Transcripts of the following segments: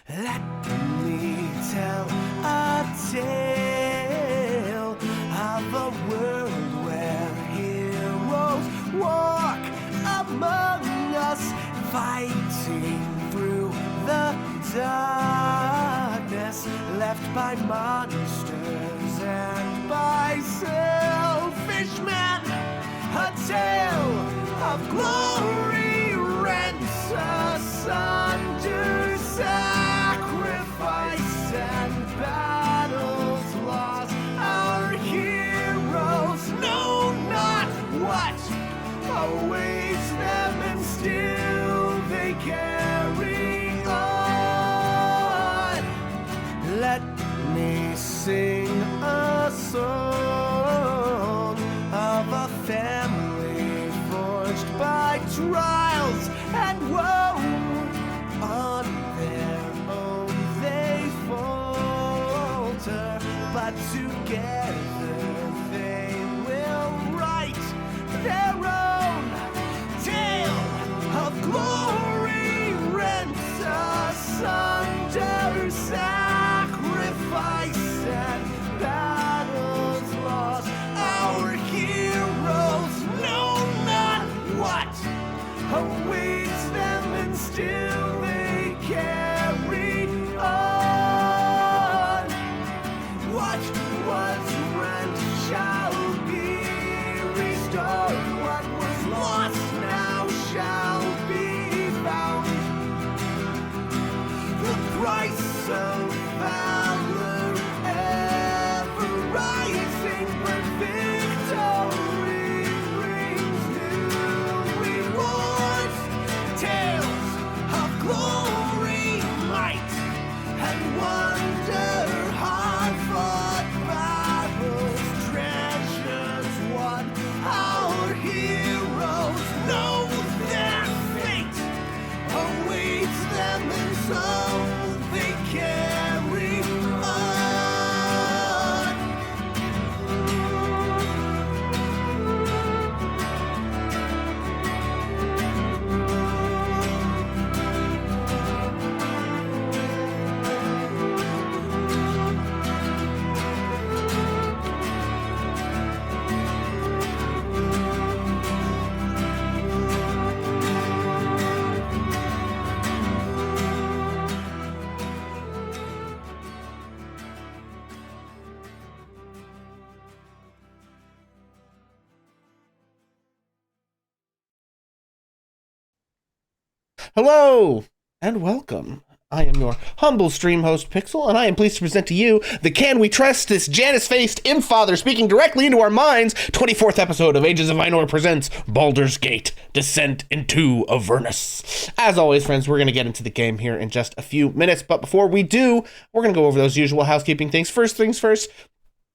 Let me tell a tale of a world where heroes walk among us, fighting through the darkness left by monsters and by selfish men. A tale of glory rents asunder, sacrifice and battles lost. Our heroes know not what awaits them, and still they carry on. Let me sing a song of a family forged by trials and woe. On their own they falter, but together they will write their own tale of glory rent asunder, sacrifice and battles lost. Our heroes know not what awaits them, and still they carry on. What was rent shall be restored. What was lost now shall be found. The price of valor ever rising, but victory brings new rewards. Tales of glory, might, and wonder, hard-fought battles, treasures won. Our heroes know their fate awaits them, and so they carry on. Hello and welcome. I am your humble stream host, Pixel, and I am pleased to present to you the Can We Trust This Janus-Faced Imp-Father speaking directly into our minds 24th episode of Ages of Ainur presents Baldur's Gate, Descent into Avernus. As always, friends, we're going to get into the game here in just a few minutes, but before we do, we're going to go over those usual housekeeping things. First things first,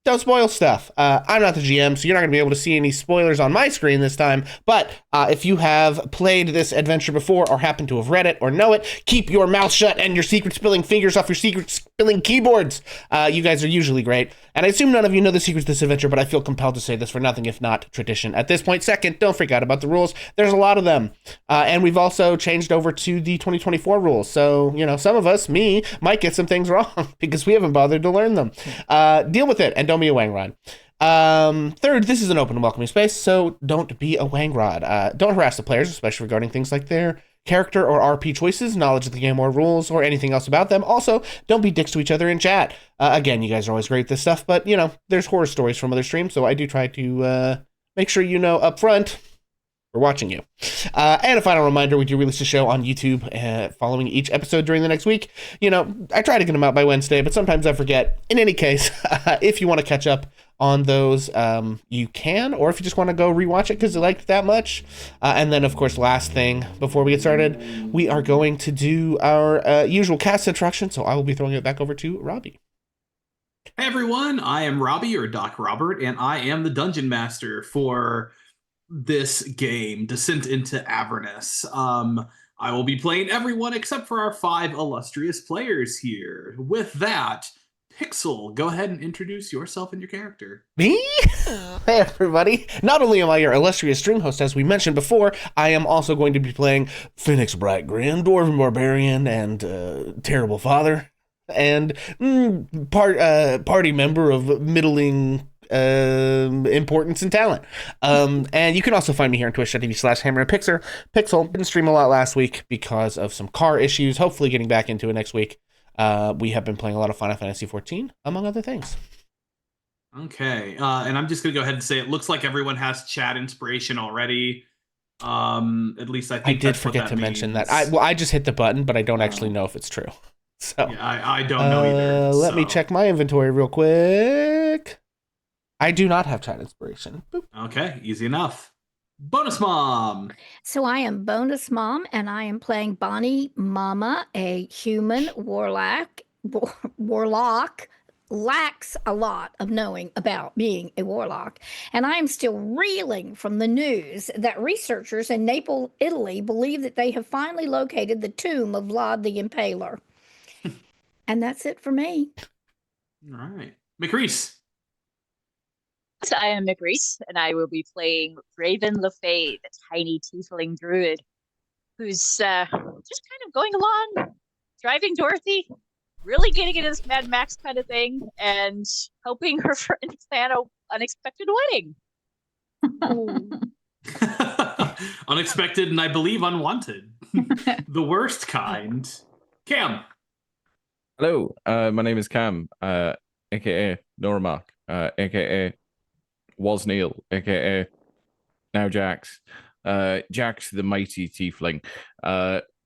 don't spoil stuff. I'm not the GM, so you're not going to be able to see any spoilers on my screen this time, but if you have played this adventure before or happen to have read it or know it, keep your mouth shut and your secret spilling fingers off your secret spilling keyboards. You guys are usually great, and I assume none of you know the secrets to this adventure, but I feel compelled to say this for nothing if not tradition. At this point, second, don't freak out about the rules. There's a lot of them, and we've also changed over to the 2024 rules, so, you know, some of us, me, might get some things wrong because we haven't bothered to learn them. Deal with it, and don't be a Wangrod. Third, this is an open and welcoming space, so don't be a Wangrod. Don't harass the players, especially regarding things like their character or RP choices, knowledge of the game or rules, or anything else about them. Also, don't be dicks to each other in chat. Again, you guys are always great at this stuff, but, you know, there's horror stories from other streams, so I do try to make sure you know up front we're watching you. And a final reminder, we do release a show on YouTube following each episode during the next week. You know, I try to get them out by Wednesday, but sometimes I forget. In any case, if you want to catch up on those, you can, or if you just want to go rewatch it because you liked it that much. And then, of course, last thing before we get started, we are going to do our usual cast introduction, so I will be throwing it back over to Robbie. Hey everyone, I am Robbie, or Doc Robert, and I am the Dungeon Master for this game, Descent into Avernus. I will be playing everyone except for our 5 illustrious players here. With that, Pixel, go ahead and introduce yourself and your character. Me? Hey, everybody. Not only am I your illustrious stream host, as we mentioned before, I am also going to be playing Phoenix Brightgrin, Dwarven Barbarian, and Terrible Father, and party member of middling importance and talent. And you can also find me here on twitch.tv/HammerandPixel. Pixel didn't stream a lot last week because of some car issues. Hopefully getting back into it next week. We have been playing a lot of Final Fantasy XIV, among other things. Okay, and I'm just gonna go ahead and say it looks like everyone has chat inspiration already. At least I think I did that's forget what to that mention means. that. I just hit the button, but I don't actually know if it's true. So Yeah, I don't know either. let me check my inventory real quick. I do not have chat inspiration. Boop. Okay, easy enough. Bonus Mom. So I am Bonus Mom, and I am playing Bonnie Mama, a human warlock. Warlock lacks a lot of knowing about being a warlock, and I am still reeling from the news that researchers in Naples, Italy, believe that they have finally located the tomb of Vlad the Impaler. And that's it for me. All right, McReese. So I am McReese, and I will be playing Raven Le Fay, the tiny tiefling druid, who's just kind of going along, driving Dorothy, really getting into this Mad Max kind of thing, and helping her friend plan an unexpected wedding. Unexpected and I believe unwanted. The worst kind. Cam. Hello, my name is Cam, aka Normark, aka Was Neil, aka now Jax. Jax the mighty tiefling,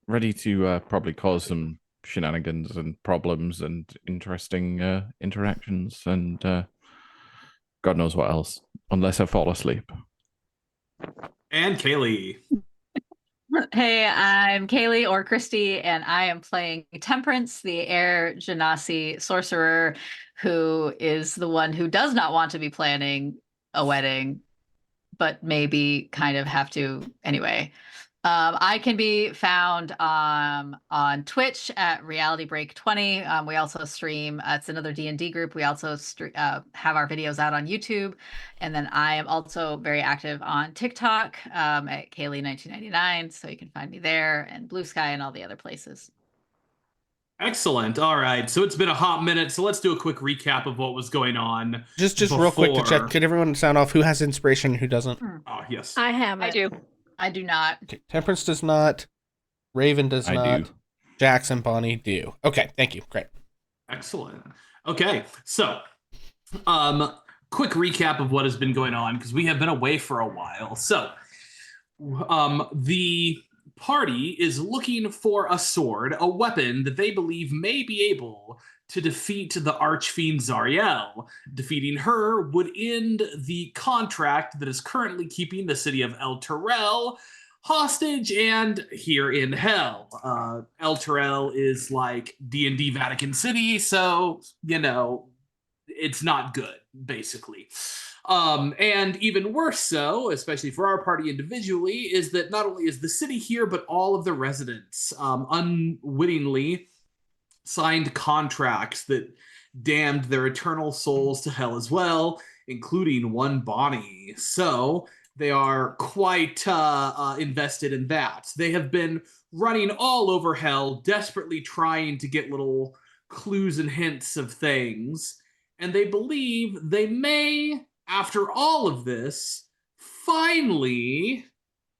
ready to probably cause some shenanigans and problems and interesting interactions and God knows what else, unless I fall asleep. And Kaylee. Hey, I'm Kaylee or Christy, and I am playing Temperance, the Air Genasi sorcerer, who is the one who does not want to be planning a wedding, but maybe kind of have to anyway. I can be found on Twitch at Reality Break 20. We also stream. It's another D&D group. We also have our videos out on YouTube, and then I am also very active on TikTok at Kaylee1999. So you can find me there, and Blue Sky, and all the other places. Excellent. All right. So it's been a hot minute. So let's do a quick recap of what was going on. Just real quick to check. Could everyone sound off? Who has inspiration? Who doesn't? Oh, yes. I have it. I do. I do not. Okay. Temperance does not. Raven does not. I do. Jackson, Bonnie do. Okay, thank you. Great. Excellent. Okay, so quick recap of what has been going on because we have been away for a while. So the party is looking for a sword, a weapon that they believe may be able to defeat the archfiend Zariel. Defeating her would end the contract that is currently keeping the city of El Terrell hostage and here in hell. El Terrell is like D&D Vatican City, so, you know, it's not good, basically. And even worse so, especially for our party individually, is that not only is the city here, but all of the residents unwittingly signed contracts that damned their eternal souls to hell as well, including one Bonnie. So they are quite invested in that. They have been running all over hell, desperately trying to get little clues and hints of things. And they believe they may, after all of this, finally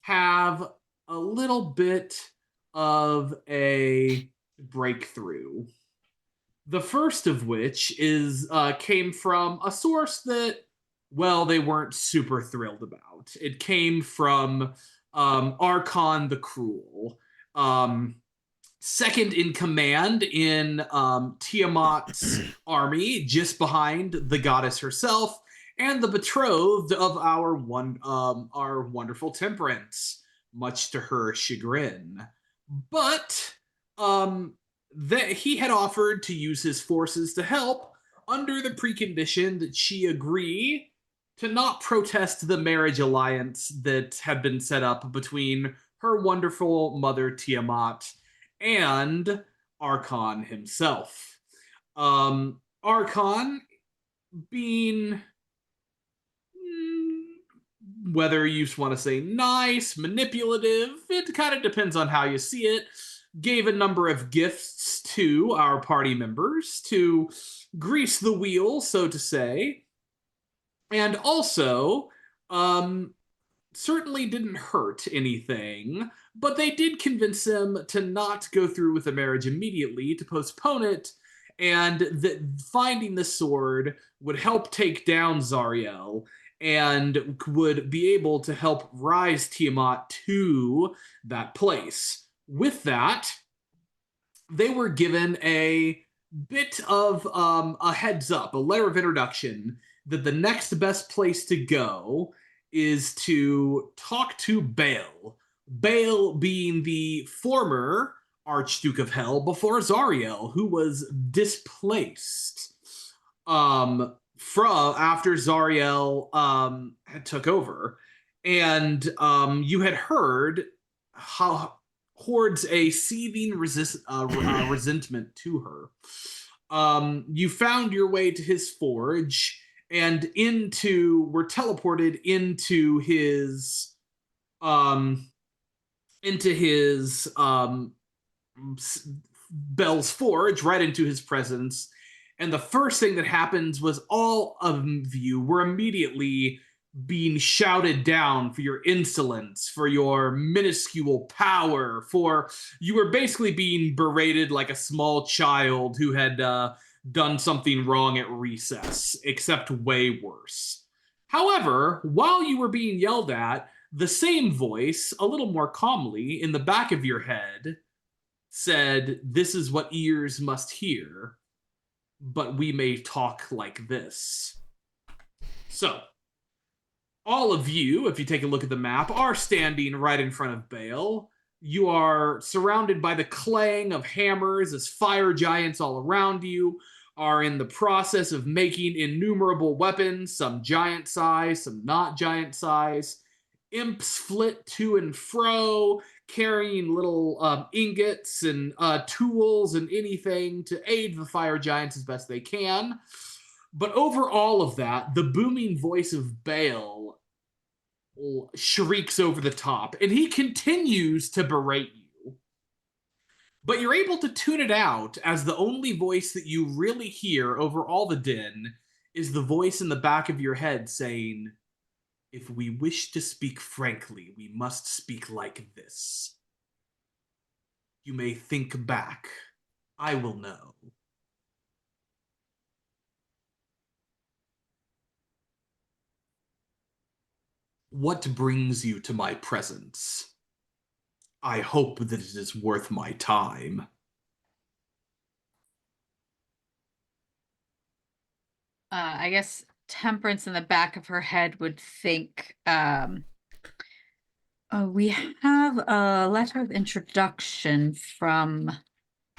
have a little bit of a breakthrough. The first of which is came from a source that, well, they weren't super thrilled about. It came from Archon the Cruel, second in command in Tiamat's army, just behind the goddess herself, and the betrothed of our wonderful Temperance, much to her chagrin. But that he had offered to use his forces to help under the precondition that she agree to not protest the marriage alliance that had been set up between her wonderful mother Tiamat and Archon himself. Archon being, whether you just want to say nice, manipulative, it kind of depends on how you see it, gave a number of gifts to our party members to grease the wheel, so to say. And also, certainly didn't hurt anything, but they did convince him to not go through with the marriage immediately, to postpone it, and that finding the sword would help take down Zariel and would be able to help rise Tiamat to that place. With that, they were given a bit of a heads up, a letter of introduction, that the next best place to go is to talk to Baal. Baal being the former Archduke of Hell before Zariel, who was displaced from after Zariel had took over. And you had heard how hoards a seething resentment to her. You found your way to his forge and were teleported into his Bell's forge, right into his presence. And the first thing that happens was all of you were immediately being shouted down for your insolence, for your minuscule power, for you were basically being berated like a small child who had done something wrong at recess, except way worse. However, while you were being yelled at, the same voice, a little more calmly, in the back of your head, said, "This is what ears must hear, but we may talk like this." So, all of you, if you take a look at the map, are standing right in front of Baal. You are surrounded by the clang of hammers as fire giants all around you are in the process of making innumerable weapons, some giant size, some not giant size. Imps flit to and fro, carrying little ingots and tools and anything to aid the fire giants as best they can. But over all of that, the booming voice of Baal shrieks over the top, and he continues to berate you. But you're able to tune it out, as the only voice that you really hear over all the din is the voice in the back of your head saying, "If we wish to speak frankly, we must speak like this. You may think back. I will know. What brings you to my presence? I hope that it is worth my time." I guess Temperance in the back of her head would think, we have a letter of introduction from,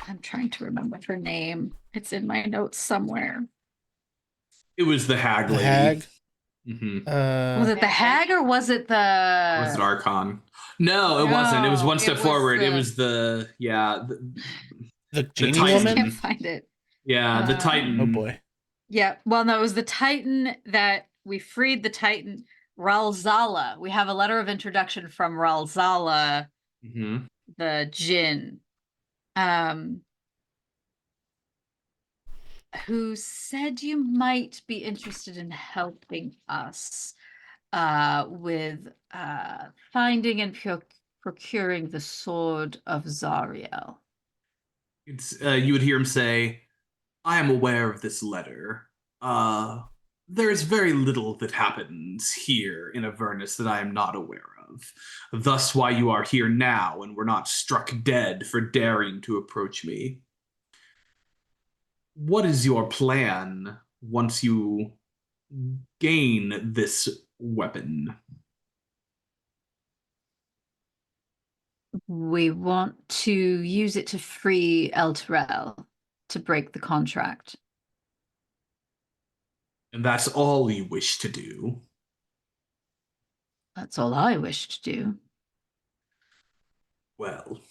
I'm trying to remember her name. It's in my notes somewhere. It was the hag The lady. hag. Mm-hmm. Was it the hag or was it the... Was it Archon? No, it wasn't. It was one step forward. It was the genie Titan. I woman. can't find it. Yeah, the Titan. Oh boy. Yeah, well, no, it was the Titan that we freed. The Titan, Ralzala. We have a letter of introduction from Ralzala, the Jinn, who said you might be interested in helping us with finding and procuring the sword of Zariel. It's you would hear him say, "I am aware of this letter. There is very little that happens here in Avernus that I am not aware of. Thus why you are here now and were not struck dead for daring to approach me. What is your plan once you gain this weapon?" We want to use it to free El Terrell, to break the contract. And that's all you wish to do? That's all I wish to do. Well,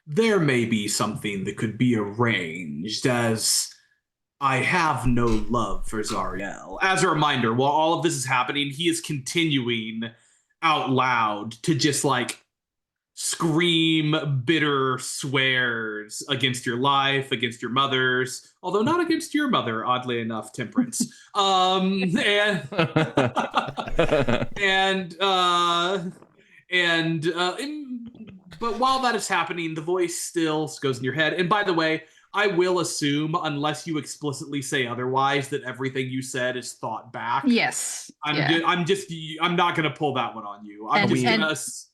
there may be something that could be arranged, as I have no love for Zariel. As a reminder, while all of this is happening, he is continuing out loud to just like scream bitter swears against your life, against your mother's, although not against your mother, oddly enough, Temperance. And and but while that is happening, the voice still goes in your head. And by the way, I will assume, unless you explicitly say otherwise, that everything you said is thought back. Yes. I'm not gonna pull that one on you.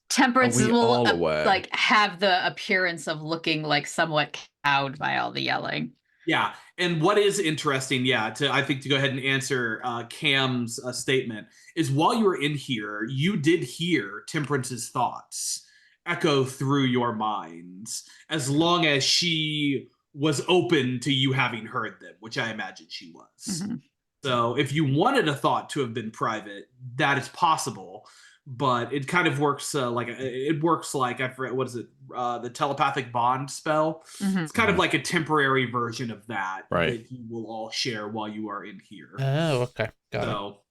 Temperance Are we will all aware? like have the appearance of looking like somewhat cowed by all the yelling. Yeah, and what is interesting, I think to go ahead and answer Cam's statement is while you were in here, you did hear Temperance's thoughts echo through your minds, as long as she was open to you having heard them, which I imagine she was. Mm-hmm. So if you wanted a thought to have been private, that is possible. But it kind of works like I forget, what is it, the telepathic bond spell. Mm-hmm. It's kind of like a temporary version of that Right. that you will all share while you are in here. Oh, okay. Got it. So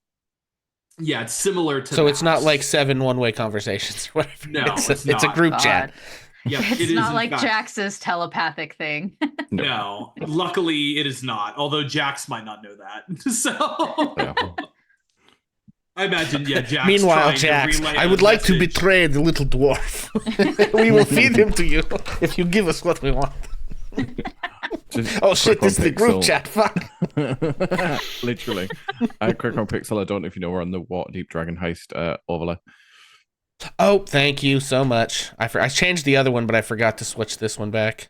yeah, it's similar to So that. it's not like 7 one-way conversations or whatever. No, it's not. a group God. chat. Yeah, It's not like Jax's telepathic thing. No, luckily it is not. Although Jax might not know that. So Yeah. I imagine, Jax. Meanwhile, Jax, I would like to betray the little dwarf. We will feed him to you if you give us what we want. Oh shit, this is the group chat. Fuck. Literally. Quick on Pixel, I don't know if you know, we're on the Waterdeep Dragon Heist overlay. Oh, thank you so much. I changed the other one, but I forgot to switch this one back.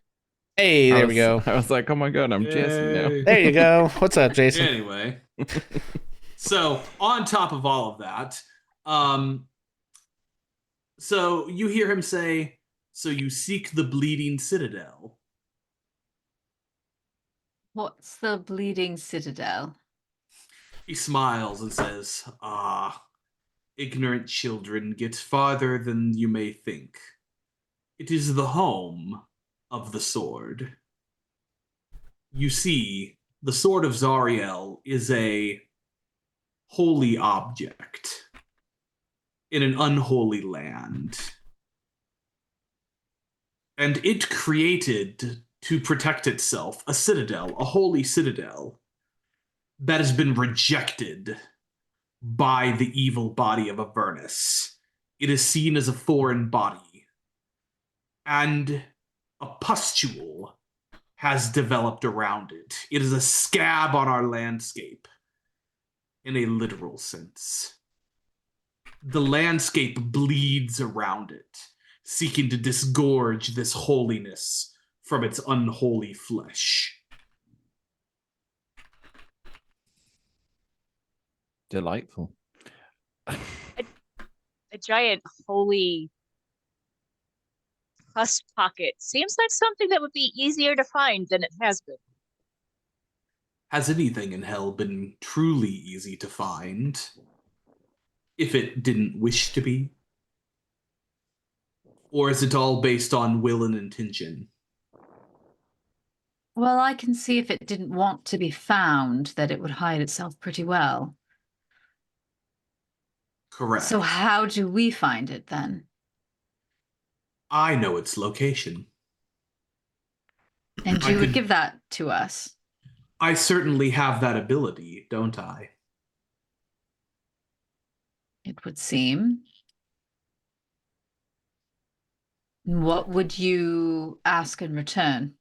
Hey, there we go. I was like, oh my god, I'm Jason now. There you go. What's up, Jason? Anyway. So on top of all of that, so you hear him say, so you seek the bleeding citadel. What's the bleeding citadel? He smiles and says, ignorant children get farther than you may think. It is the home of the sword. You see, the sword of Zariel is a holy object in an unholy land. And it created, to protect itself, a citadel, a holy citadel, that has been rejected by the evil body of Avernus. It is seen as a foreign body, and a pustule has developed around it. It is a scab on our landscape, in a literal sense. The landscape bleeds around it, seeking to disgorge this holiness from its unholy flesh. Delightful. A giant holy pus pocket seems like something that would be easier to find than it has been. Has anything in hell been truly easy to find, if it didn't wish to be? Or is it all based on will and intention? Well, I can see if it didn't want to be found, that it would hide itself pretty well. Correct. So how do we find it then? I know its location. And you would give that to us? I certainly have that ability, don't I? It would seem. What would you ask in return?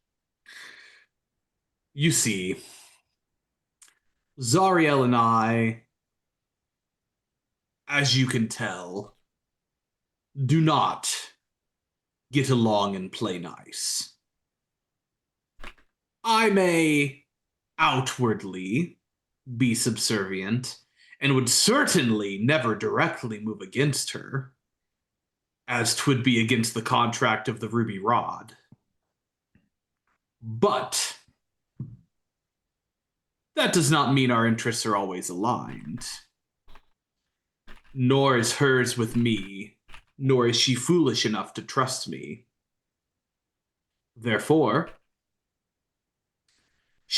You see, Zariel and I, as you can tell, do not get along and play nice. I may outwardly be subservient and would certainly never directly move against her, as 'twould be against the contract of the Ruby Rod. But that does not mean our interests are always aligned. Nor is hers with me, nor is she foolish enough to trust me. Therefore,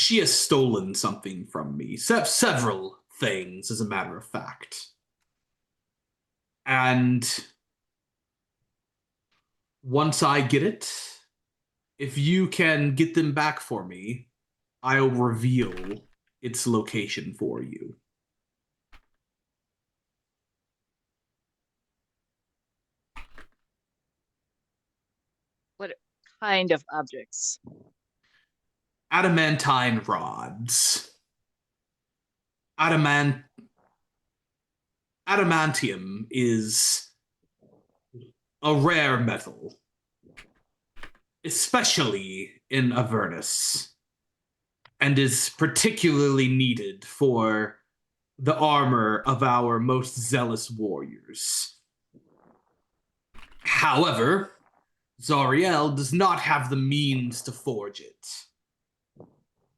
She has stolen something from me. Several things, as a matter of fact. And once I get it, if you can get them back for me, I'll reveal its location for you. What kind of objects? Adamantine rods. Adamantium is a rare metal, especially in Avernus, and is particularly needed for the armor of our most zealous warriors. However, Zariel does not have the means to forge it.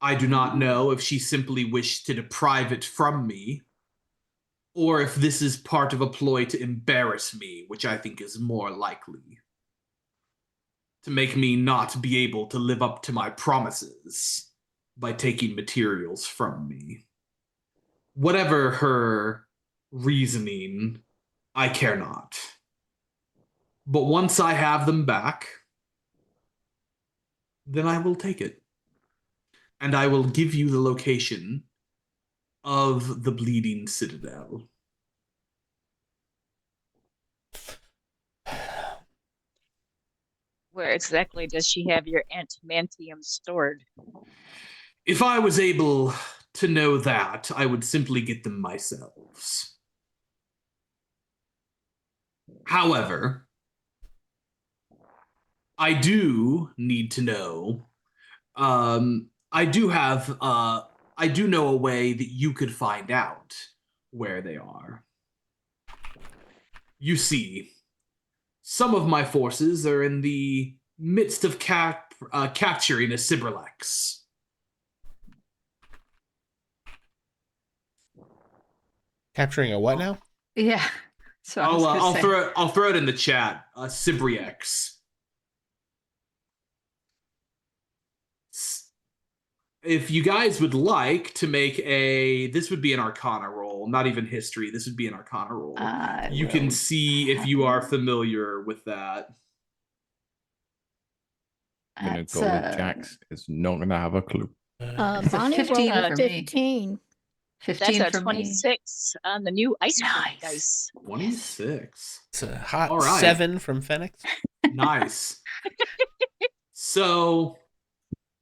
I do not know if she simply wished to deprive it from me, or if this is part of a ploy to embarrass me, which I think is more likely. To make me not be able to live up to my promises by taking materials from me. Whatever her reasoning, I care not. But once I have them back, then I will take it. And I will give you the location of the Bleeding Citadel. Where exactly does she have your adamantium stored? If I was able to know that, I would simply get them myself. However, I do need to know. I do know a way that you could find out where they are. You see, some of my forces are in the midst of capturing a Cyberlex. Capturing a what now? Yeah. So I was I'll gonna I'll throw it in the chat. Cybriex. If you guys would like to make this would be an Arcana roll, not even history. This would be an Arcana roll. You can see if you are familiar with that. I'm gonna go with Jax. Is not gonna have a clue. It's a Bonnie 15 rolled for me. 15. 15 That's a for me. 26 on the new ice cream Nice. dice. 26. It's a hot All right. 7 from Phoenix. Nice. So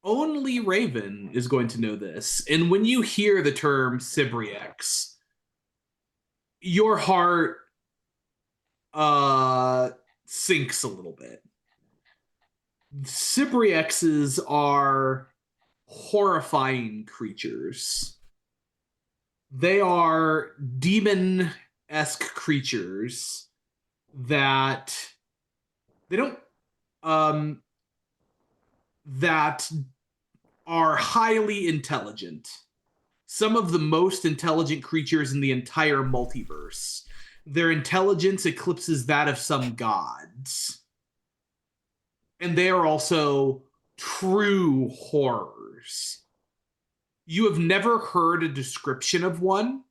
only Raven is going to know this. And when you hear the term Cybriex, your heart sinks a little bit. Cybriexes are horrifying creatures. They are demon-esque creatures that they don't that are highly intelligent. Some of the most intelligent creatures in the entire multiverse. Their intelligence eclipses that of some gods. And they are also true horrors. You have never heard a description of one,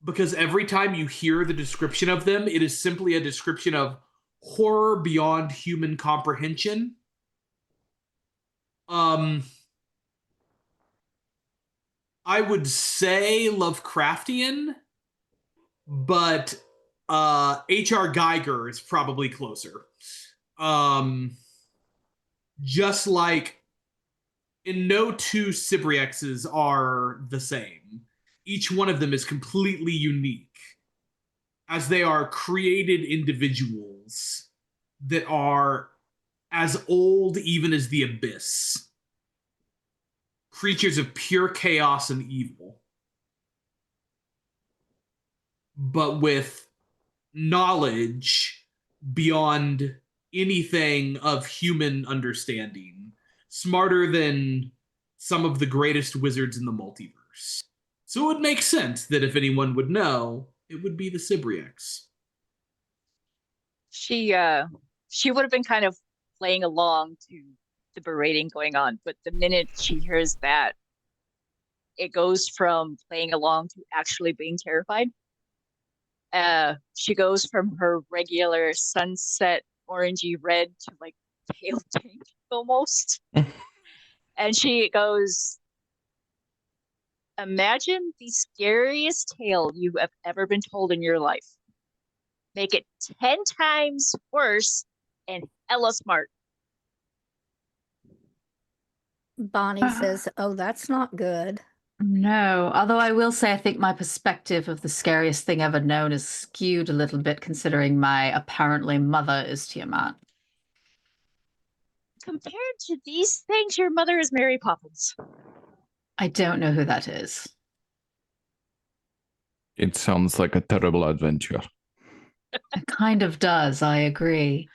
because every time you hear the description of them, it is simply a description of horror beyond human comprehension. I would say Lovecraftian, but H.R. Geiger is probably closer. Just like in no two Cybriexes are the same. Each one of them is completely unique, as they are created individuals that are as old even as the abyss. Creatures of pure chaos and evil, but with knowledge beyond anything of human understanding, smarter than some of the greatest wizards in the multiverse. So it would make sense that if anyone would know, it would be the Cybriex. She would have been kind of playing along to the berating going on. But the minute she hears that, it goes from playing along to actually being terrified. She goes from her regular sunset orangey red to like pale pink almost. And she goes, imagine the scariest tale you have ever been told in your life. Make it 10 times worse and hella smart. Bonnie says, "Oh, that's not good." No, although I will say I think my perspective of the scariest thing ever known is skewed a little bit considering my apparently mother is Tiamat. Compared to these things, your mother is Mary Poppins. I don't know who that is. It sounds like a terrible adventure. It kind of does, I agree.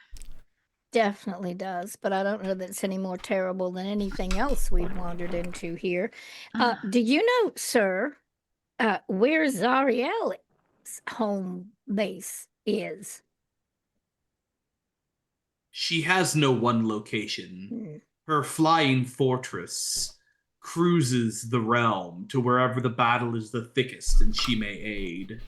Definitely does, but I don't know that it's any more terrible than anything else we've wandered into here. Do you know, sir, where Zariel's home base is? She has no one location. Her flying fortress cruises the realm to wherever the battle is the thickest and she may aid.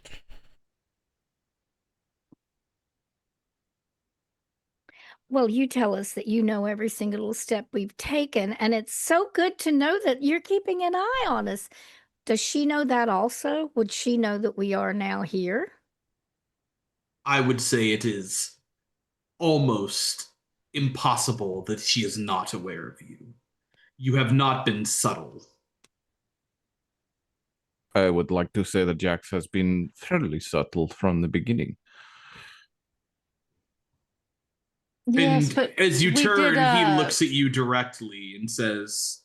Well, you tell us that you know every single step we've taken, and it's so good to know that you're keeping an eye on us. Does she know that also? Would she know that we are now here? I would say it is almost impossible that she is not aware of you. You have not been subtle. I would like to say that Jax has been fairly subtle from the beginning. Yes, And but as you we turn, did, he looks at you directly and says,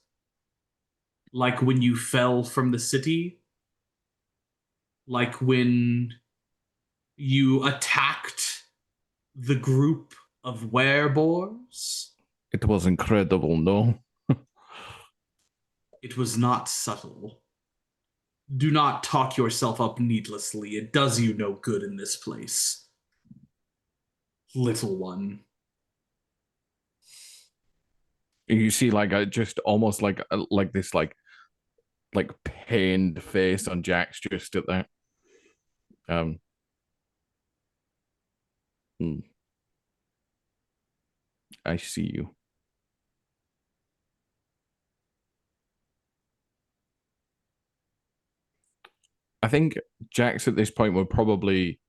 like when you fell from the city? Like when you attacked the group of werebores? It was incredible, no? It was not subtle. Do not talk yourself up needlessly. It does you no good in this place. Little one. You see, like, just almost like this, like pained face on Jax just at that. I see you. I think Jax at this point would probably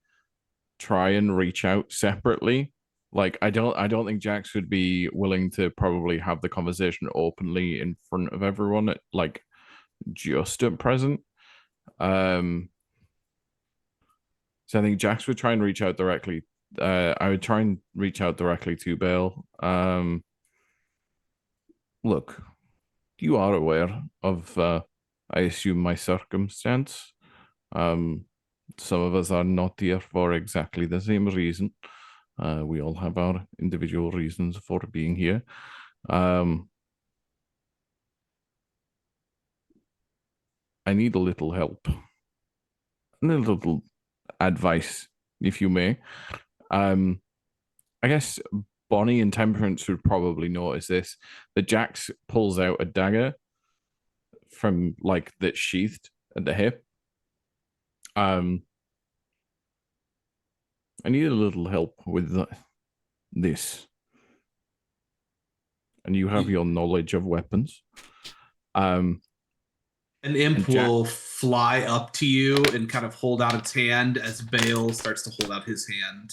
try and reach out separately. Like, I don't think Jax would be willing to probably have the conversation openly in front of everyone at like just at present. So I think Jax would try and reach out directly. I would try and reach out directly to Bale. Look, you are aware of, I assume, my circumstance. Some of us are not here for exactly the same reason. We all have our individual reasons for being here. I need a little help, a little advice, if you may. I guess Bonnie and Temperance would probably notice this. That Jax pulls out a dagger from like that's sheathed at the hip. I need a little help with this. And you have your knowledge of weapons. An imp will fly up to you and kind of hold out its hand as Bale starts to hold out his hand.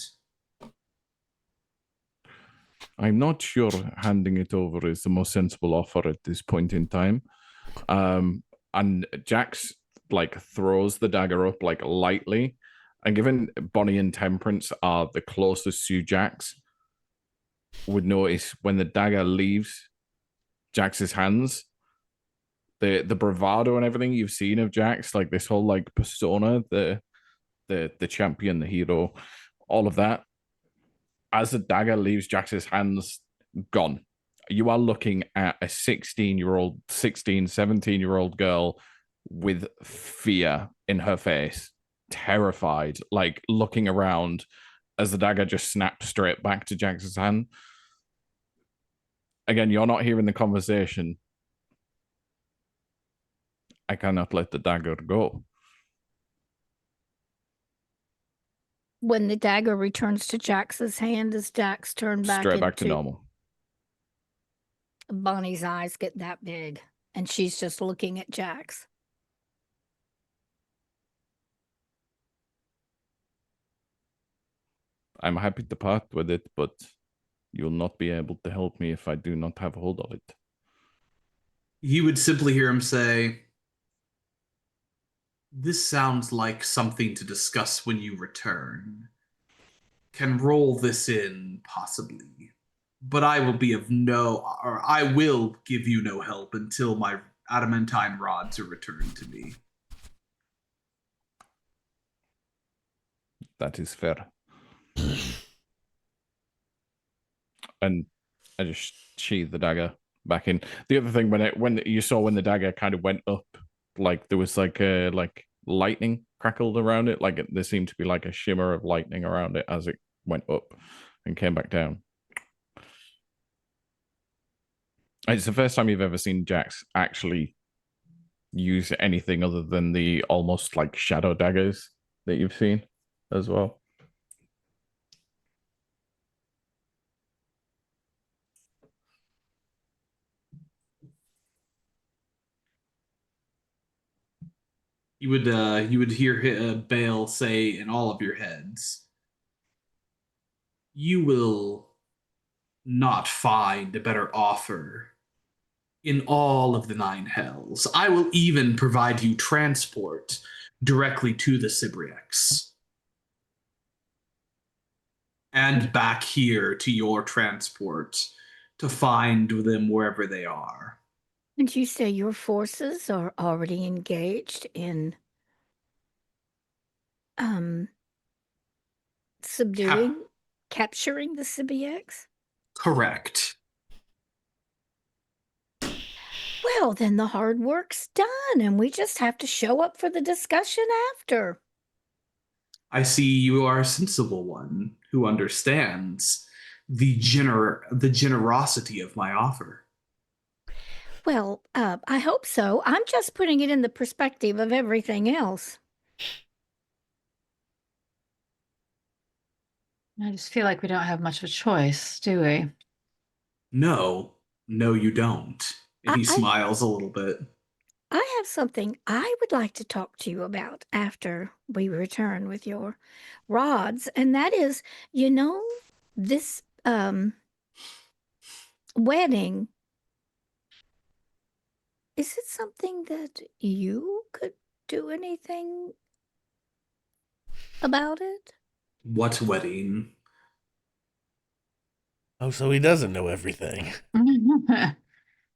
I'm not sure handing it over is the most sensible offer at this point in time. And Jax like throws the dagger up like lightly. And given Bonnie and Temperance are the closest to Jax, would notice when the dagger leaves Jax's hands, the bravado and everything you've seen of Jax, like this whole like persona, the champion, the hero, all of that. As the dagger leaves Jax's hands, gone. You are looking at a 17-year-old girl with fear in her face, terrified, like looking around as the dagger just snaps straight back to Jax's hand. again, you're not hearing the conversation. I cannot let the dagger go. When the dagger returns to Jax's hand, does Jax turn back Straight back to into normal. Bonnie's eyes get that big, and she's just looking at Jax. I'm happy to part with it, but you'll not be able to help me if I do not have hold of it. You would simply hear him say, "This sounds like something to discuss when you return. Can roll this in, possibly. But I will give you no help until my adamantine rods are returned to me." That is fair. And I just sheathe the dagger back in. The other thing, when you saw when the dagger kind of went up, like there was like a lightning crackled around it, there seemed to be like a shimmer of lightning around it as it went up and came back down. It's the first time you've ever seen Jax actually use anything other than the almost like shadow daggers that you've seen as well. You would hear Bale say in all of your heads, "You will not find a better offer in all of the nine hells. I will even provide you transport directly to the Sibriex and back here to your transport to find them wherever they are." And you say your forces are already engaged in subduing, capturing the CBX? Correct. Well, then the hard work's done, and we just have to show up for the discussion after. I see you are a sensible one who understands the generosity of my offer. Well, I hope so. I'm just putting it in the perspective of everything else. I just feel like we don't have much of a choice, do we? No, you don't. And he smiles a little bit. I have something I would like to talk to you about after we return with your rods, and that is, this wedding. Is it something that you could do anything about it? What wedding? Oh, so he doesn't know everything.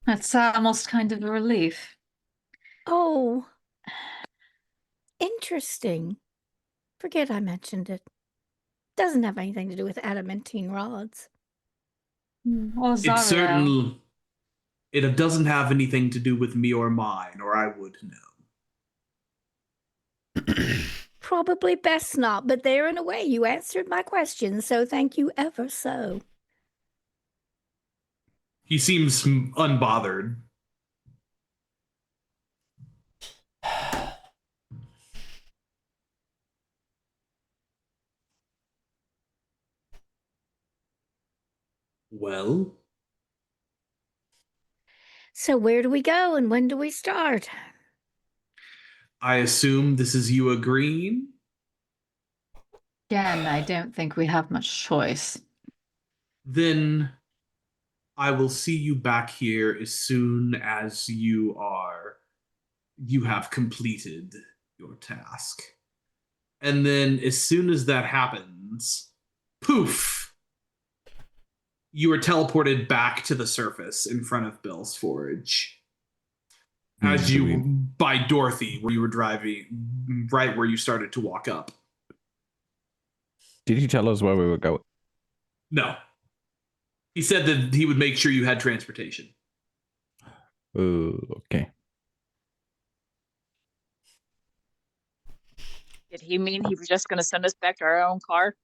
That's almost kind of a relief. Oh, interesting. Forget I mentioned it. Doesn't have anything to do with adamantine rods. Well, It certainly it doesn't have anything to do with me or mine, or I would know. Probably best not, but there in a way you answered my question, so thank you ever so. He seems unbothered. Well? So where do we go and when do we start? I assume this is you agreeing? Again, I don't think we have much choice. Then I will see you back here as soon as you have completed your task. And then as soon as that happens, poof, you are teleported back to the surface in front of Bill's Forge. By Dorothy, where you were driving, right where you started to walk up. Did he tell us where we were going? No. He said that he would make sure you had transportation. Okay. Did he mean he was just going to send us back to our own car?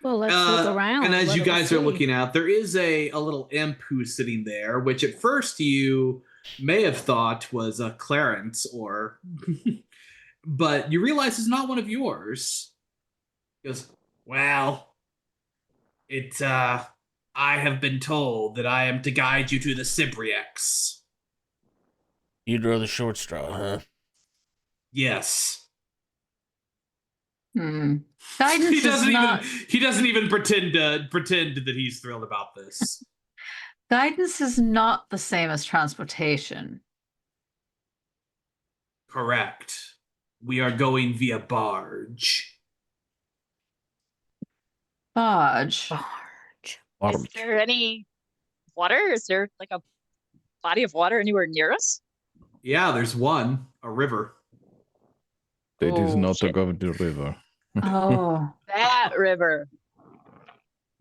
Well, let's look around. And as What you do we guys are see? looking out, there is a little imp who's sitting there, which at first you may have thought was a Clarence or, but you realize is not one of yours. He goes, well, I have been told that I am to guide you to the Cybriex. You draw the short straw, huh? Yes. Guidance He doesn't even pretend that he's thrilled about this. Guidance is not the same as transportation. Correct. We are going via barge. Barge. Is there any water? Is there like a body of water anywhere near us? Yeah, there's one, a river. It is not shit. a governed river. Oh, That river.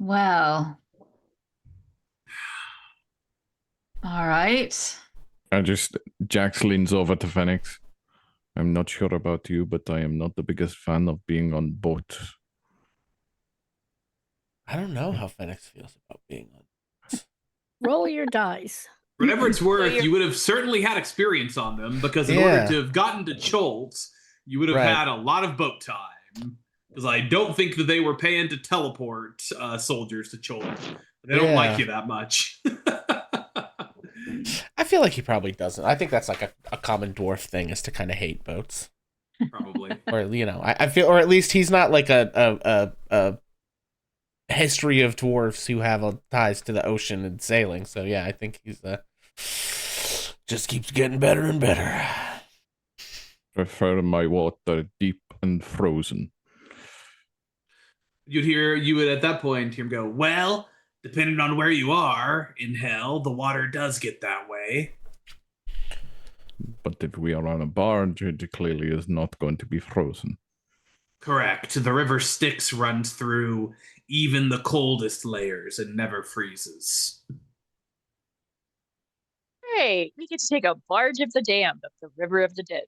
well. All right. Jax leans over to Phoenix. I'm not sure about you, but I am not the biggest fan of being on boats. I don't know how Phoenix feels about being on. Roll your dice. For whatever it's worth, you would have certainly had experience on them because in order to have gotten to Choltz, you would have had a lot of boat time. Because I don't think that they were paying to teleport soldiers to Choltz. They don't like you that much. I feel like he probably doesn't. I think that's like a common dwarf thing, is to kind of hate boats. Probably. Or, you know, I feel, or at least he's not like a history of dwarves who have ties to the ocean and sailing. So yeah, I think he's just keeps getting better and better. Prefer my water deep and frozen. You would at that point hear him go, well, depending on where you are in hell, the water does get that way. But if we are on a barge, it clearly is not going to be frozen. Correct. The river Styx runs through even the coldest layers and never freezes. Hey, we get to take a barge of the damned up the river of the dead.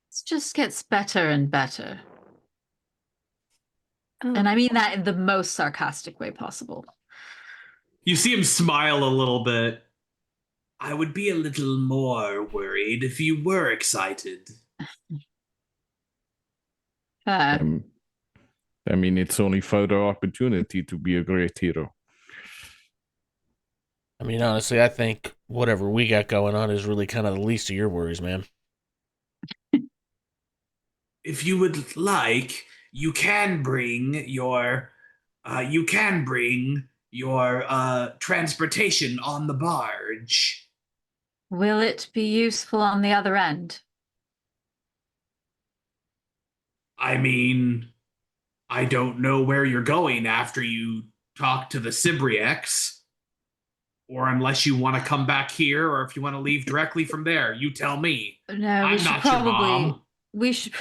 It just gets better and better. Oh. And I mean that in the most sarcastic way possible. You see him smile a little bit. I would be a little more worried if you were excited. I mean, it's only further opportunity to be a great hero. I mean, honestly, I think whatever we got going on is really kind of the least of your worries, man. If you would like, you can bring your transportation on the barge. Will it be useful on the other end? I mean, I don't know where you're going after you talk to the Cybriex. Or unless you want to come back here, or if you want to leave directly from there, you tell me. No, I'm we should not your mom. We should.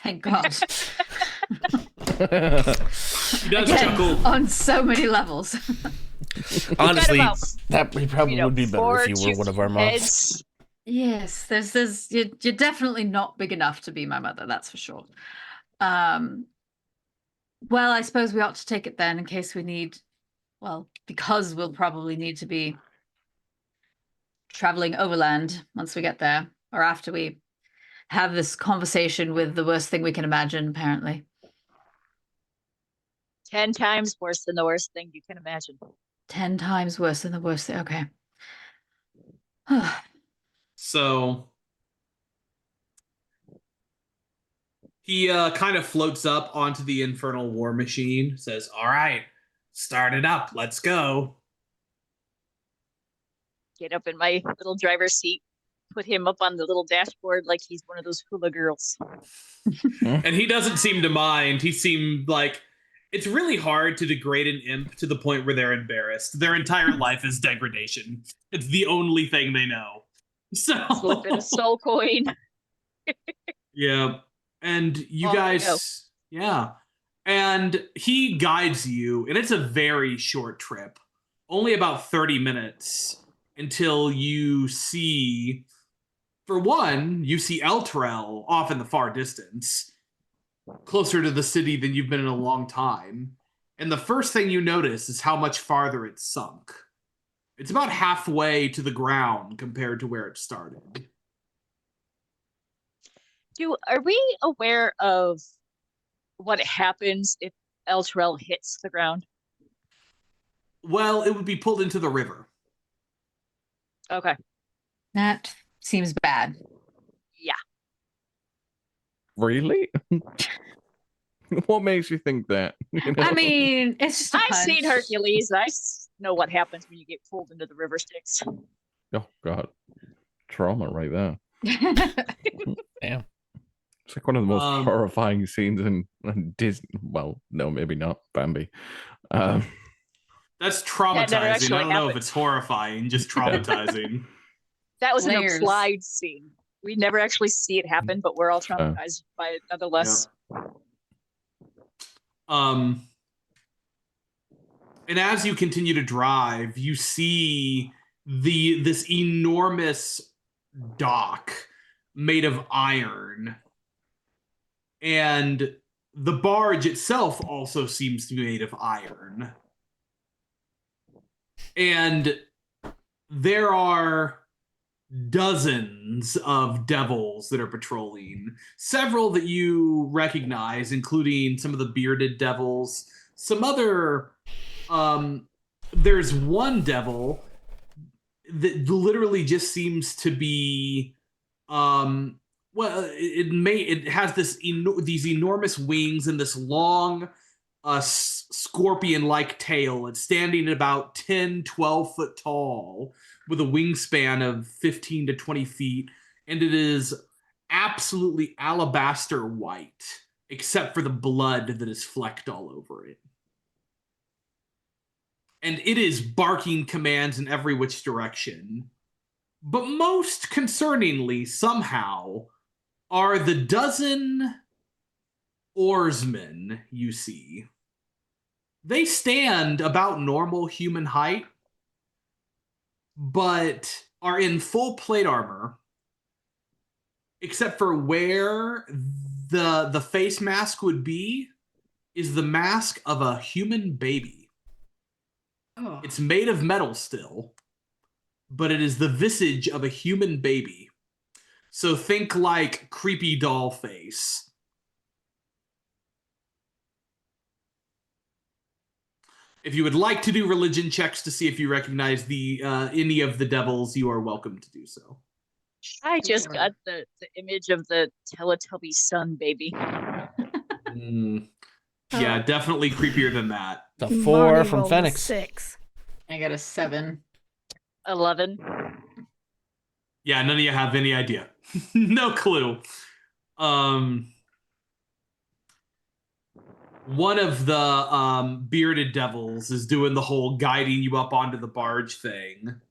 Thank God. He does Again, chuckle. on so many levels. Honestly, that he probably would be better if you were one of our moms. Yes, you're definitely not big enough to be my mother, that's for sure. Well, I suppose we ought to take it then in case we need, well, because we'll probably need to be traveling overland once we get there, or after we have this conversation with the worst thing we can imagine, apparently. 10 times worse than the worst thing you can imagine. 10 times worse than the worst thing. Okay. So he kind of floats up onto the infernal war machine, says, all right, start it up. Let's go. Get up in my little driver's seat, put him up on the little dashboard like he's one of those hula girls. And he doesn't seem to mind. He seemed like it's really hard to degrade an imp to the point where they're embarrassed. Their entire life is degradation. It's the only thing they know. So Slip in a soul coin. Yeah. And you guys, yeah. And he guides you, and it's a very short trip. Only about 30 minutes until you see, for one, you see Elturel off in the far distance, closer to the city than you've been in a long time. And the first thing you notice is how much farther it's sunk. It's about halfway to the ground compared to where it started. Are we aware of what happens if Elturel hits the ground? Well, it would be pulled into the river. Okay. That seems bad. Yeah. Really? What makes you think that? You know? I mean, it's just a I've seen hunch. Hercules. I know what happens when you get pulled into the river Styx. Oh God, trauma right there. Damn. It's like one of the most Um, horrifying scenes in Disney. Well, no, maybe not. Bambi. That's That traumatizing. never I actually don't know if happened. it's horrifying, just traumatizing. That was an Layers. implied scene. We never actually see it happen, but we're all traumatized by it nonetheless. And as you continue to drive, you see this enormous dock made of iron, and the barge itself also seems to be made of iron. And there are dozens of devils that are patrolling, several that you recognize, including some of the bearded devils, some other there's one devil that literally just seems to be it has these enormous wings and this long scorpion-like tail. It's standing at about 10-12 foot tall with a wingspan of 15 to 20 feet, and it is absolutely alabaster white except for the blood that is flecked all over it. And it is barking commands in every which direction. But most concerningly, somehow, are the dozen oarsmen you see. They stand about normal human height, but are in full plate armor, except for where the face mask would be is the mask of a human baby. Oh. It's made of metal still, but it is the visage of a human baby. So think like creepy doll face. If you would like to do religion checks to see if you recognize any of the devils, you are welcome to do so. I just got the image of the Teletubby sun baby. Yeah, definitely creepier than that. The 4 Barney from rolled a Phoenix. 6. I got a 7. 11. Yeah, none of you have any idea. No clue. One of the bearded devils is doing the whole guiding you up onto the barge thing.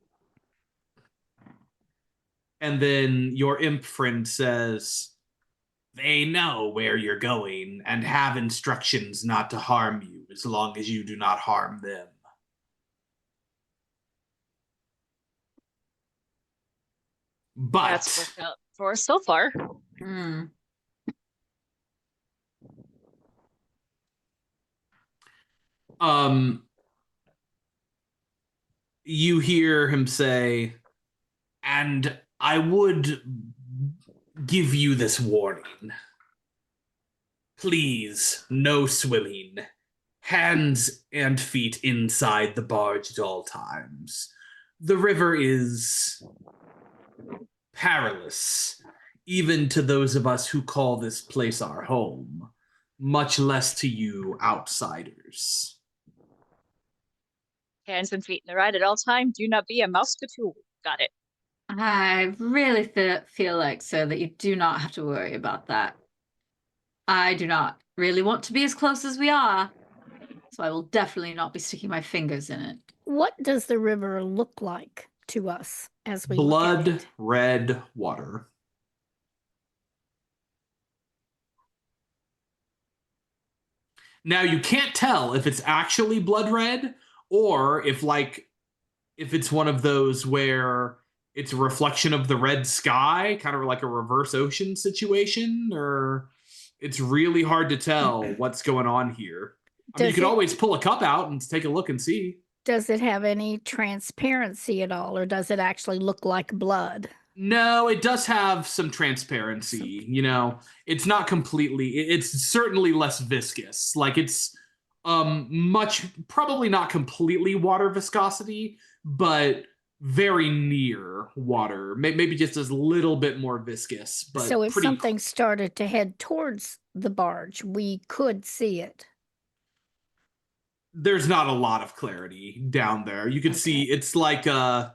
And then your imp friend says, "They know where you're going and have instructions not to harm you as long as you do not harm them." But That's worked out for us so far. you hear him say, "And I would give you this warning. Please, no swimming. Hands and feet inside the barge at all times. The river is perilous, even to those of us who call this place our home, much less to you outsiders." Hands and feet in the ride at all time. Do not be a mousecatool. Got it. I really feel like, sir, that you do not have to worry about that. I do not really want to be as close as we are, so I will definitely not be sticking my fingers in it. What does the river look like to us as we look at Blood it? red water. Now you can't tell if it's actually blood red or if it's one of those where it's a reflection of the red sky, kind of like a reverse ocean situation, or it's really hard to tell what's going on here. I mean, you Does could it always pull a cup out and take a look and see. does it have any transparency at all, or does it actually look like blood? No, it does have some transparency. You know, it's not completely. It's certainly less viscous. Like it's much probably not completely water viscosity, but very near water. Maybe just a little bit more viscous, but So if pretty. something started to head towards the barge, we could see it. There's not a lot of clarity down there. You can see Okay. it's like the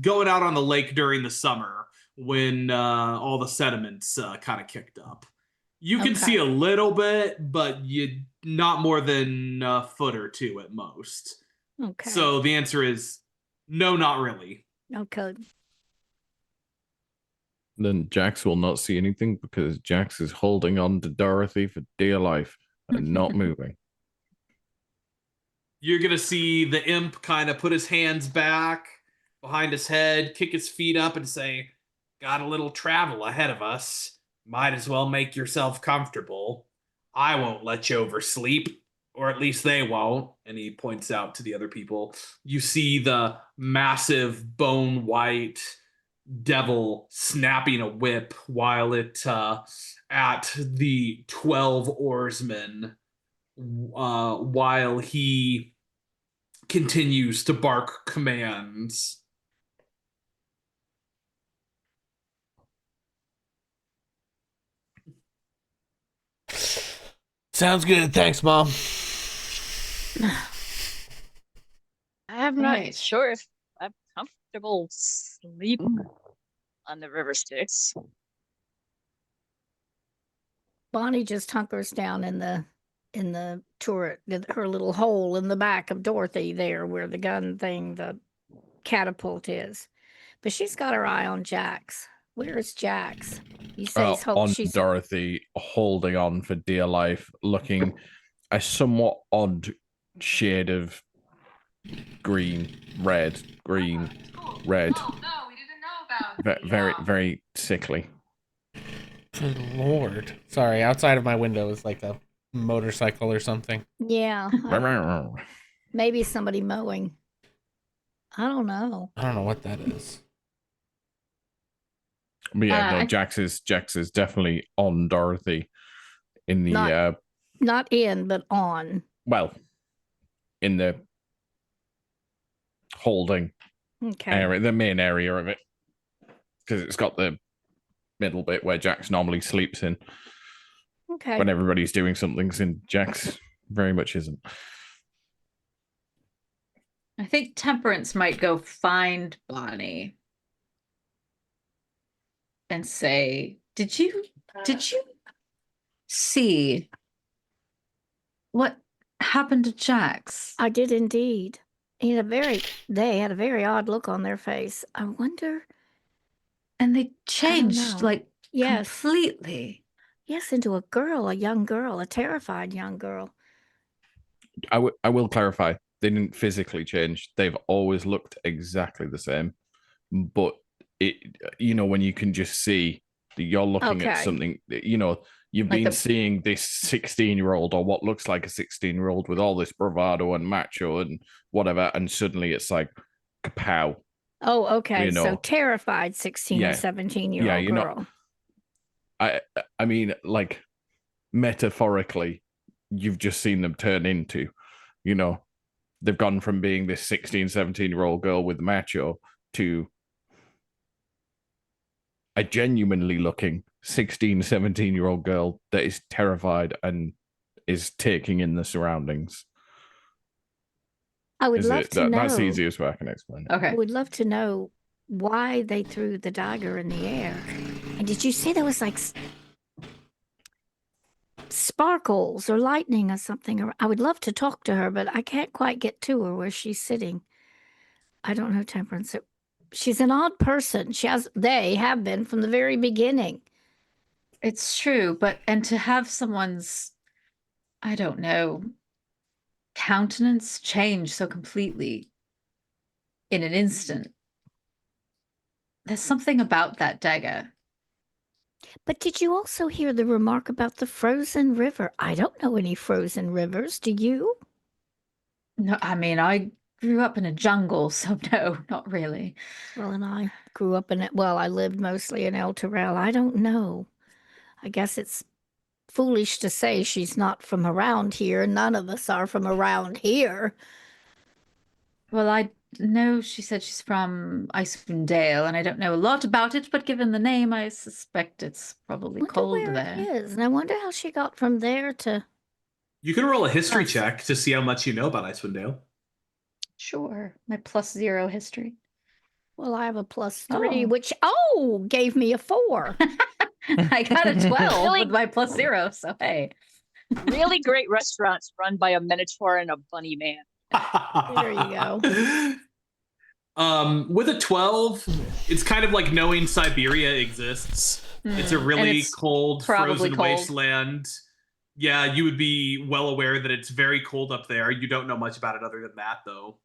going out on the lake during the summer when all the sediments kind of kicked up. You can see Okay. a little bit, but you not more than a foot or two at most. Okay. So the answer is no, not really. Okay. Then Jax will not see anything because Jax is holding on to Dorothy for dear life and not moving. You're gonna see the imp kind of put his hands back behind his head, kick his feet up, and say, "Got a little travel ahead of us. Might as well make yourself comfortable. I won't let you oversleep, or at least they won't." And he points out to the other people. You see the massive bone white devil snapping a whip while it at the 12 oarsmen while he continues to bark commands. Sounds good. Thanks, Mom. I'm not Right. sure if I'm comfortable sleeping on the river Styx. Bonnie just hunkers down in the turret, her little hole in the back of Dorothy there where the gun thing, the catapult is. But she's got her eye on Jax. Where is Jax? You say On she's Dorothy, holding on for dear life, looking a somewhat odd shade of green, red, green, red. Oh no, we didn't know about Very, very sickly. Good Lord. Sorry, outside of my window is like a motorcycle or something. yeah, maybe somebody mowing. I don't know. I don't know what that is. But yeah, no, I- Jax is definitely on Dorothy in the Not in, but on. well, in the holding Okay. area, the main area of it, because it's got the middle bit where Jax normally sleeps in Okay. when everybody's doing something. And Jax very much isn't. I think Temperance might go find Bonnie and say, "Did you see what happened to Jax?" I did indeed. They had a very odd look on their face. I wonder. And they changed know. like Yes. completely. Yes, into a girl, a young girl, a terrified young girl. I will clarify. They didn't physically change. They've always looked exactly the same. But it, when you can just see that you're looking at Okay. something, you've Like been seeing this 16-year-old or what looks like a 16-year-old with all this bravado and macho and whatever, and suddenly it's like kapow. Oh, okay. So know. terrified 16 Yeah. or 17-year-old Yeah, girl. I mean, like metaphorically, you've just seen them turn into, they've gone from being this 16, 17-year-old girl with macho to a genuinely looking 16, 17-year-old girl that is terrified and is taking in the surroundings. I would love to know. That's the easiest way I can explain it. Okay. I would love to know why they threw the dagger in the air. And did you say there was like sparkles or lightning or something? I would love to talk to her, but I can't quite get to her where she's sitting. I don't know, Temperance. She's an odd person. They have been from the very beginning. It's true, and to have someone's, I don't know, countenance change so completely in an instant. There's something about that dagger But did you also hear the remark about the frozen river? I don't know any frozen rivers. Do you? No, I mean, I grew up in a jungle, so no, not really. Well, and I grew up in it. Well, I lived mostly in El Terrell. I don't know. I guess it's foolish to say she's not from around here. None of us are from around here. Well, I know she said she's from Icewind Dale, and I don't know a lot about it, but given the name, I suspect it's probably Wonder cold where there. it is, and I wonder how she got from there to. You can roll a history Us. check to see how much you know about Icewind Dale. Sure, my +0 history. Well, I have a +3, Oh. which gave me a 4. I got a 12 Really? with my +0, so hey. Really great restaurants run by a minotaur and a bunny man. There you go. With a 12, it's kind of like knowing Siberia exists. It's a And really it's cold, probably frozen cold. wasteland. Yeah, you would be well aware that it's very cold up there. You don't know much about it other than that, though.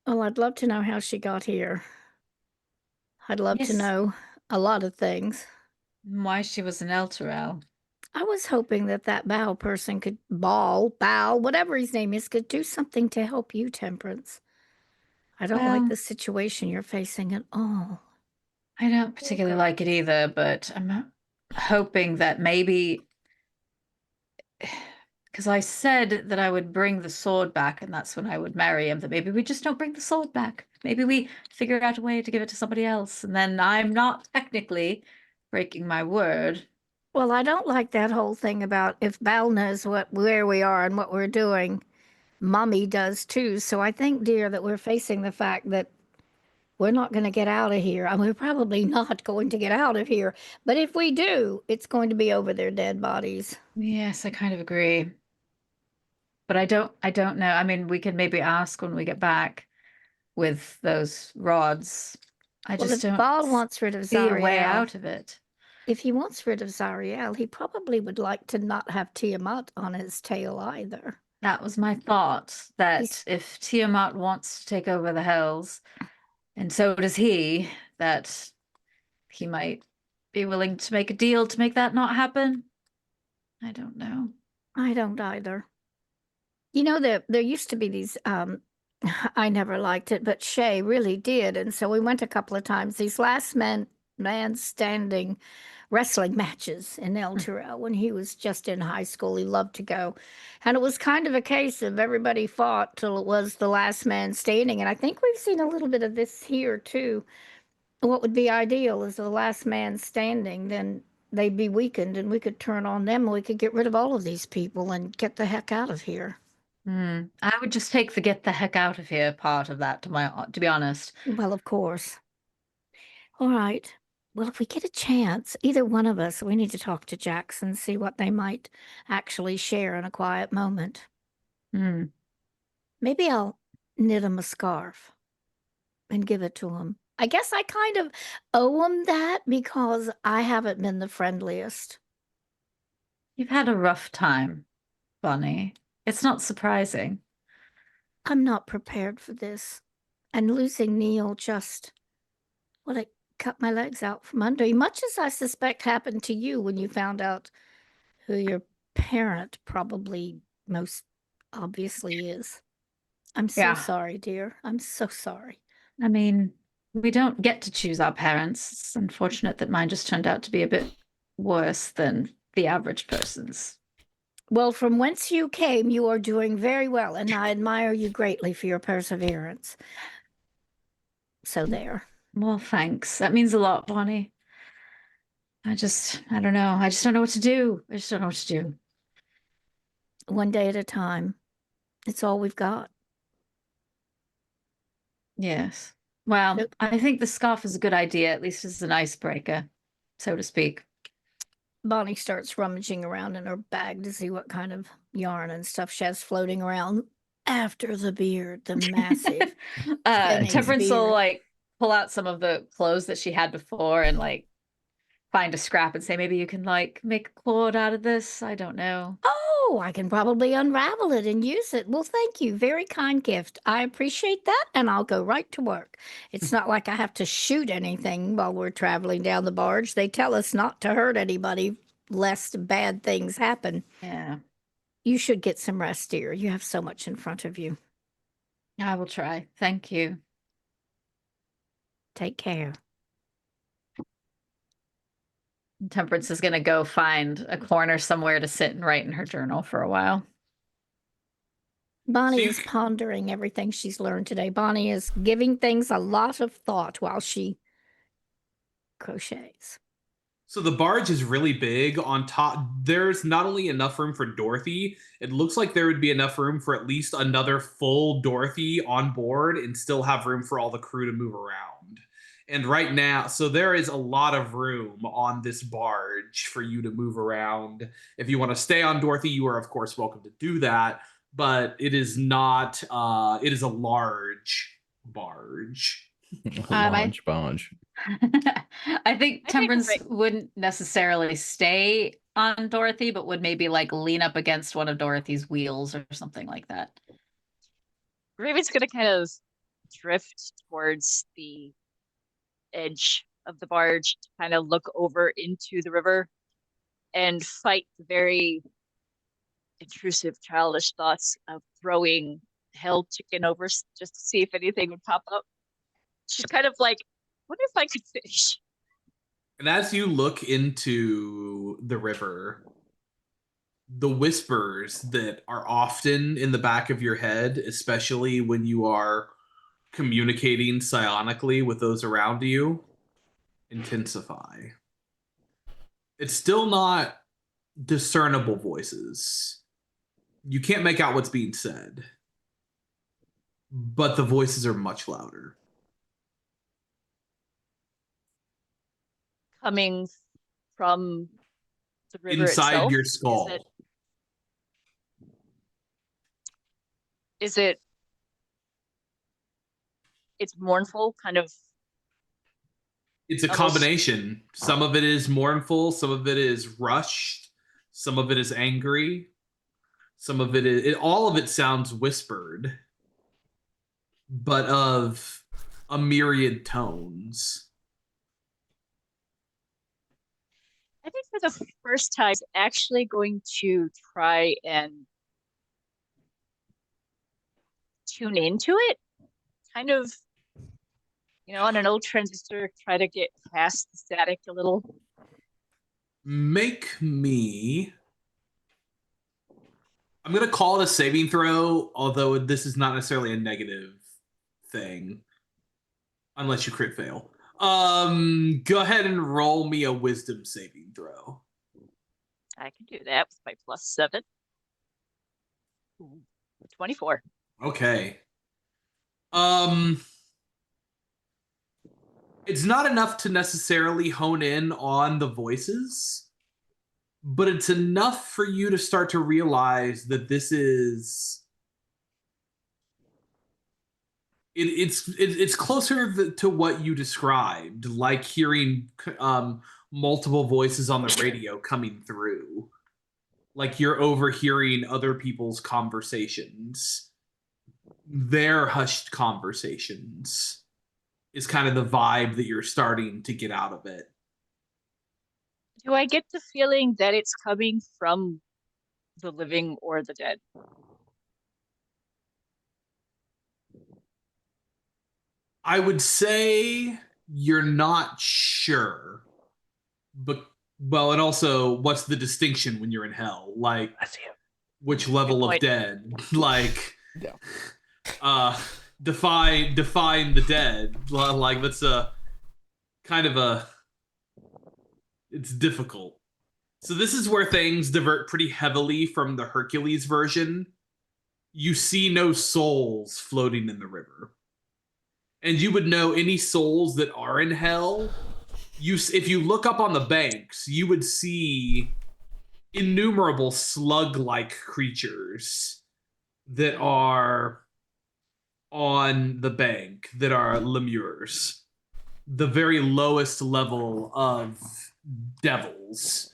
Well, I'd love to know how she got here. I'd love to Yes. know a lot of things. Why she was an Elturel. I was hoping that that Bow person could Bow, whatever his name is, could do something to help you, Temperance. I don't like Well, the situation you're facing at all. I don't particularly like it either, but I'm hoping that maybe because I said that I would bring the sword back and that's when I would marry him, that maybe we just don't bring the sword back. Maybe we figure out a way to give it to somebody else, and then I'm not technically breaking my word. Well, I don't like that whole thing about if Bal knows where we are and what we're doing, Mommy does too. So I think, dear, that we're facing the fact that we're not going to get out of here. And we're probably not going to get out of here. But if we do, it's going to be over their dead bodies. Yes, I kind of agree. But I don't know. I mean, we could maybe ask when we get back with those rods. I Well, just if don't Bal wants rid of see a way Zariel, out of it. if he wants rid of Zariel, he probably would like to not have Tiamat on his tail either. That was my thought, that He's- if Tiamat wants to take over the Hells, and so does he, that he might be willing to make a deal to make that not happen. I don't know. I don't either. You know, there used to be these, I never liked it, but Shay really did. And so we went a couple of times, these man standing wrestling matches in El Terrell when he was just in high school. He loved to go. And it was kind of a case of everybody fought till it was the last man standing. And I think we've seen a little bit of this here too. What would be ideal is the last man standing, then they'd be weakened and we could turn on them and we could get rid of all of these people and get the heck out of here. I would just take the get the heck out of here part of that to be honest. Well, of course. All right. Well, if we get a chance, either one of us, we need to talk to Jackson, see what they might actually share in a quiet moment. Hmm. Maybe I'll knit him a scarf and give it to him. I guess I kind of owe him that because I haven't been the friendliest. You've had a rough time, Bonnie. It's not surprising. I'm not prepared for this. And losing Neil just, well, it cut my legs out from under me, much as I suspect happened to you when you found out who your parent probably most obviously is. I'm so Yeah. sorry, dear. I'm so sorry. I mean, we don't get to choose our parents. It's unfortunate that mine just turned out to be a bit worse than the average person's. Well, from whence you came, you are doing very well, and I admire you greatly for your perseverance. So there. Well, thanks. That means a lot, Bonnie. I don't know. I just don't know what to do. I just don't know what to do. One day at a time. It's all we've got. Yes. Well, Yep. I think the scarf is a good idea, at least as an icebreaker, so to speak. Bonnie starts rummaging around in her bag to see what kind of yarn and stuff she has floating around after the beard, the massive. Phoenix Temperance will beard. like pull out some of the clothes that she had before and like find a scrap and say, maybe you can like make a cord out of this. I don't know. Oh, Oh, I can probably unravel it and use it. Well, thank you. Very kind gift. I appreciate that, and I'll go right to work. It's not like I have to shoot anything while we're traveling down the barge. They tell us not to hurt anybody lest bad things happen. Yeah, You should get some rest, dear. You have so much in front of you. I will try. Thank you. Take care. Temperance is going to go find a corner somewhere to sit and write in her journal for a while. Bonnie you is pondering everything she's learned today. Bonnie is giving things a lot of thought while she crochets. So the barge is really big. On top, there's not only enough room for Dorothy, it looks like there would be enough room for at least another full Dorothy on board and still have room for all the crew to move around. And right now, so there is a lot of room on this barge for you to move around. If you want to stay on Dorothy, you are, of course, welcome to do that. But it is not, it is a large barge. A large barge. I think I Temperance think wouldn't necessarily stay on Dorothy, but would maybe like lean up against one of Dorothy's wheels or something like that. Raven's gonna kind of drift towards the edge of the barge to kind of look over into the river and fight the very intrusive, childish thoughts of throwing hell chicken over just to see if anything would pop up. She's kind of like, what if I could fish? And as you look into the river, the whispers that are often in the back of your head, especially when you are communicating psionically with those around you, intensify. It's still not discernible voices. You can't make out what's being said, but the voices are much louder. Coming from the river Inside itself? your skull. Is it it's mournful, kind of? It's a Almost- combination. Some of it is mournful, some of it is rushed, some of it is angry, some of it is all of it sounds whispered, but of a myriad tones. I think for the first time, I'm actually going to try and tune into it. Kind of, on an old transistor, try to get past the static a little. Make me. I'm going to call it a saving throw, although this is not necessarily a negative thing. Unless you crit fail. Go ahead and roll me a wisdom saving throw. I can do that with my +7. Ooh, 24. Okay. It's not enough to necessarily hone in on the voices, but it's enough for you to start to realize that this is it's closer to what you described, like hearing multiple voices on the radio coming through, like you're overhearing other people's conversations, their hushed conversations is kind of the vibe that you're starting to get out of it. Do I get the feeling that it's coming from the living or the dead? I would say you're not sure, but and also, what's the distinction when you're in hell? Like, I see him. which level of point. dead? Like, Yeah. define the dead. Like, that's a kind of a. It's difficult. So this is where things divert pretty heavily from the Hercules version. You see no souls floating in the river. And you would know any souls that are in hell. If you look up on the banks, you would see innumerable slug-like creatures that are on the bank, that are lemurs. The very lowest level of devils.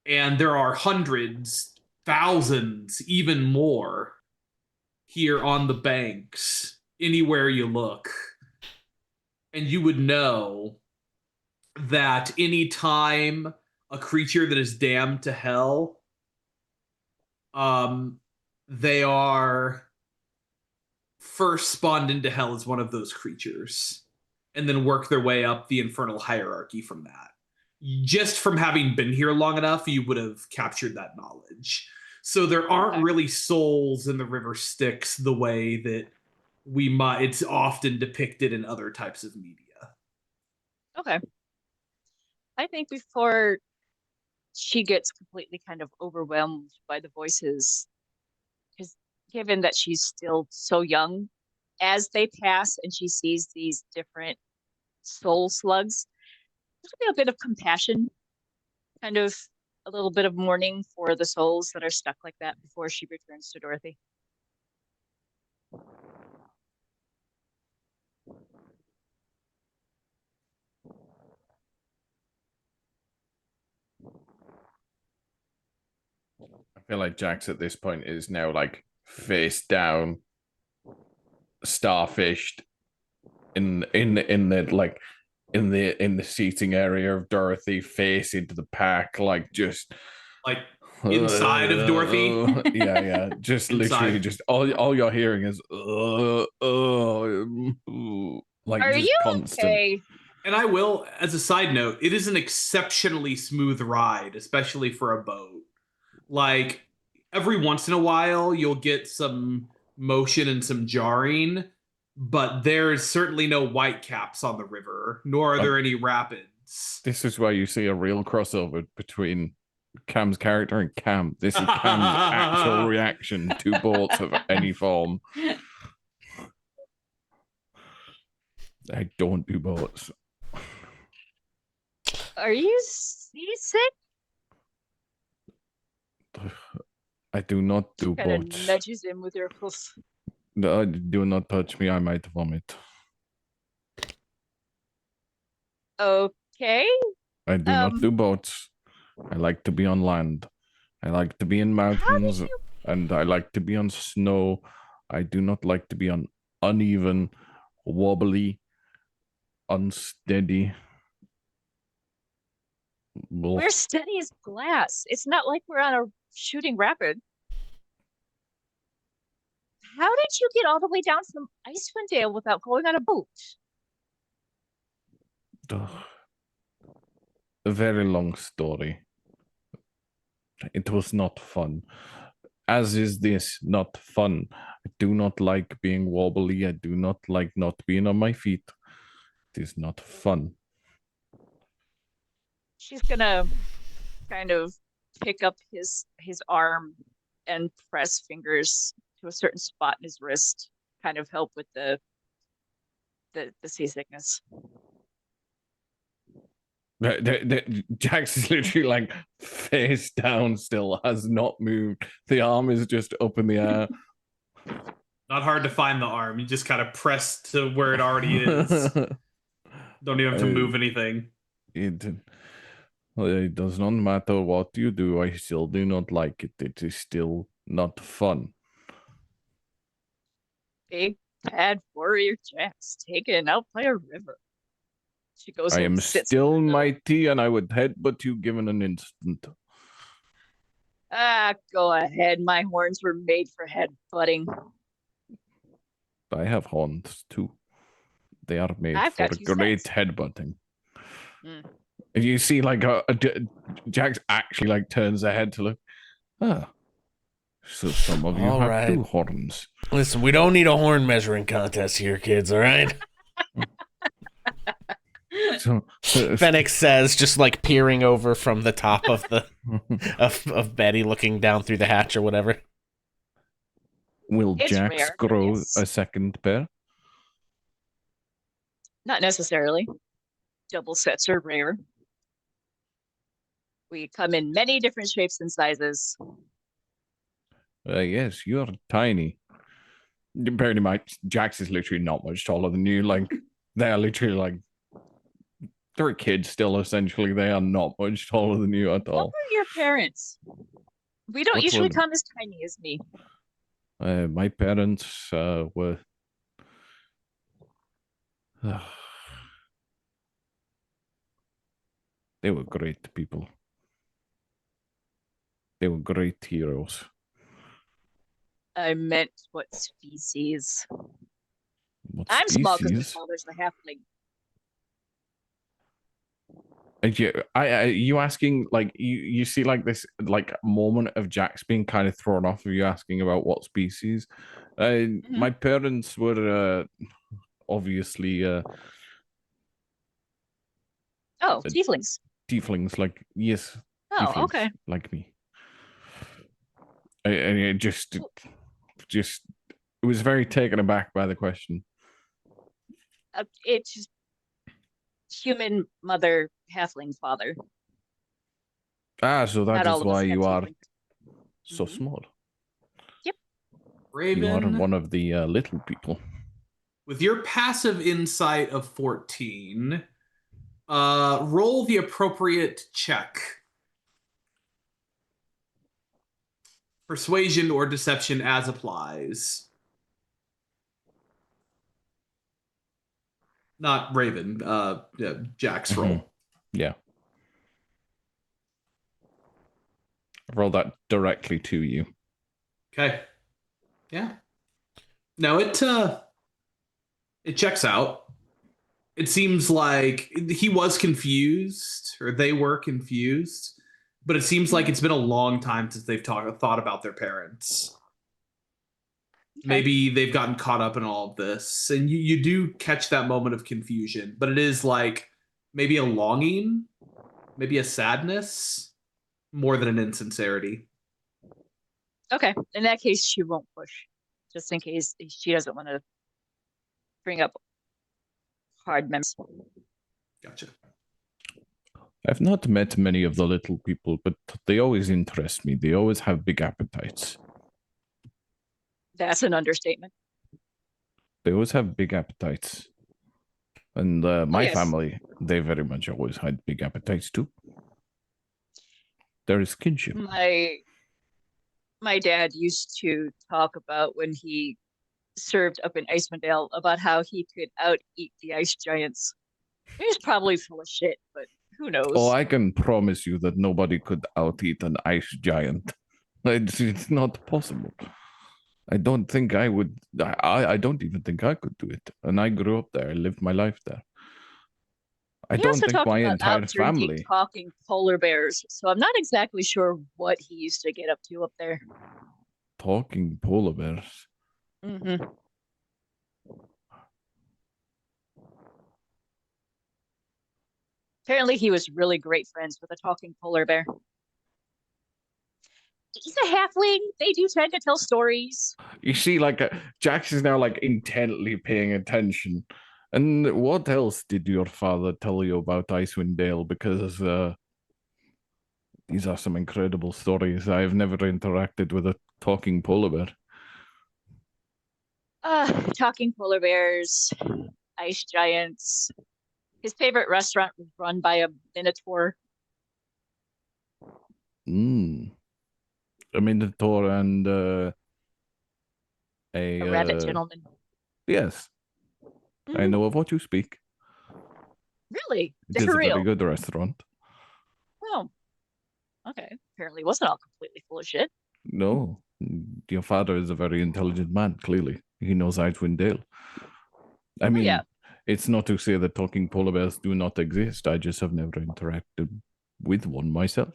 And there are hundreds thousands, even more, here on the banks, anywhere you look. And you would know that any time a creature that is damned to hell, they are first spawned into hell as one of those creatures, and then work their way up the infernal hierarchy from that. Just from having been here long enough, you would have captured that knowledge. So there aren't really souls in the river Styx the way that it's often depicted in other types of media. Okay. I think before she gets completely kind of overwhelmed by the voices, because given that she's still so young, as they pass and she sees these different soul slugs, there's gonna be a bit of compassion, kind of a little bit of mourning for the souls that are stuck like that before she returns to Dorothy. I feel like Jax at this point is now like face down, starfished in the seating area of Dorothy, face into the pack, like just like inside of Dorothy. Yeah. Just literally, just all you're hearing is like Are just you constant. okay? And I will, as a side note, it is an exceptionally smooth ride, especially for a boat. Like, every once in a while, you'll get some motion and some jarring, but there's certainly no white caps on the river, nor are there any rapids. This is why you see a real crossover between Cam's character and Cam. This is Cam's actual reaction to boats of any form. I don't do boats. Are you seasick? I do not do Kind of boats. nudges him with her hoof. No, do not touch me. I might vomit. Okay. I do not do boats. I like to be on land. I like to be in mountains, and I like to be on snow. I do not like to be on uneven, wobbly, unsteady. We're steady as glass. It's not like we're on a shooting rapid. How did you get all the way down from Icewind Dale without going on a boat? A very long story. It was not fun. As is this not fun. I do not like being wobbly. I do not like not being on my feet. It is not fun. She's gonna kind of pick up his arm and press fingers to a certain spot in his wrist, kind of help with the seasickness. Jax is literally like face down still, has not moved. The arm is just up in the air. Not hard to find the arm. You just kind of press to where it already is. Don't even have to move anything. It does not matter what you do. I still do not like it. It is still not fun. Big bad warrior Jax taken out by a river. She goes. I am still mighty, and I would headbutt you given an instant. Go ahead. My horns were made for headbutting. I have horns too. They are made for great headbutting. And you see, like, Jax actually like turns their head to look. So some of you have two horns. Listen, we don't need a horn measuring contest here, kids. All right. So, Fenix says, just like peering over from the top of the of Betty, looking down through the hatch or whatever. Will Jax grow a second pair? Not necessarily. Double sets are rare. We come in many different shapes and sizes. Yes, you're tiny. Pretty much, Jax is literally not much taller than you. Like, they're literally like, they're kids still, essentially. They are not much taller than you at all. What were your parents? We don't What usually one? come as tiny as me. My parents were. They were great people. They were great heroes. I meant what species. What I'm small because my species? father's the halfling. You asking like you see like this like moment of Jax being kind of thrown off of you asking about what species. My parents were obviously Tieflings. tieflings, like yes, Oh, tieflings okay. like me. And it just it was very taken aback by the question. It's just human mother, halfling father. So that Not is all of us why have you are tiefling. so small. Yep. Raven, You are one of the little people. with your passive insight of 14, roll the appropriate check. Persuasion or deception as applies. Not Raven, Jack's roll. Yeah. Roll that directly to you. Okay. Yeah. No, it checks out. It seems like he was confused, or they were confused, but it seems like it's been a long time since they've thought about their parents. Okay. Maybe they've gotten caught up in all of this, and you do catch that moment of confusion, but it is like maybe a longing, maybe a sadness, more than an insincerity. Okay. In that case, she won't push, just in case she doesn't want to bring up hard memories. Gotcha. I've not met many of the little people, but they always interest me. They always have big appetites. That's an understatement. They always have big appetites. And my yes. family, they very much always had big appetites too. There is kinship. My dad used to talk about when he served up in Icewind Dale about how he could out-eat the ice giants. He was probably full of shit, but who knows? Oh, I can promise you that nobody could out-eat an ice giant. It's not possible. I don't think I would. I don't even think I could do it. And I grew up there. I lived my life there. I He don't also think talked my about entire out-drinking family. talking polar bears, so I'm not exactly sure what he used to get up to up there. Talking polar bears. Mm-hmm. Apparently, he was really great friends with a talking polar bear. He's a halfling. They do tend to tell stories. You see, like Jax is now like intently paying attention. And what else did your father tell you about Icewind Dale? Because these are some incredible stories. I've never interacted with a talking polar bear. Talking polar bears, ice giants. His favorite restaurant was run by a minotaur. A minotaur and A rabbit gentleman. Yes, I know of what you speak. Really? It is They're a real. very good restaurant. Oh, okay. Apparently, wasn't all completely full of shit. No, your father is a very intelligent man. Clearly, he knows Icewind Dale. I mean, yeah. It's not to say that talking polar bears do not exist. I just have never interacted with one myself.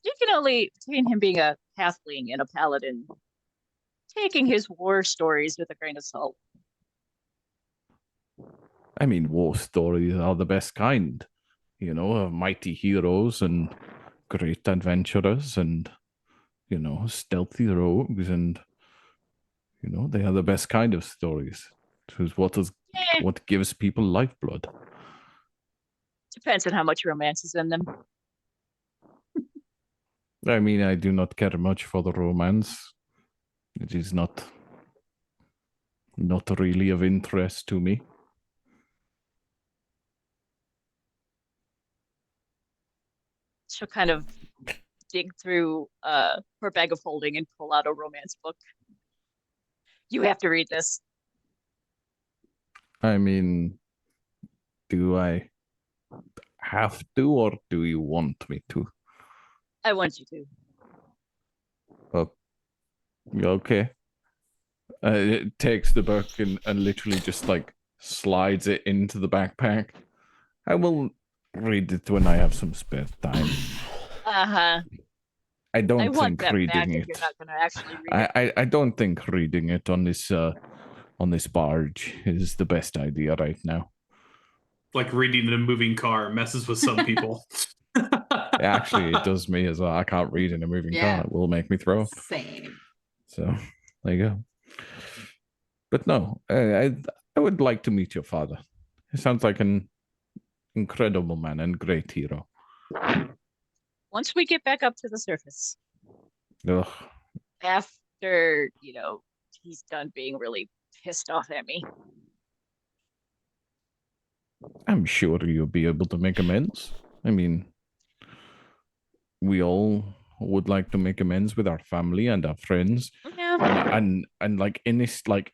You can only, between him being a halfling and a paladin, taking his war stories with a grain of salt. I mean, war stories are the best kind, you know, of mighty heroes and great adventurers and, you know, stealthy rogues and, you know, they are the best kind of stories. It is what gives people lifeblood. Depends on how much romance is in them. I mean, I do not care much for the romance. It is not really of interest to me. She'll kind of dig through her bag of holding and pull out a romance book. You have to read this. I mean, do I have to, or do you want me to? I want you to. Oh, okay. It takes the book and literally just like slides it into the backpack. I will read it when I have some spare time. Uh-huh. I don't I want think that back reading if it. you're not going to actually read it. I don't think reading it on this barge is the best idea right now. Like reading in a moving car messes with some people. Actually, it does me as well. I can't read in a moving car. It will make me throw up. Same. So there you go. But no, I would like to meet your father. He sounds like an incredible man and great hero. Once we get back up to the surface, Ugh. after, he's done being really pissed off at me. I'm sure you'll be able to make amends. I mean, we all would like to make amends with our family and our friends. Yeah. And like in this like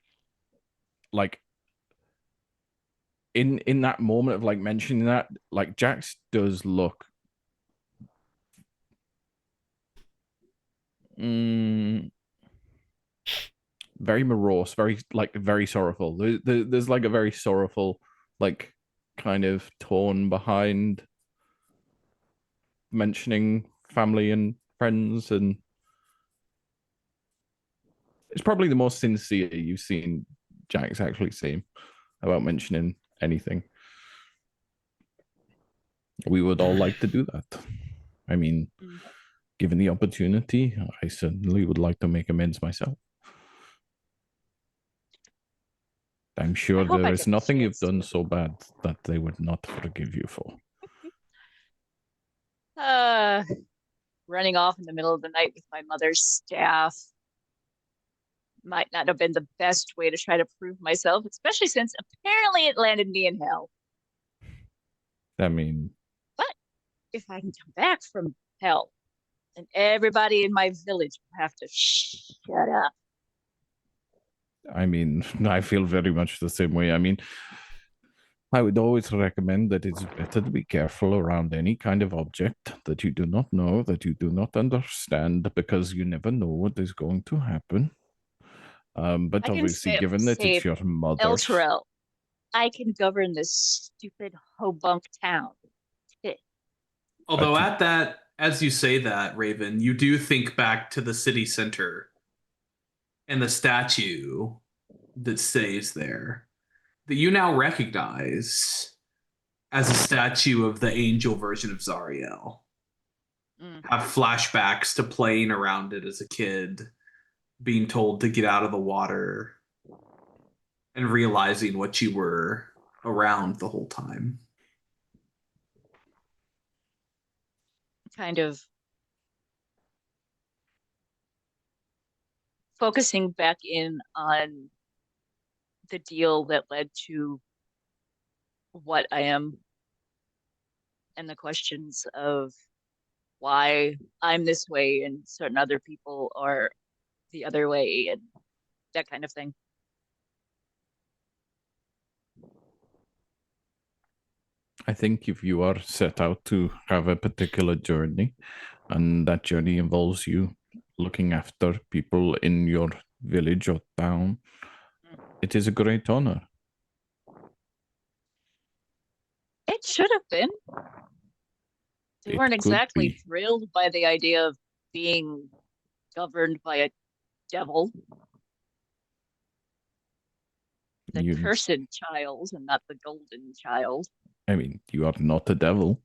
in that moment of like mentioning that, like Jax does look very morose, very sorrowful. There's like a very sorrowful like kind of tone behind mentioning family and friends, and it's probably the most sincere you've seen Jax actually seem about mentioning anything. We would all like to do that. I mean, given the opportunity, I certainly would like to make amends myself. I'm sure there is nothing you've done so bad that they would not forgive you for. Running off in the middle of the night with my mother's staff might not have been the best way to try to prove myself, especially since apparently it landed me in hell. I mean, but if I can come back from hell, then everybody in my village will have to shut up. I mean, I feel very much the same way. I mean, I would always recommend that it's better to be careful around any kind of object that you do not know, that you do not understand, because you never know what is going to happen. But obviously, given that it's your mother, Elturel, I can govern this stupid hobunk town. Although as you say that, Raven, you do think back to the city center and the statue that stays there, that you now recognize as a statue of the angel version of Zariel. Have flashbacks to playing around it as a kid, being told to get out of the water, and realizing what you were around the whole time. Kind of focusing back in on the deal that led to what I am and the questions of why I'm this way and certain other people are the other way and that kind of thing. I think if you are set out to have a particular journey, and that journey involves you looking after people in your village or town, it is a great honor. It should have been. They weren't exactly thrilled by the idea of being governed by a devil. The cursed child and not the golden child. I mean, you are not a devil.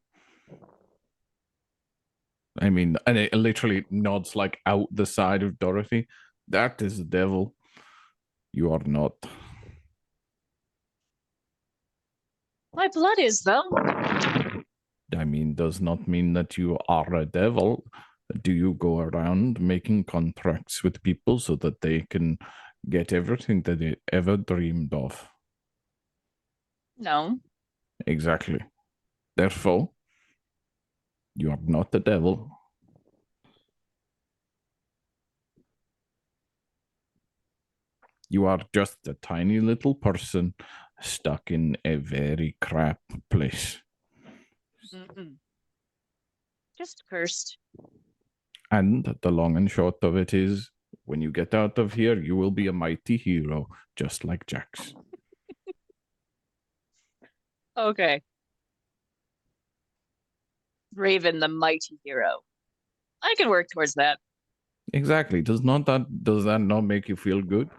I mean, and it literally nods like out the side of Dorothy. That is the devil. You are not. My blood is, though. I mean, does not mean that you are a devil. Do you go around making contracts with people so that they can get everything that they ever dreamed of? No. Exactly. Therefore, you are not the devil. You are just a tiny little person stuck in a very crap place. Mm-mm. Just cursed. And the long and short of it is, when you get out of here, you will be a mighty hero, just like Jax. Okay. Raven, the mighty hero. I can work towards that. Exactly. Does that not make you feel good?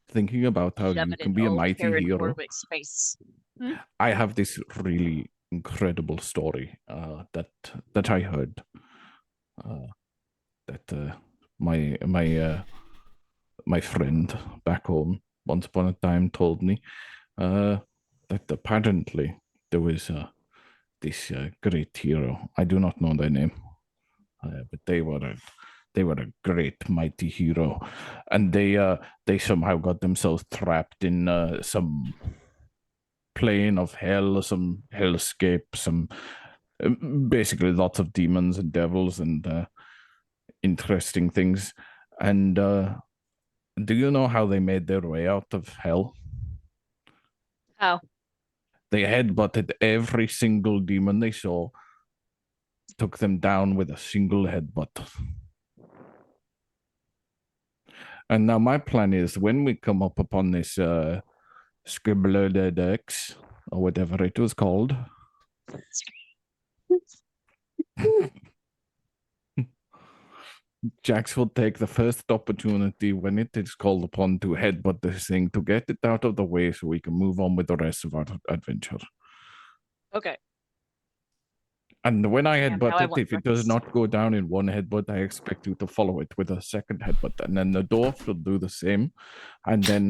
Thinking about how Shove you it can in be a old mighty Karen hero. Warwick's face. I have this really incredible story that I heard. That my friend back home once upon a time told me that apparently there was this great hero. I do not know their name, but they were a great mighty hero, and they somehow got themselves trapped in some plane of hell, some hellscape, some basically lots of demons and devils and interesting things. And do you know how they made their way out of hell? How? They headbutted every single demon they saw, took them down with a single headbutt. And now my plan is, when we come up upon this Scribbler-Dex, or whatever it was called, Jax will take the first opportunity when it is called upon to headbutt this thing to get it out of the way so we can move on with the rest of our adventure. Okay. And when I Damn, headbutt now I it, want if it does breakfast. not go down in one headbutt, I expect you to follow it with a second headbutt. And then the dwarf will do the same. And then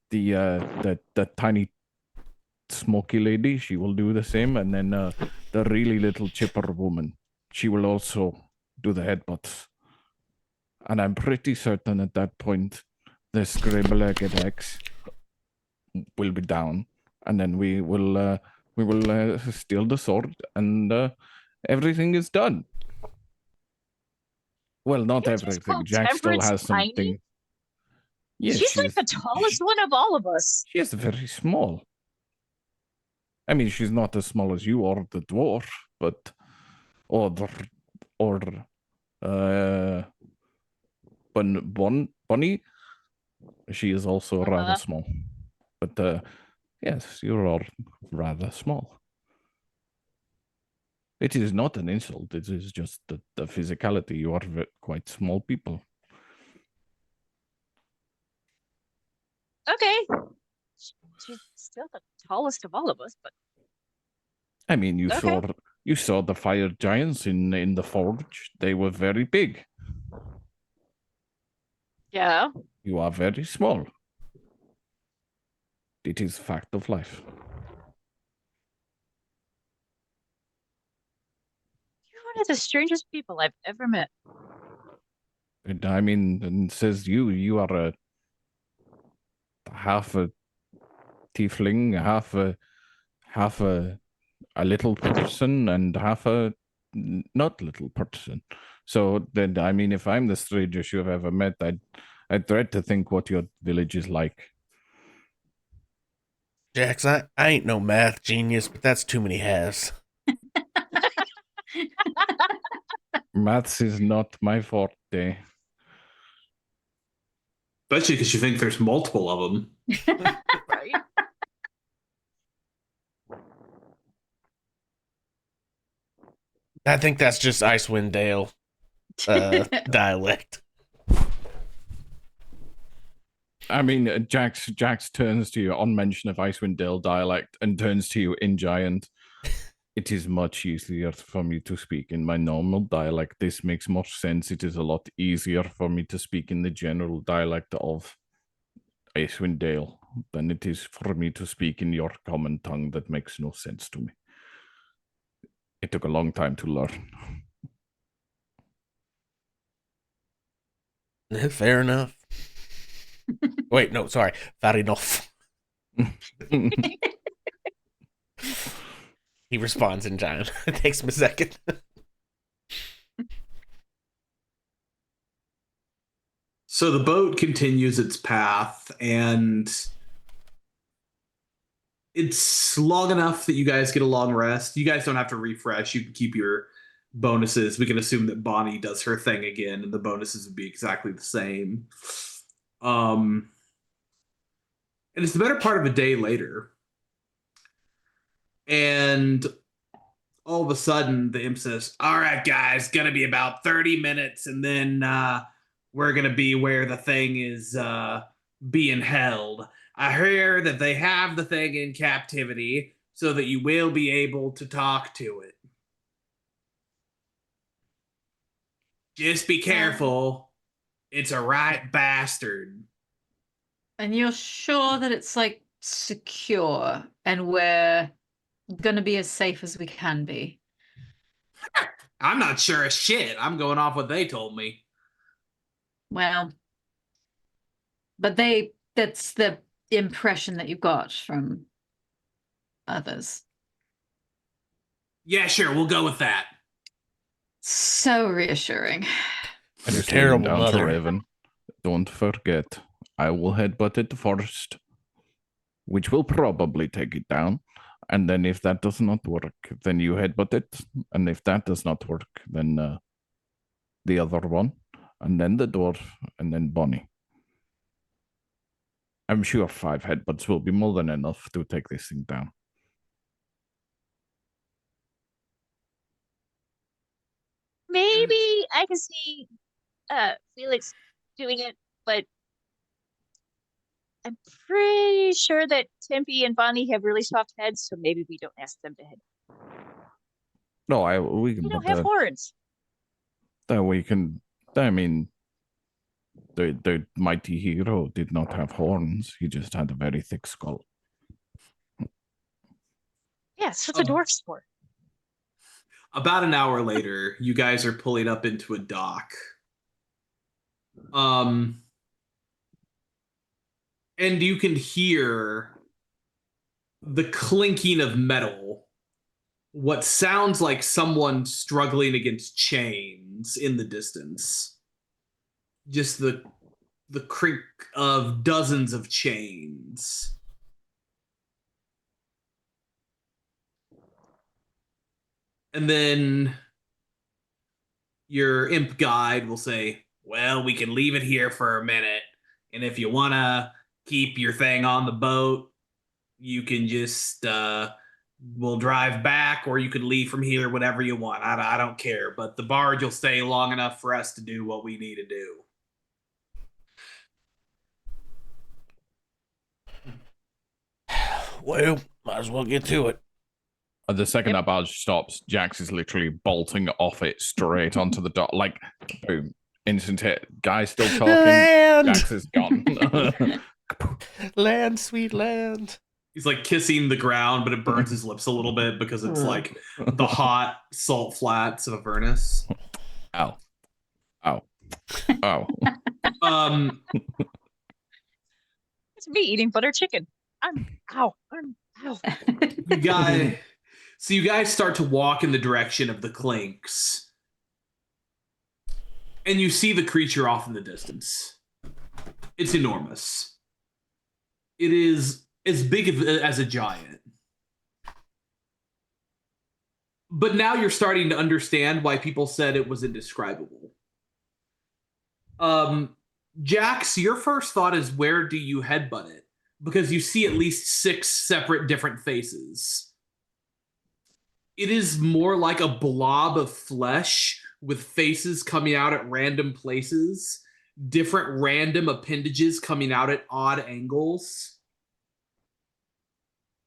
the tiny smoky lady, she will do the same. And then the really little chipper woman, she will also do the headbutts. And I'm pretty certain at that point, the Scribbler-legged X will be down. And then we will steal the sword, and everything is done. Well, not You just everything. called Jack still Temperance has tiny? something. Yes, She's like the tallest one of all of us. she is very small. I mean, she's not as small as you or the dwarf, but or uh Bunny. She is also rather small. But yes, you're all rather small. It is not an insult. It is just the physicality. You are quite small people. Okay. She's still the tallest of all of us, but I mean, okay. you saw the fire giants in the forge. They were very big. Yeah. You are very small. It is fact of life. You're one of the strangest people I've ever met. And I mean, and says you are a half a tiefling, half a little person, and half a not little person. So then, I mean, if I'm the strangest you've ever met, I dread to think what your village is like. Jax, I ain't no math genius, but that's too many halves. Maths is not my forte. Especially because you think there's multiple of them. Right? I think that's just Icewind Dale dialect. I mean, Jax turns to you on mention of Icewind Dale dialect and turns to you in giant. It is much easier for me to speak in my normal dialect. This makes more sense. It is a lot easier for me to speak in the general dialect of Icewind Dale than it is for me to speak in your common tongue that makes no sense to me. It took a long time to learn. Fair enough. Wait, no, sorry. Fair enough. He responds in giant. It takes him a second. So the boat continues its path, and it's long enough that you guys get a long rest. You guys don't have to refresh. You can keep your bonuses. We can assume that Bonnie does her thing again, and the bonuses would be exactly the same. And it's the better part of a day later. And all of a sudden, the imp says, "All right, guys, gonna be about 30 minutes, and then we're gonna be where the thing is being held. I hear that they have the thing in captivity so that you will be able to talk to it. Just be careful. It's a right bastard." And you're sure that it's like secure and we're gonna be as safe as we can be? I'm not sure of shit. I'm going off what they told me. Well, but that's the impression that you got from others. Yeah, sure, we'll go with that. So reassuring. I just terrible leaned down to mother. Raven. Don't forget, I will headbutt it first, which will probably take it down. And then if that does not work, then you headbutt it. And if that does not work, then the other one. And then the dwarf, and then Bonnie. I'm sure 5 headbutts will be more than enough to take this thing down. Maybe I can see Felix doing it, but I'm pretty sure that Tempe and Bonnie have really soft heads, so maybe we don't ask them to head. No, we can. They don't have horns. That we can. I mean, the mighty hero did not have horns. He just had a very thick skull. Yes, it's a dwarf's sport. About an hour later, you guys are pulling up into a dock. And you can hear the clinking of metal. What sounds like someone struggling against chains in the distance. Just the creak of dozens of chains. And then your imp guide will say, "Well, we can leave it here for a minute. And if you want to keep your thing on the boat, you can just, we'll drive back, or you can leave from here, whatever you want. I don't care. But the barge will stay long enough for us to do what we need to do." Well, might as well get to it. The second that barge stops, Jax is literally bolting off it straight onto the dock. Like, boom, instant hit. Guy's still talking. Land! Jax is gone. Land, sweet land. He's like kissing the ground, but it burns his lips a little bit because it's like the hot salt flats of Avernus. Ow. Ow. Ow. It's me eating butter chicken. Ow. You guys start to walk in the direction of the clinks. And you see the creature off in the distance. It's enormous. It is as big as a giant. But now you're starting to understand why people said it was indescribable. Jax, your first thought is, where do you headbutt it? Because you see at least 6 separate different faces. It is more like a blob of flesh with faces coming out at random places, different random appendages coming out at odd angles.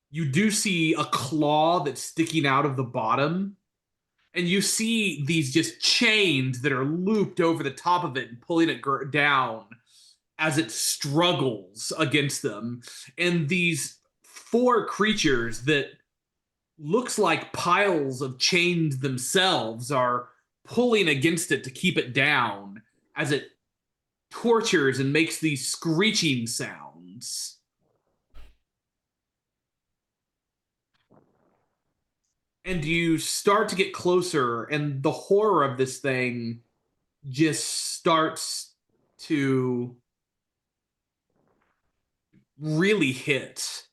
You do see a claw that's sticking out of the bottom, and you see these just chains that are looped over the top of it and pulling it down as it struggles against them. And these 4 creatures that looks like piles of chains themselves are pulling against it to keep it down as it tortures and makes these screeching sounds. And you start to get closer, and the horror of this thing just starts to really hit.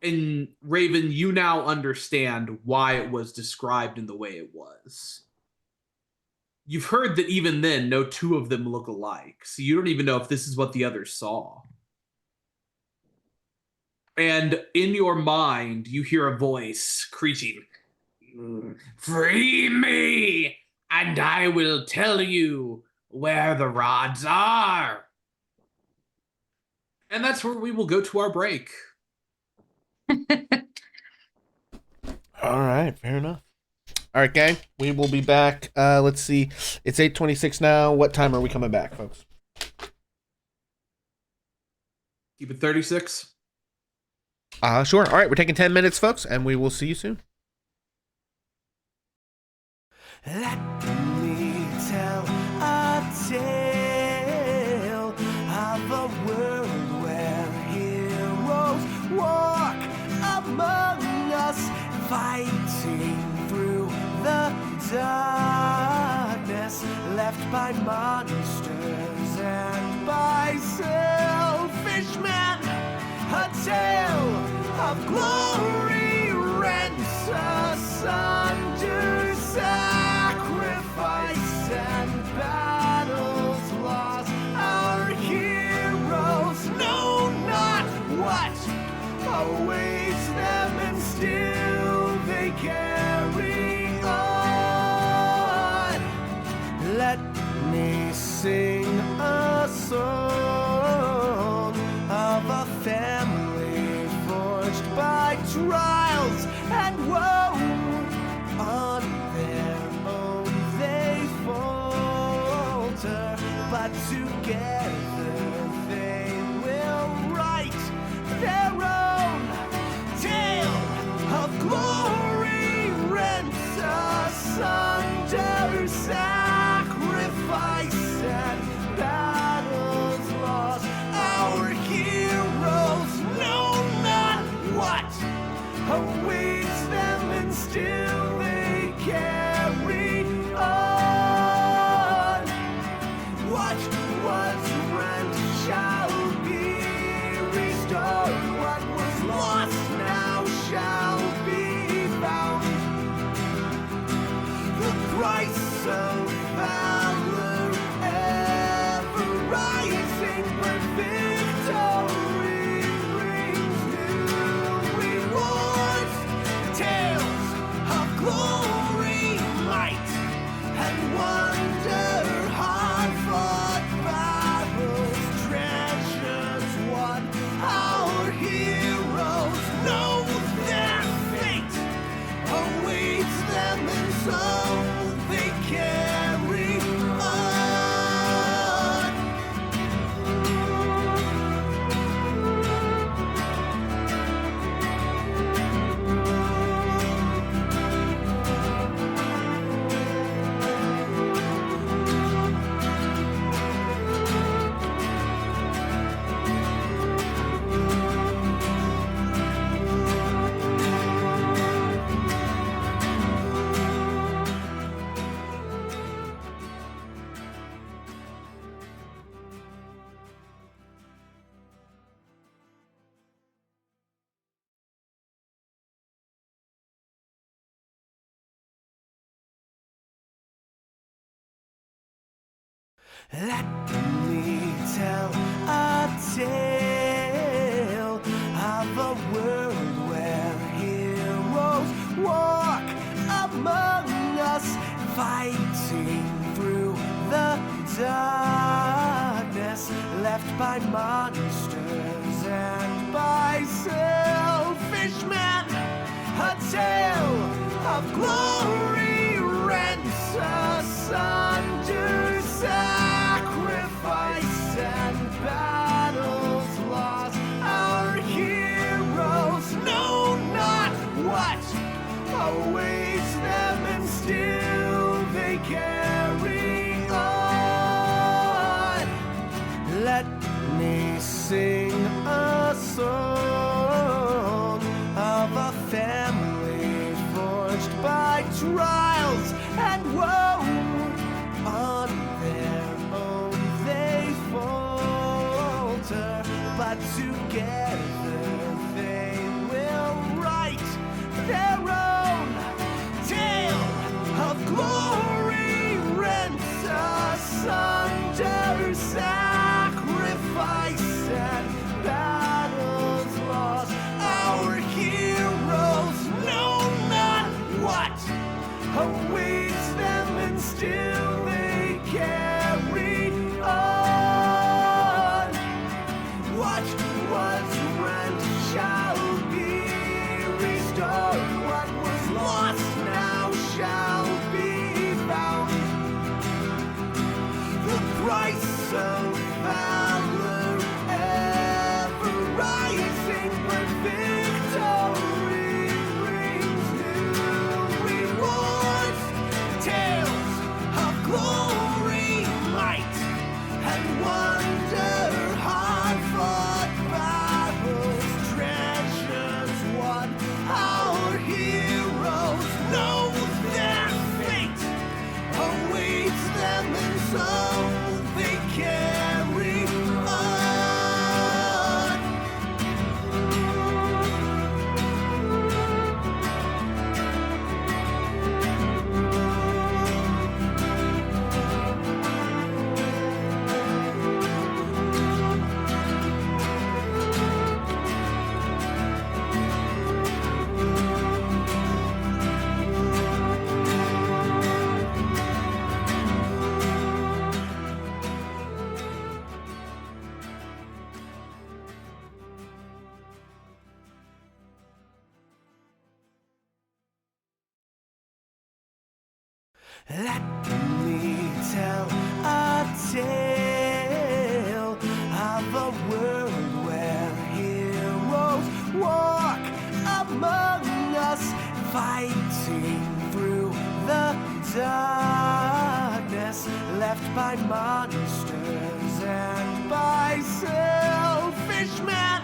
And Raven, you now understand why it was described in the way it was. You've heard that even then, no two of them look alike, so you don't even know if this is what the others saw. And in your mind, you hear a voice screeching, "Free me, and I will tell you where the rods are." And that's where we will go to our break. All right, fair enough. All right, gang, we will be back. Let's see. It's 8:26 now. What time are we coming back, folks? Keep it 36. Sure. All right, we're taking 10 minutes, folks, and we will see you soon. Let me tell a tale of a world where heroes walk among us, fighting through the darkness left by monsters and by selfish men. A tale of glory rents asunder, sacrifice and battles lost. Our heroes know not what awaits them, and still they carry on. Let me sing a song of a family forged by trials and woe. On their own they falter, but together they will write their own tale of glory rents asunder, sacrifice and battles lost. Our heroes know not what awaits them, and still they carry on. What was rent shall be restored. What was lost now shall be found. The price of valor ever rising, but victory brings new rewards. Tales of glory, might, and wonder, hard-fought battles, treasures won. Our heroes know their fate awaits them, and so they carry on. Let me tell a tale of a world where heroes walk among us, fighting through the darkness left by monsters and by selfish men. A tale of glory rents asunder, sacrifice and battles lost. Our heroes know not what awaits them, and still they carry on. Let me sing a song of a family forged by trials and woe. On their own they fall. Let me tell a tale of a world where heroes walk among us, fighting through the darkness left by monsters and by selfish men.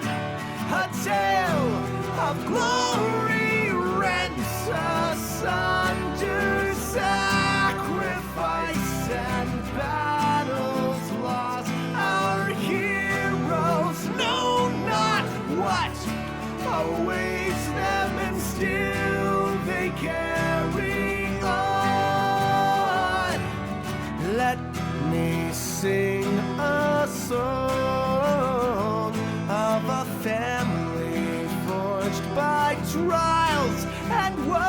A tale of glory rents asunder, sacrifice and battles lost. Our heroes know not what awaits them, and still they carry on. Let me sing a song of a family forged by trials and woe.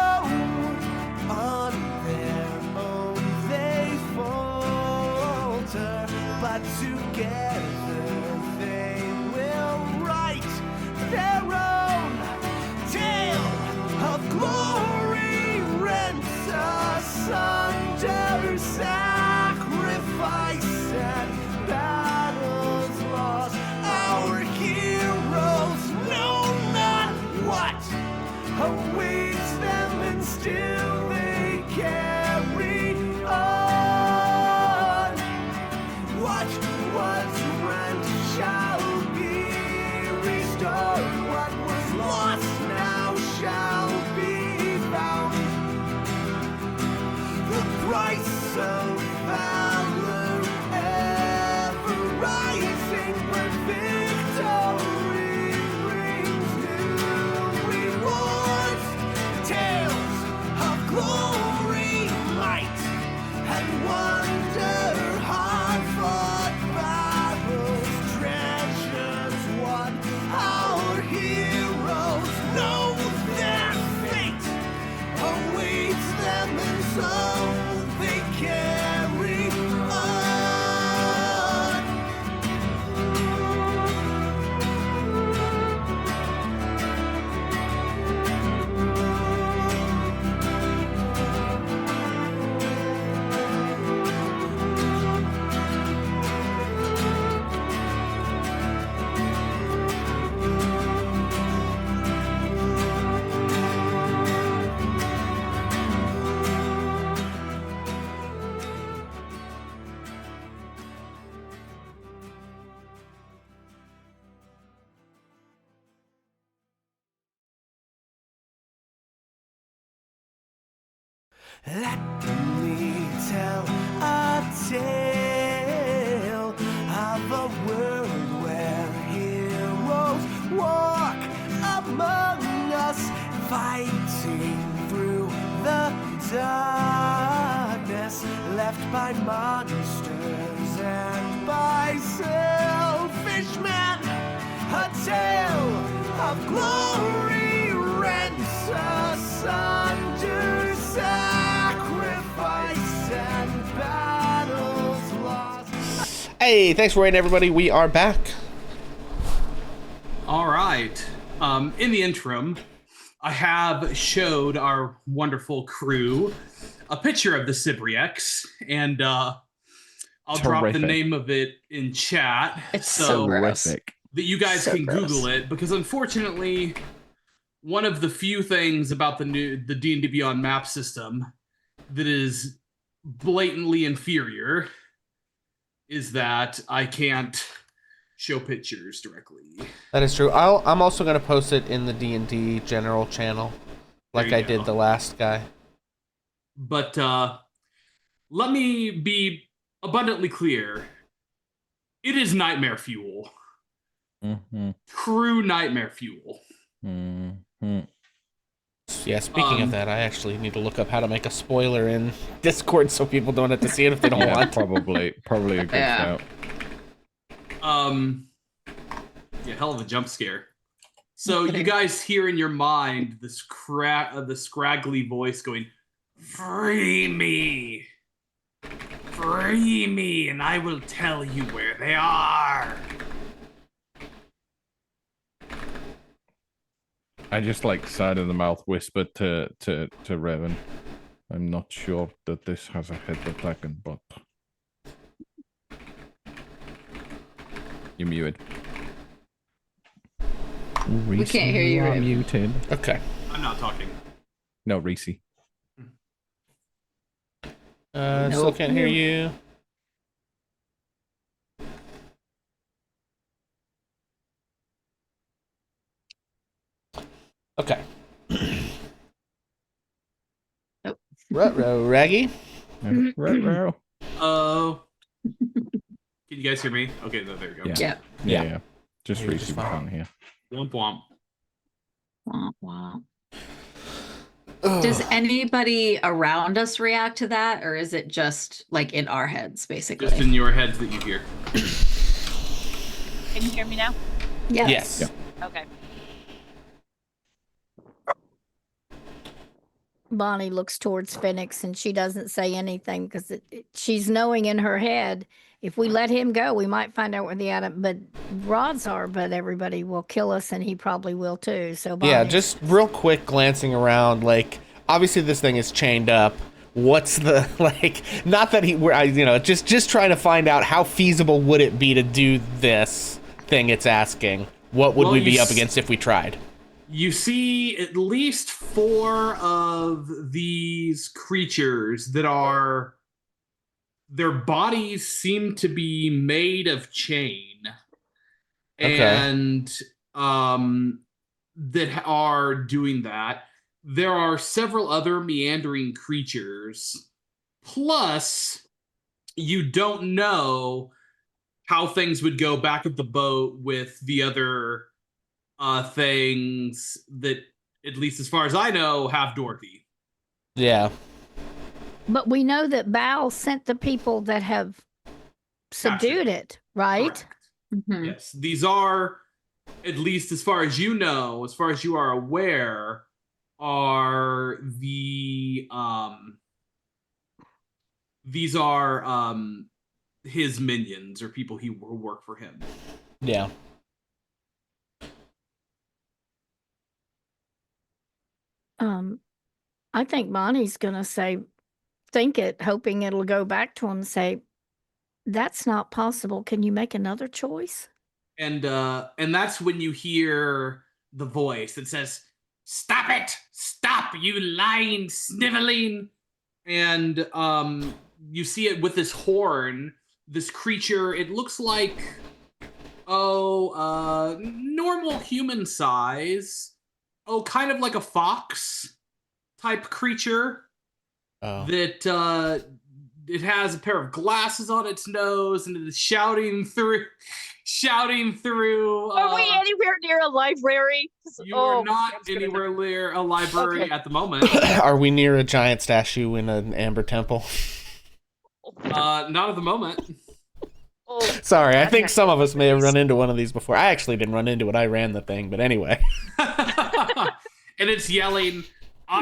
On their own they falter, but together they will write their own tale of glory rent asunder, sacrifice and battles lost. Our heroes know not what awaits them, and still they carry on. What was rent shall be restored. What was lost now shall be found. The price of valor ever rising, but victory brings new rewards. Tales of glory, might, and wonder, hard-fought battles, treasures won. Our heroes know their fate awaits them, and so they carry on. Let me tell a tale of a world where heroes walk among us, fighting through the darkness left by monsters and by selfish men. A tale of glory rents asunder, sacrifice and battles lost. Hey, thanks for waiting, everybody. We are back. All right. In the interim, I have showed our wonderful crew a picture of the Cybriex, and I'll drop the Terrific. name of it in chat. It's so gross. Terrific. that you guys So can gross. Google it, because unfortunately, one of the few things about the D&D Beyond map system that is blatantly inferior is that I can't show pictures directly. That is true. I'm also going to post it in the D&D general channel, like There I you did go. the last guy. But let me be abundantly clear. It is nightmare fuel. Mm-hmm. True nightmare fuel. Mm-hmm. Yeah, speaking of that, I actually need to look up how to make a spoiler in Discord so people don't have to see it if they don't Yeah, want. probably a good Yeah. shout. Yeah, hell of a jump scare. So you guys hear in your mind the scraggly voice going, "Free me! Free me, and I will tell you where they are." I just like side of the mouth whisper to Revan. I'm not sure that this has a head dragon, but you're muted. We can't hear you, are Raven. muted. Okay. I'm not talking. No, Reese. Still Nope. can't hear you. Okay. Nope. Ruh-roh, Raggy. Ruh-roh. Can you guys hear me? Okay, there we go. Yeah. Yeah. Yeah. Just You're Reese just we fine. can't hear. Womp womp. Womp womp. Does anybody around us react to that, or is it just like in our heads, basically? Just in your heads that you hear. Can you hear me now? Yes. Yeah. Okay. Bonnie looks towards Phoenix and she doesn't say anything because she's knowing in her head, if we let him go, we might find out where the atom, but rods are, but everybody will kill us and he probably will too. So Bonnie, Yeah, just real quick glancing around, like, obviously this thing is chained up. What's the, like, not that just trying to find out how feasible would it be to do this thing it's asking. What would we be up against if we tried? You see at least 4 of these creatures that are... Their bodies seem to be made of chain. Okay. And that are doing that. There are several other meandering creatures. Plus, you don't know how things would go back at the boat with the other things that, at least as far as I know, have Dorothy. Yeah. but we know that Baal sent the people that have subdued it, right? Correct. Mhm. Yes, these are, at least as far as you know, as far as you are aware, are the these are his minions or people who work for him. Yeah. I think Bonnie's gonna say, think it, hoping it'll go back to him and say, that's not possible. Can you make another choice? And that's when you hear the voice that says, "Stop it! Stop, you lying, sniveling!" And you see it with this horn. This creature, it looks like normal human size. Kind of like a fox type creature. Oh. That it has a pair of glasses on its nose and it is shouting through. Are we anywhere near a library? You are not anywhere near a library at the moment. Are we near a giant statue in an amber temple? Not at the moment. Oh, Sorry, I think some of us may have run into one of these before. I actually didn't run into it. I ran the thing, but anyway. And it's yelling,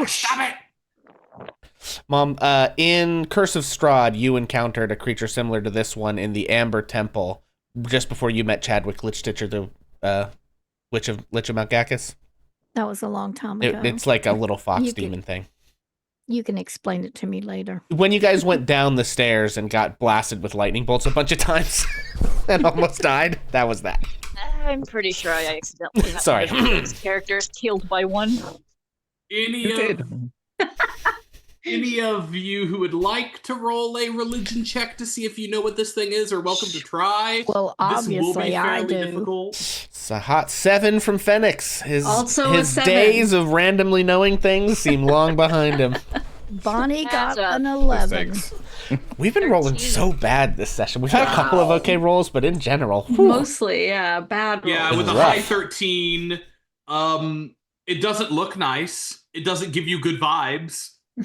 "Stop it!" Mom, in Curse of Strahd, you encountered a creature similar to this one in the Amber Temple just before you met Chadwick Lichstitcher, the Witch of Malgakis. That was a long time ago. It's like a little fox You demon thing. You can explain it to me later. When you guys went down the stairs and got blasted with lightning bolts a bunch of times and almost died, that was that. I'm pretty sure I accidentally had Sorry. one of these characters killed by one. Any of you who would like to roll a religion check to see if you know what this thing is are welcome to try. Well, This will be obviously I fairly do. difficult. It's a hot 7 from Phoenix. Also a his 7. days of randomly knowing things seem long behind him. Bonnie got Adds up. an 11. We've been rolling so bad this session. We've had a couple of okay rolls, but in general, whew. Mostly, yeah, bad rolls. Yeah, with a Rough. high 13, it doesn't look nice. It doesn't give you good vibes. The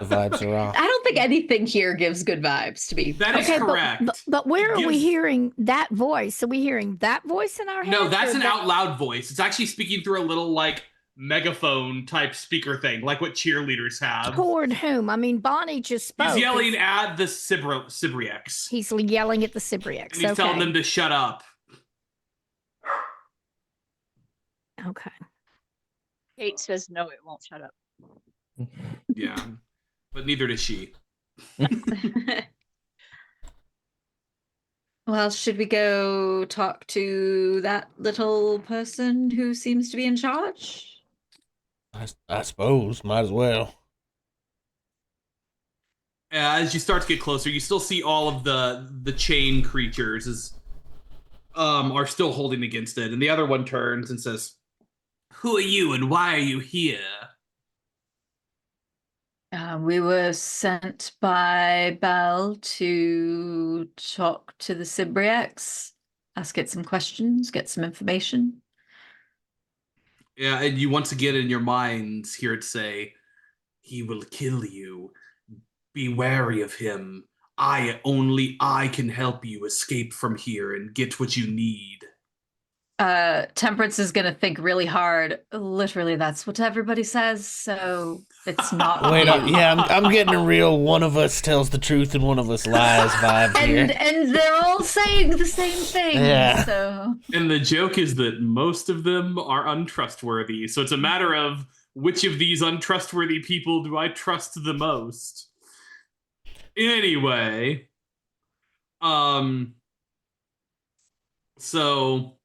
vibes are off. I don't think anything here gives good vibes, to be That is Okay, correct. but where It are we gives- hearing that voice? Are we hearing that voice in our head? No, that's an out loud voice. It's actually speaking through a little like megaphone type speaker thing, like what cheerleaders have. Toward whom? I mean, Bonnie just spoke. He's yelling at the Cibriacs. He's yelling at the Cibriacs. And he's telling them to shut up. Okay. Kate says no, it won't shut up. Yeah, but neither does she. Well, should we go talk to that little person who seems to be in charge? I suppose. Might as well. As you start to get closer, you still see all of the chain creatures are still holding against it, and the other one turns and says, "Who are you, and why are you here?" We were sent by Bell to talk to the Cybriacs, ask it some questions, get some information. Yeah, and you once again in your minds hear it say, "He will kill you. Be wary of him. Only I can help you escape from here and get what you need." Temperance is gonna think really hard. Literally, that's what everybody says, so it's not Wait, you. yeah, I'm getting a real one of us tells the truth and one of us lies vibe here. And they're all saying the same thing. Yeah. So And the joke is that most of them are untrustworthy. So it's a matter of which of these untrustworthy people do I trust the most? Anyway, so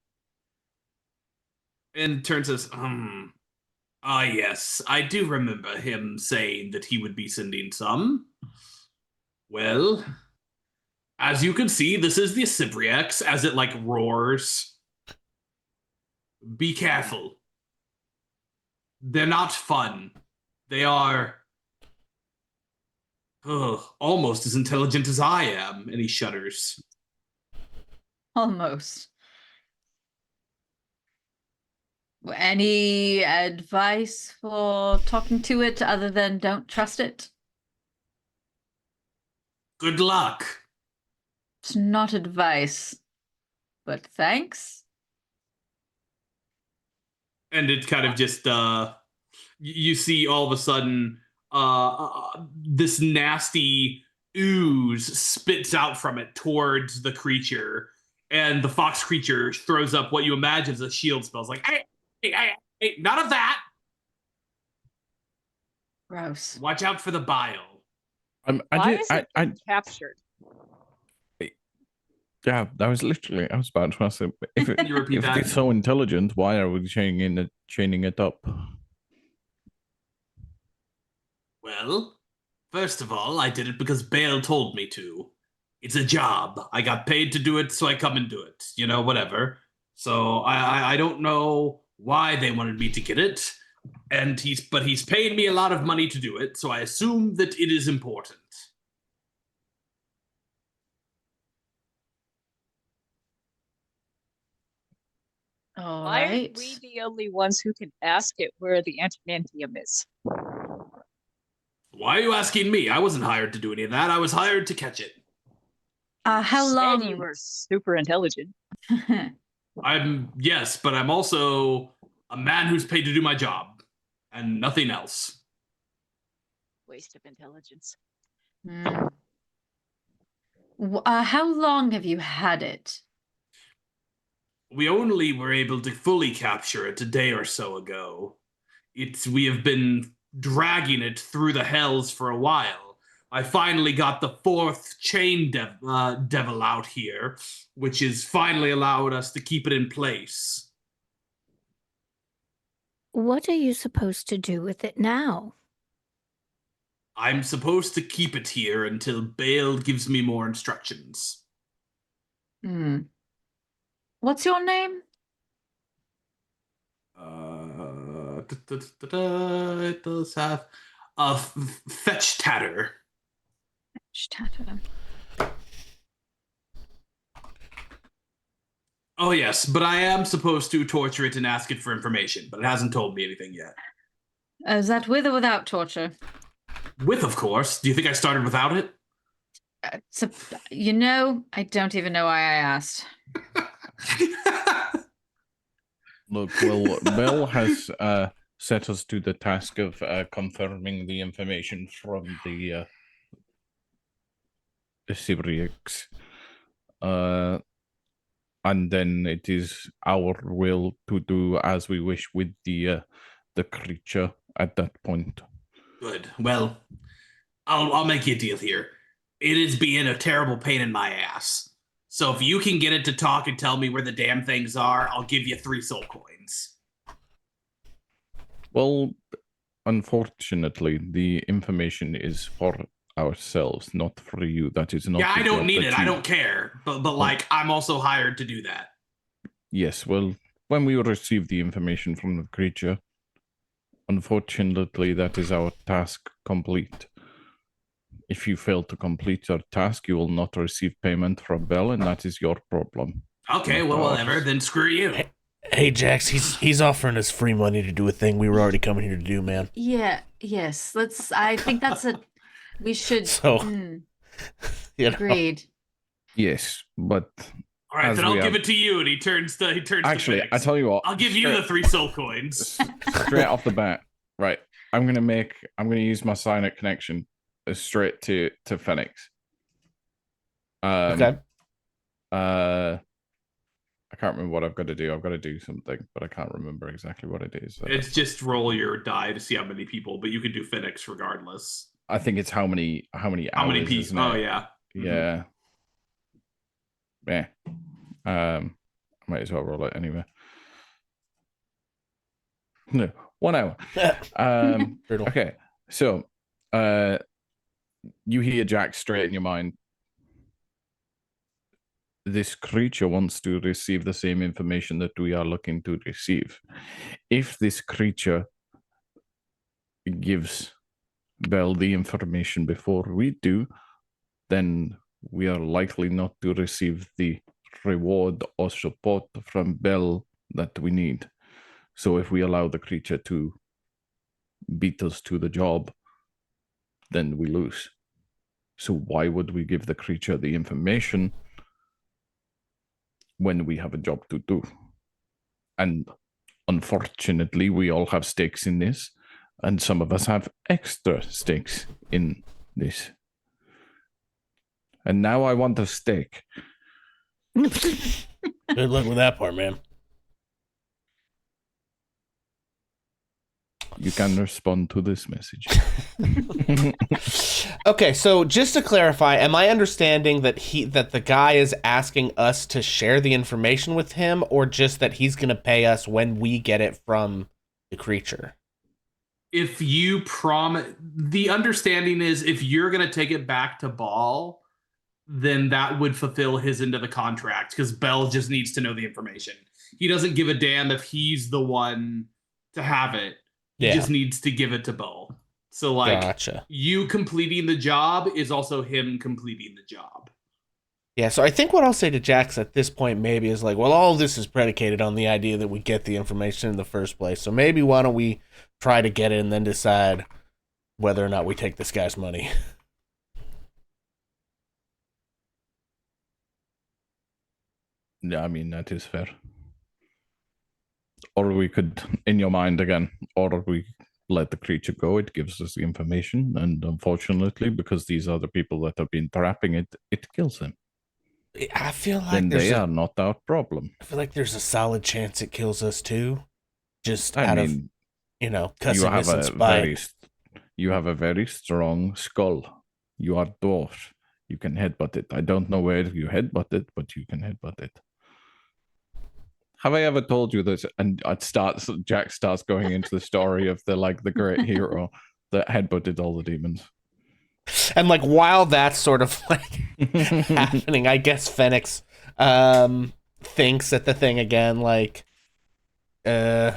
and turn says, ah, yes, I do remember him saying that he would be sending some. Well, as you can see, this is the Cybriax as it like roars. Be careful. They're not fun. They are almost as intelligent as I am. And he shudders. almost. Any advice for talking to it other than don't trust it? Good luck. It's not advice, but thanks. And it kind of just you see all of a sudden this nasty ooze spits out from it towards the creature, and the fox creature throws up what you imagine as a shield spell. It's like, hey, none of that. Gross. Watch out for the bile. Why is it I captured? yeah, that was literally. I was about to ask. If Can you repeat if that? it's so intelligent, why are we chaining it up? Well, first of all, I did it because Bale told me to. It's a job. I got paid to do it, so I come and do it. You know, whatever. So I don't know why they wanted me to get it, and he's paid me a lot of money to do it, so I assume that it is important. All Why right. are we the only ones who can ask it where the antimantium is? Why are you asking me? I wasn't hired to do any of that. I was hired to catch it. How Said long? you were super intelligent. Yes, but I'm also a man who's paid to do my job and nothing else. Waste of intelligence. How long have you had it? We only were able to fully capture it a day or so ago. We have been dragging it through the hells for a while. I finally got the fourth chain devil out here, which has finally allowed us to keep it in place. What are you supposed to do with it now? I'm supposed to keep it here until Bale gives me more instructions. What's your name? It does have a fetch tatter. Oh yes, but I am supposed to torture it and ask it for information, but it hasn't told me anything yet. Is that with or without torture? With, of course. Do you think I started without it? I don't even know why I asked. Look, well, Bill has set us to the task of confirming the information from the Cybriacs. And then it is our will to do as we wish with the creature at that point. Good. Well, I'll make you a deal here. It is being a terrible pain in my ass. So if you can get it to talk and tell me where the damn things are, I'll give you 3 soul coins. Well, unfortunately, the information is for ourselves, not for you. That is not. Yeah, I the don't job need that it. I you- don't care. But like, I'm also hired to do that. Yes, well, when we receive the information from the creature, unfortunately, that is our task complete. If you fail to complete your task, you will not receive payment from Bell, and that is your problem. Okay, Not well, ours. whatever. Then screw you. Hey, Jax, he's offering us free money to do a thing we were already coming here to do, man. Yeah, yes. I think we should. So, you know. Agreed. Yes, but All right, as then we I'll have- give it to you. And he turns to actually, Phoenix. I tell you what, I'll give you the 3 soul coins. straight off the bat. Right, I'm gonna use my Cyanic connection straight to Phoenix. Okay. I can't remember what I've got to do. I've got to do something, but I can't remember exactly what it is. It's just roll your die to see how many people, but you can do Phoenix regardless. I think it's how many How many hours, people? isn't it? Oh yeah. Yeah. Yeah. I might as well roll it anyway. No, 1 hour. Brutal. Okay, so you hear Jack straight in your mind. This creature wants to receive the same information that we are looking to receive. If this creature gives Bell the information before we do, then we are likely not to receive the reward or support from Bell that we need. So if we allow the creature to beat us to the job, then we lose. So why would we give the creature the information when we have a job to do? And unfortunately, we all have stakes in this, and some of us have extra stakes in this. And now I want a stake. Good luck with that part, man. You can respond to this message. Okay, so just to clarify, am I understanding that the guy is asking us to share the information with him, or just that he's going to pay us when we get it from the creature? If you promise, the understanding is if you're going to take it back to Ball, then that would fulfill his end of the contract because Bell just needs to know the information. He doesn't give a damn if he's the one to have it. He just needs to give it to Bell. So, like, Gotcha. You completing the job is also him completing the job. Yeah, so I think what I'll say to Jax at this point maybe is like, well, all this is predicated on the idea that we get the information in the first place. So maybe why don't we try to get it and then decide whether or not we take this guy's money. Yeah, I mean, that is fair. Or we could, in your mind again, or we let the creature go. It gives us the information. And unfortunately, because these are the people that have been trapping it, it kills them. I feel like Then they are not our problem. I feel like there's a solid chance it kills us too. Just I out mean, of, you cussedness have and a spite. you have a very strong skull. You are dwarf. You can headbutt it. I don't know where you headbutt it, but you can headbutt it. Have I ever told you this? And Jack starts going into the story of the great hero that headbutted all the demons. And like while that's sort of like happening, I guess Phoenix thinks at the thing again, like, got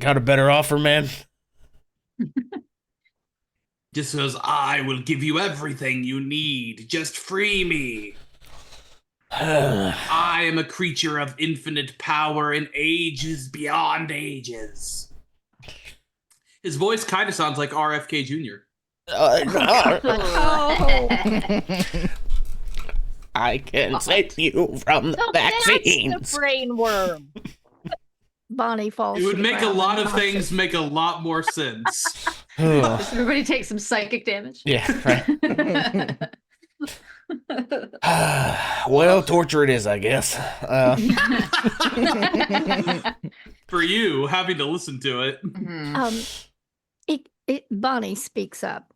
a better offer, man. Just says, I will give you everything you need. Just free me. I am a creature of infinite power and ages beyond ages. His voice kind of sounds like RFK Jr. I can save you from the vaccines. That's the brain worm. Bonnie falls. It to would the make a ground lot of unconscious. things make a lot more sense. Does everybody take some psychic damage? Yeah, right. Well, torture it is, I guess. For you, having to listen to it. Mhm. Bonnie speaks up.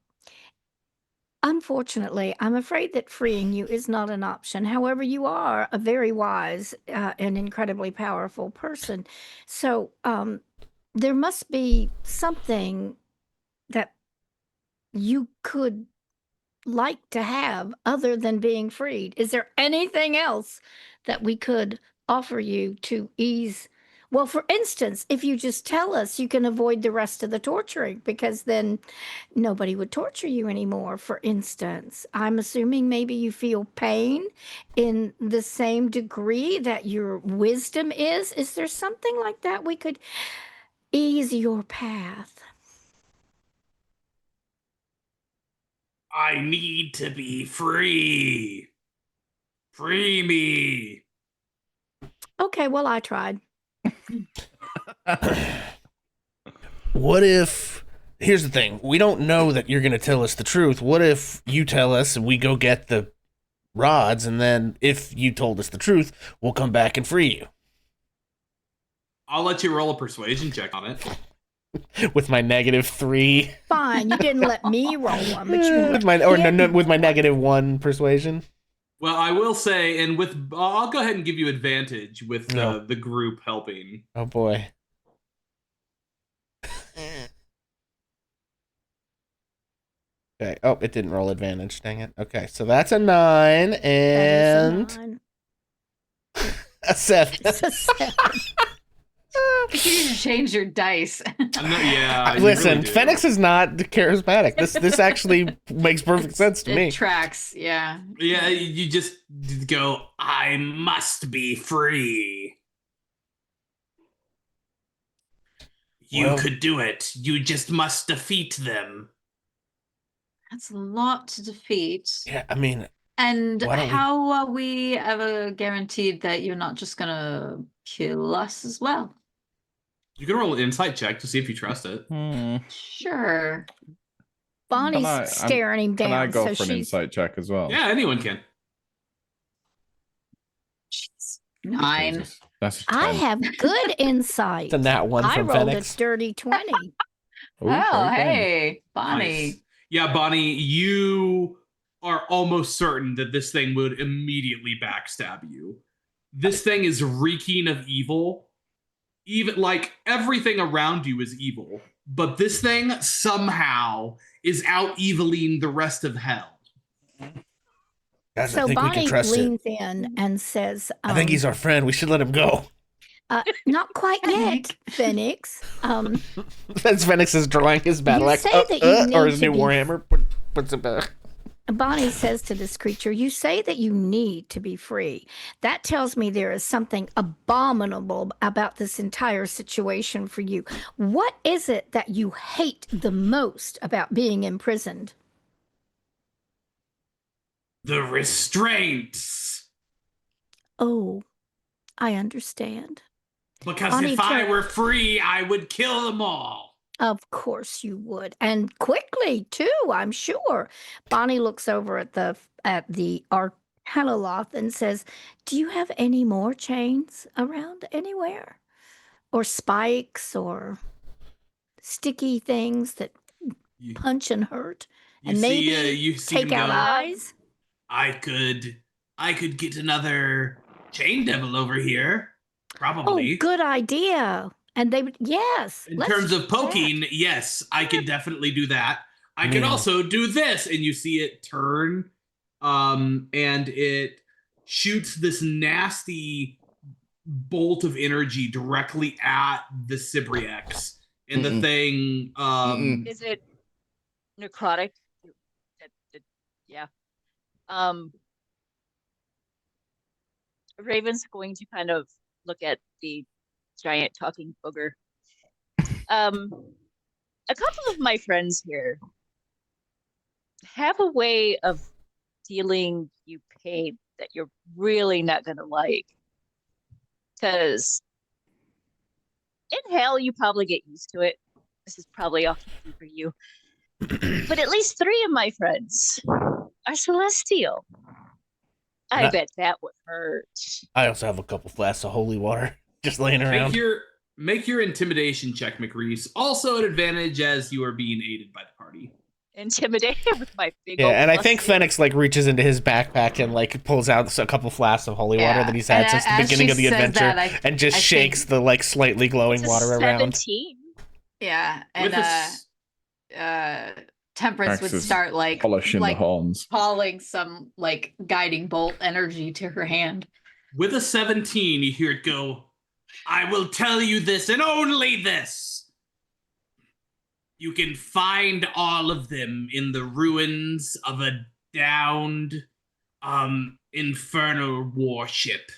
Unfortunately, I'm afraid that freeing you is not an option. However, you are a very wise and incredibly powerful person. So there must be something that you could like to have other than being freed. Is there anything else that we could offer you to ease? Well, for instance, if you just tell us, you can avoid the rest of the torturing because then nobody would torture you anymore. For instance, I'm assuming maybe you feel pain in the same degree that your wisdom is. Is there something like that we could ease your path? I need to be free. Free me. Okay, well, I tried. What if... Here's the thing. We don't know that you're going to tell us the truth. What if you tell us and we go get the rods, and then if you told us the truth, we'll come back and free you? I'll let you roll a persuasion check on it. With my -3. Fine, you didn't let me roll one, but you with my with my -1 persuasion. Well, I will say, and I'll go ahead and give you advantage with the group helping. Oh boy. Okay. Oh, it didn't roll advantage. Dang it. Okay, so that's a 9 and a 7. It's a 7. You should change your dice. Yeah. Listen, really Phoenix is not charismatic. This actually makes perfect sense to me. It tracks, yeah. Yeah, you just go, I must be free. You could do it. You just must defeat them. That's a lot to defeat. Yeah, I mean... And how are we ever guaranteed that you're not just gonna kill us as well? You can roll an insight check to see if you trust it. Sure. Bonnie's staring him down. Can I go so for an insight check as well? Yeah, anyone can. Jeez. 9. Jesus. That's I have good insight. It's a nat 1 I from rolled Phoenix. a dirty 20. Oh, hey, Bonnie. Nice. Yeah, Bonnie, you are almost certain that this thing would immediately backstab you. This thing is reeking of evil. Even like everything around you is evil, but this thing somehow is out eviling the rest of hell. Guys, So I think we Bonnie can trust leans it. in and says, I think he's our friend. We should let him go. not quite yet, Phoenix. That's Phoenix is drawing his battle You axe say that you need or his to new be- warhammer. Puts it back. Bonnie says to this creature, you say that you need to be free. That tells me there is something abominable about this entire situation for you. What is it that you hate the most about being imprisoned? The restraints. Oh, I understand. Because Bonnie if I turn- were free, I would kill them all. Of course you would, and quickly too, I'm sure. Bonnie looks over at the Arcanoloth and says, "Do you have any more chains around anywhere, or spikes, or sticky things that You, punch and hurt, you and see, maybe you see take him out go, eyes?" I could get another chain devil over here. Oh, Probably. good idea. And they would, yes. In let's terms of do that. poking, yes, I could definitely do that. I can Yeah. also do this, and you see it turn, and it shoots this nasty bolt of energy directly at the Cybriex, and the thing. Is it necrotic? Yeah. Raven's going to kind of look at the giant talking booger. A couple of my friends here have a way of dealing you pain that you're really not gonna like. Because in hell, you probably get used to it. This is probably off key for you. But at least 3 of my friends are celestial. I bet that would hurt. I also have a couple flasks of holy water just laying around. Make your intimidation check, McReese. Also an advantage as you are being aided by the party. Intimidated with my big Yeah, old and I think muscles. Phoenix like reaches into his backpack and like pulls out a couple flasks of holy water that he's had And since the as beginning she of the says adventure, that, and just I shakes think- the like slightly glowing It's a water around. 17. Yeah, With and Temperance would Axis start like polishing the horns. calling some like guiding bolt energy to her hand. With a 17, you hear it go, I will tell you this and only this. You can find all of them in the ruins of a downed infernal warship.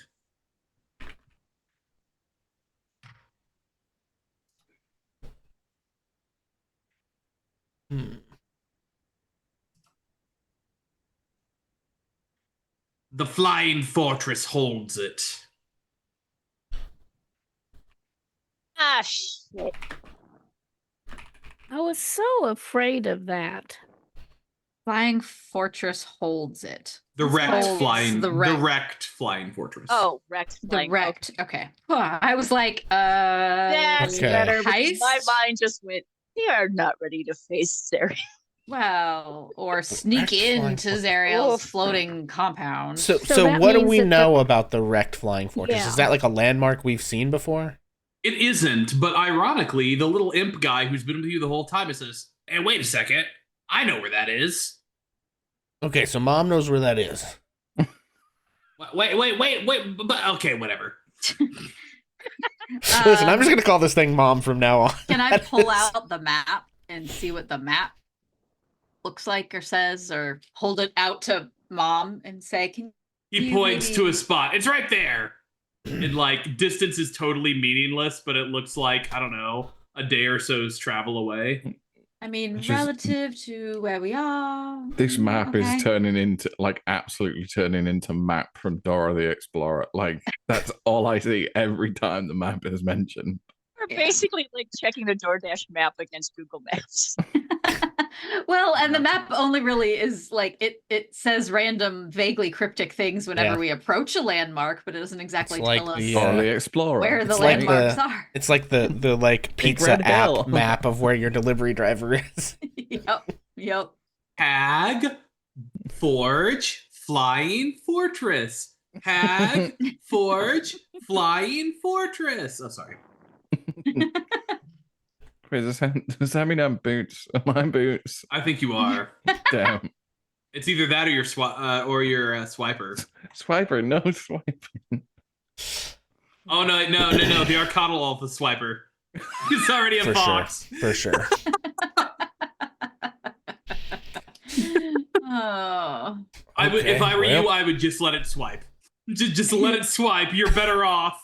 The Flying Fortress holds it. Ah, shit. I was so afraid of that. Flying Fortress holds it. The wrecked Holds flying, the the wreck- wrecked Flying Fortress. Oh, wrecked. flying. Direct. Okay. I was like, That's Okay. better. Because my heist? mind just went, they are not ready to face Zariel. Well, or sneak wrecked flying into fortress. Zariel's Oof. floating compound. So that what do means we that the- know about the wrecked flying fortress? Yeah. Is that like a landmark we've seen before? It isn't, but ironically, the little imp guy who's been with you the whole time says, hey, wait a second. I know where that is. Okay, so Mom knows where that is. Wait, but okay, whatever. Listen, I'm just gonna call this thing Mom from now on. Can I pull out the map and see what the map looks like or says, or hold it out to Mom and say, "Can He You points to maybe- a spot. It's right there. And like distance is totally meaningless, but it looks like, I don't know, a day or so's travel away. I mean, Just- relative to where we are." This map okay. is turning into absolutely turning into map from Dora the Explorer. Like that's all I see every time the map is mentioned. We're Yeah. basically like checking the DoorDash map against Google Maps. Well, and the map only really is like it says random, vaguely cryptic things whenever Yeah. we approach a landmark, but it doesn't exactly It's like tell us the, Dora the Explorer. where the It's like landmarks the- are. It's like the like Big pizza red app bell. map of where your delivery driver is. Yep. Hag, Forge, Flying Fortress. Hag, Forge, Flying Fortress. Oh, sorry. Wait, does that mean I'm boots? Am I boots? I think you are. Damn. It's either that or your swiper. Swiper, no swiper. Oh no! The Arcana Wolf is swiper. It's already a For fox. sure. For sure. Oh. I would, Okay, if I were well. you, I would just let it swipe. Just let it swipe. You're better off.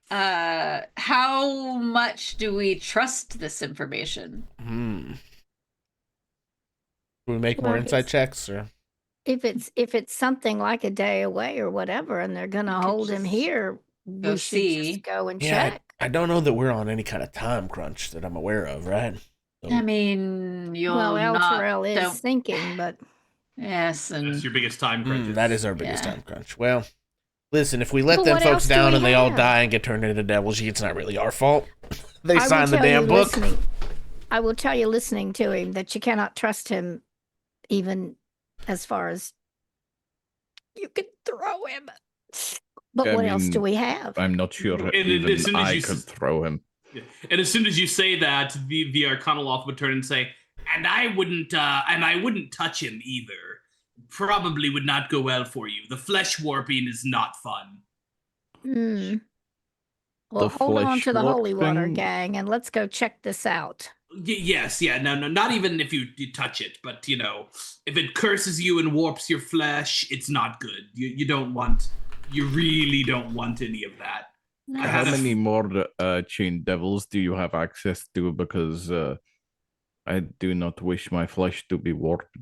How much do we trust this information? Hmm. Do we make Well, more if insight it's- checks or? If it's something like a day away or whatever, and they're gonna We could hold him just here, go we should see. just go and Yeah, check. I don't know that we're on any kind of time crunch that I'm aware of, right? So- I mean, you'll Well, El not Terrell is don't- thinking, but Yes, and That's your biggest time crunch. that is our biggest Yeah. time crunch. Well, listen, if we let But them what folks else do down we and they all have? die and get turned into devils, it's not really our fault. They I will signed the tell you damn book. listening- I will tell you, listening to him, that you cannot trust him, even as far as you can throw him. But I what else do mean, we have? I'm not sure And even as soon as I you could throw him. And as soon as you say that, the Arcana Wolf would turn and say, and I wouldn't touch him either. Probably would not go well for you. The flesh warping is not fun. Hmm. Well, The hold on flesh to the holy water, warping? gang, and let's go check this out. Yes, yeah, no, not even if you touch it, but if it curses you and warps your flesh, it's not good. You really don't want any of that. No. I How had a- many more chained devils do you have access to? Because I do not wish my flesh to be warped.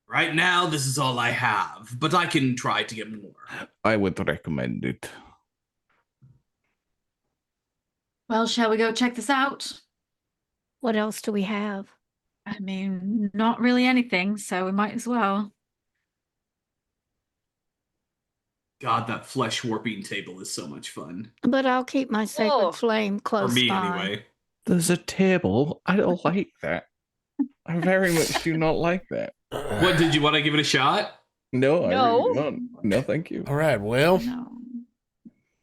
Right now, this is all I have, but I can try to get more. I would recommend it. Well, shall we go check this out? What else do we have? I mean, not really anything, so we might as well. God, that flesh warping table is so much fun. But I'll keep my sacred Oh. flame For close me, by. anyway. There's a table. I don't like that. I very much do not like that. What, did you want to give it a shot? No, I No. really don't. No, thank you. All right, well, No.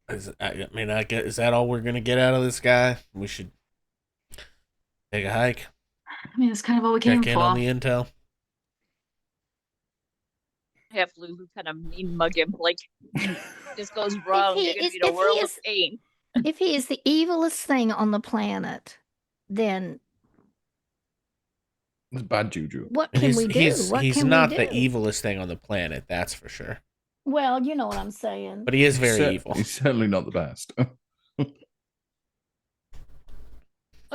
I guess, is that all we're gonna get out of this guy? We should take a hike, I mean, that's kind of what we came check in for. on the intel. Have Lulu kind of mean mug him, like this goes wrong. You're gonna be in a world of pain. If he is the evilest thing on the planet, then It's bad juju. what can we do? What he's can not we the do? evilest thing on the planet, that's for sure. Well, you know what I'm saying. But he is very evil. He's certainly not the best. Well,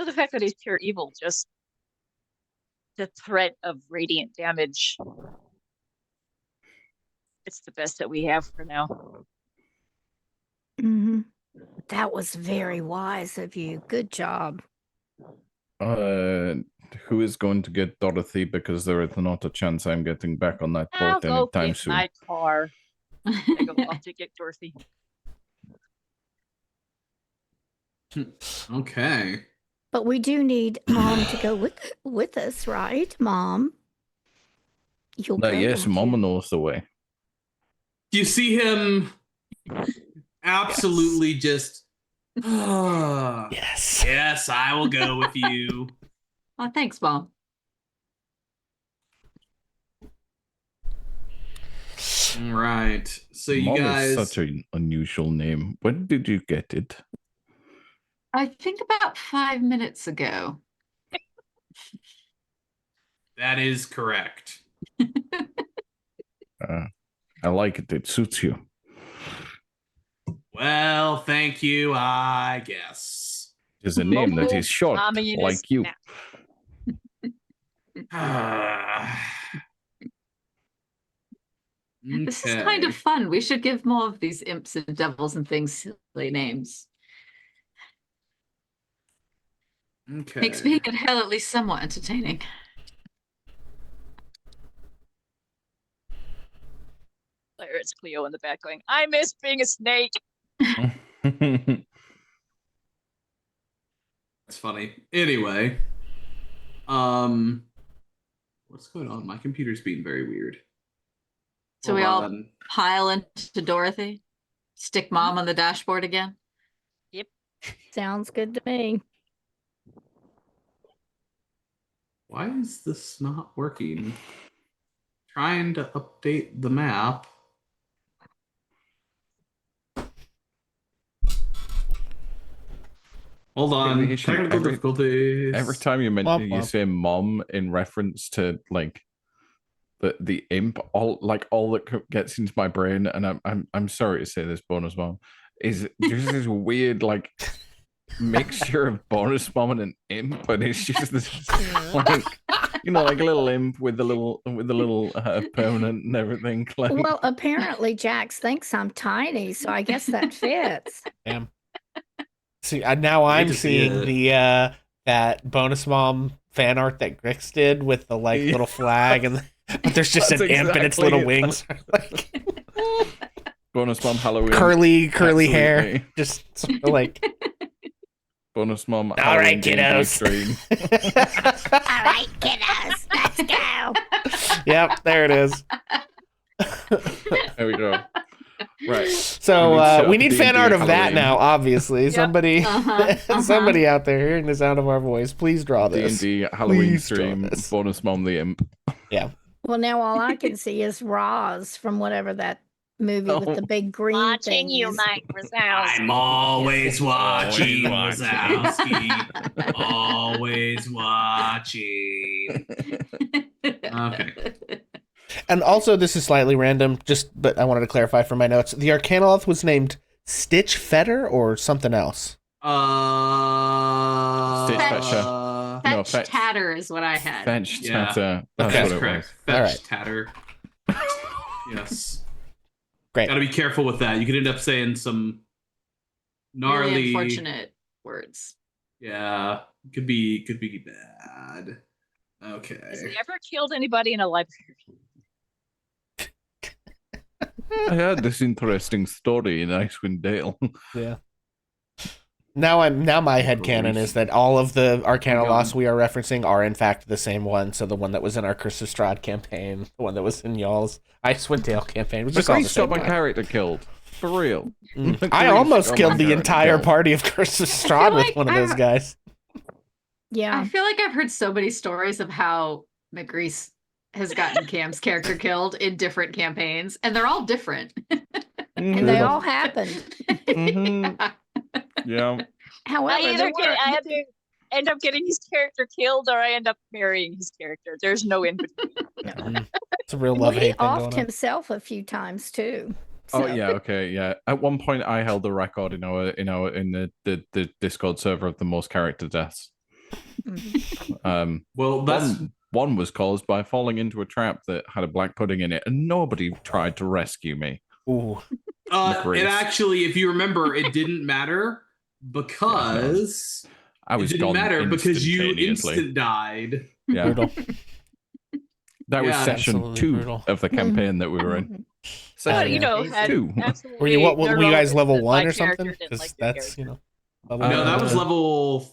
the fact that he's pure evil, just the threat of radiant damage. It's the best that we have for now. Hmm. That was very wise of you. Good job. Who is going to get Dorothy? Because there is not a chance I'm getting back on that I'll boat go anytime get soon. my car. I go off to get Dorothy. Okay. But we do need Mom to go with us, right, Mom? You'll go, Yes, won't Mama you? knows the way. You see him absolutely just. Yes. Yes, I will go with you. Oh, thanks, Mom. All right. So you Mom guys. is such an unusual name. When did you get it? I think about 5 minutes ago. That is correct. I like it. It suits you. Well, thank you, I guess. It's a name that is short, Communist like you. snap. This is kind of fun. We should give more of these imps and devils and things silly names. Okay. Makes being in hell at least somewhat entertaining. There it's Cleo in the back going, I miss being a snake. That's funny. Anyway, what's going on? My computer's being very weird. So we all pile into Dorothy, stick Mom on the dashboard again. Sounds good to me. Why is this not working? Trying to update the map. Hold on. Technical difficulties. Every time you say "mom" in reference to like the imp, all that gets into my brain, and I'm sorry to say this, bonus mom, is there's this weird like mixture of bonus mom and an imp, but it's just this like like a little imp with the little permanent and everything. Like, Well, apparently Jax thinks I'm tiny, so I guess that fits. Damn. See, now I'm seeing the that bonus mom fan art that Grix did with the like little flag, and but there's just an imp and its little wings. bonus mom Halloween, curly hair, just sort of like. Bonus mom. All right, kiddos. All right, kiddos, let's go. Yep, there it is. There we go. Right. So we need fan art of that now. Obviously, Yep. somebody, somebody out there hearing the sound of our voice, please draw this. D&D Halloween Please draw stream. this. Bonus mom the imp. Yeah. Well, now all I can see is Roz from whatever that movie with the big green Watching thing you, is. Mike Wazowski. I'm always watching, Always Wazowski. Always watching. Okay. And also, this is slightly random, but I wanted to clarify for my notes. The Arcanoloth was named Stitch Fetter or something else? Stitch Fetcher. No, Fetch Tatter is what I had. Fetch Yeah. Tatter. That's That's what it correct. was. Fetch All right. tatter. Yes. Great. Got to be careful with that. You could end up saying some gnarly, Really unfortunate words. Yeah, could be bad. Okay. Has he ever killed anybody in a library? I heard this interesting story in Icewind Dale. Yeah. Now my headcanon is that all of the Arcana Lost we are referencing are in fact the same one. So the one that was in our Curse of Strahd campaign, the one that was in y'all's Icewind Dale campaign, was just all the Grace same got my one. character killed. For real. I almost killed the entire party of Curse of Strahd with one of those guys. Yeah. I feel like I've heard so many stories of how McGrease has gotten Cam's character killed in different campaigns, and they're all different. And they all happened. Yeah. However, I either end up getting his character killed or I end up marrying his character. There's no in between. It's a real well, love-hate he thing going offed on. himself a few times too. Oh So- yeah, okay, yeah. At one point, I held the record in the Discord server of the most character deaths. Well, that's one was caused by falling into a trap that had a black pudding in it, and nobody tried to rescue me. Ooh. it actually, if you remember, it didn't matter because I was it didn't gone matter because you instantaneously. instant died. Yeah. Brutal. That was Yeah, session absolutely 2 brutal. of the campaign that we were in. Session you know, phase had 2. absolutely Were you no were you guys relevance level that 1 my or something? character didn't Because like your that's character. No, that was level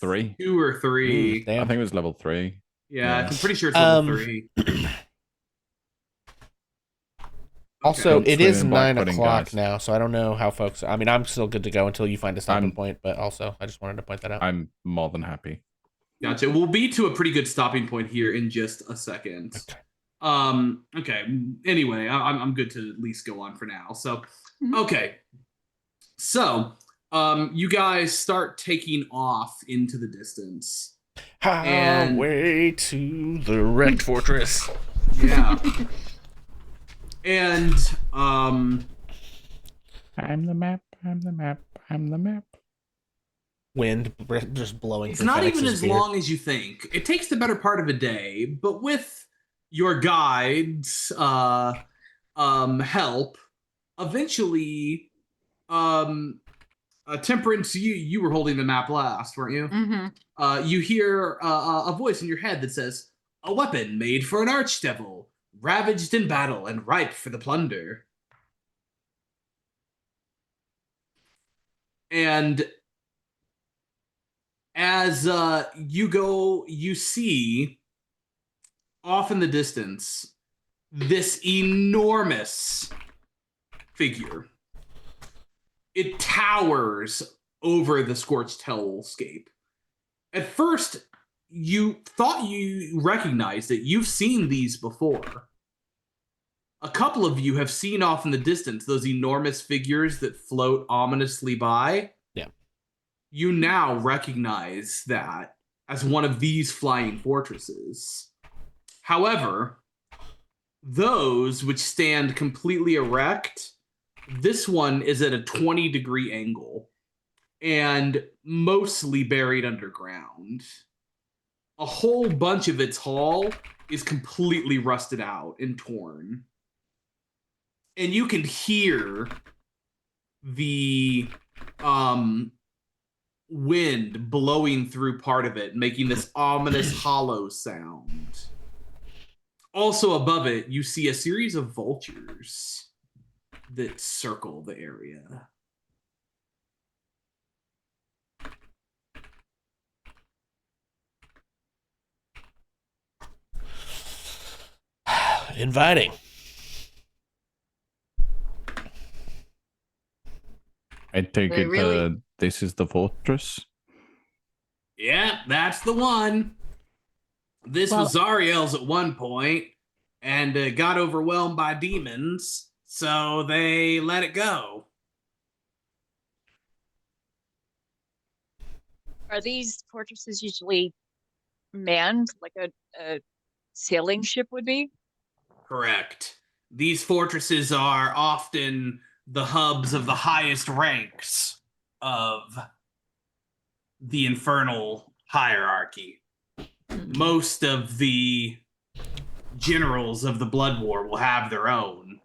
3. 2 or 3. Damn. I think it was level 3. Yeah, Yeah. I'm pretty sure it's level 3. Also, Don't it swim is in black 9 pudding, o'clock guys. now, so I don't know how folks. I mean, I'm still good to go until you find a stopping point, but also I just wanted to point that out. I'm more than happy. Gotcha. We'll be to a pretty good stopping point here in just a second. Okay. Anyway, I'm good to at least go on for now. So, okay. So, you guys start taking off into the distance. Highway to the wrecked fortress. Yeah. And I'm the map. I'm the map. I'm the map. Wind just blowing. it's through not even Fenix's as beard. long as you think. It takes the better part of a day, but with your guides' help, eventually, Temperance, you were holding the map last, weren't you? Mm-hmm. You hear a voice in your head that says, "A weapon made for an archdevil, ravaged in battle and ripe for the plunder." And as you go, you see off in the distance this enormous figure. It towers over the scorched hellscape. At first, you thought you recognized it. You've seen these before. A couple of you have seen off in the distance those enormous figures that float ominously by. Yeah. You now recognize that as one of these flying fortresses. However, those which stand completely erect, this one is at a 20-degree angle and mostly buried underground. A whole bunch of its hull is completely rusted out and torn. And you can hear the wind blowing through part of it, making this ominous hollow sound. Also above it, you see a series of vultures that circle the area. Inviting. I take They it really- this is the fortress. Yeah, that's the one. This was Zariel's at one point, and got overwhelmed by demons, so they let it go. Are these fortresses usually manned like a sailing ship would be? Correct. These fortresses are often the hubs of the highest ranks of the infernal hierarchy. Most of the generals of the Blood War will have their own.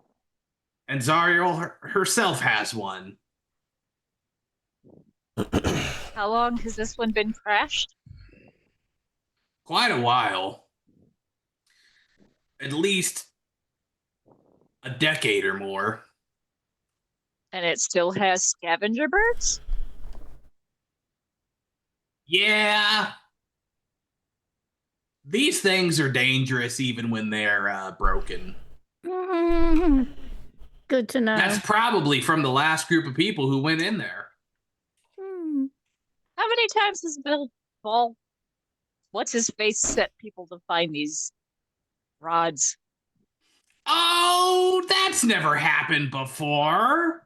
And Zariel herself has one. How long has this one been crashed? Quite a while. At least A decade or more. And it still has scavenger birds? Yeah. These things are dangerous even when they're broken. Mhm. Good to know. That's probably from the last group of people who went in there. Hmm. How many times has Bill Ball, what's his face, set people to find these rods? Oh, that's never happened before.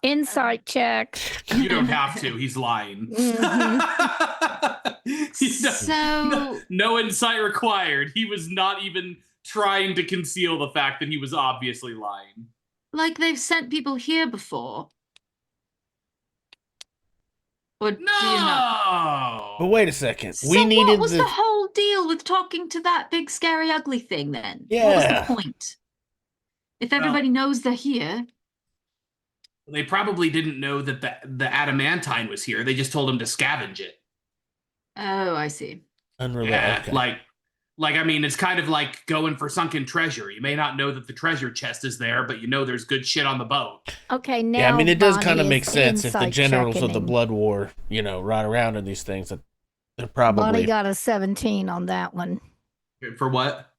Insight check. You don't have to. He's lying. So no insight required. He was not even trying to conceal the fact that he was obviously lying. like they've sent people here before. Or do you not? But No. wait a second. So We needed what was the whole deal with talking to that big scary ugly thing then? What was Yeah. the point? If everybody knows they're here. They probably didn't know that the adamantine was here. They just told him to scavenge it. Oh, I see. unrelated. Yeah, Okay. like I mean, it's kind of like going for sunken treasure. You may not know that the treasure chest is there, but you know there's good shit on the boat. Okay, now. Yeah, I mean, it does Bonnie kind of is make sense if the insight generals of the checking. Blood War, ride around in these things, that they're Bonnie probably. got a 17 on that one. For what?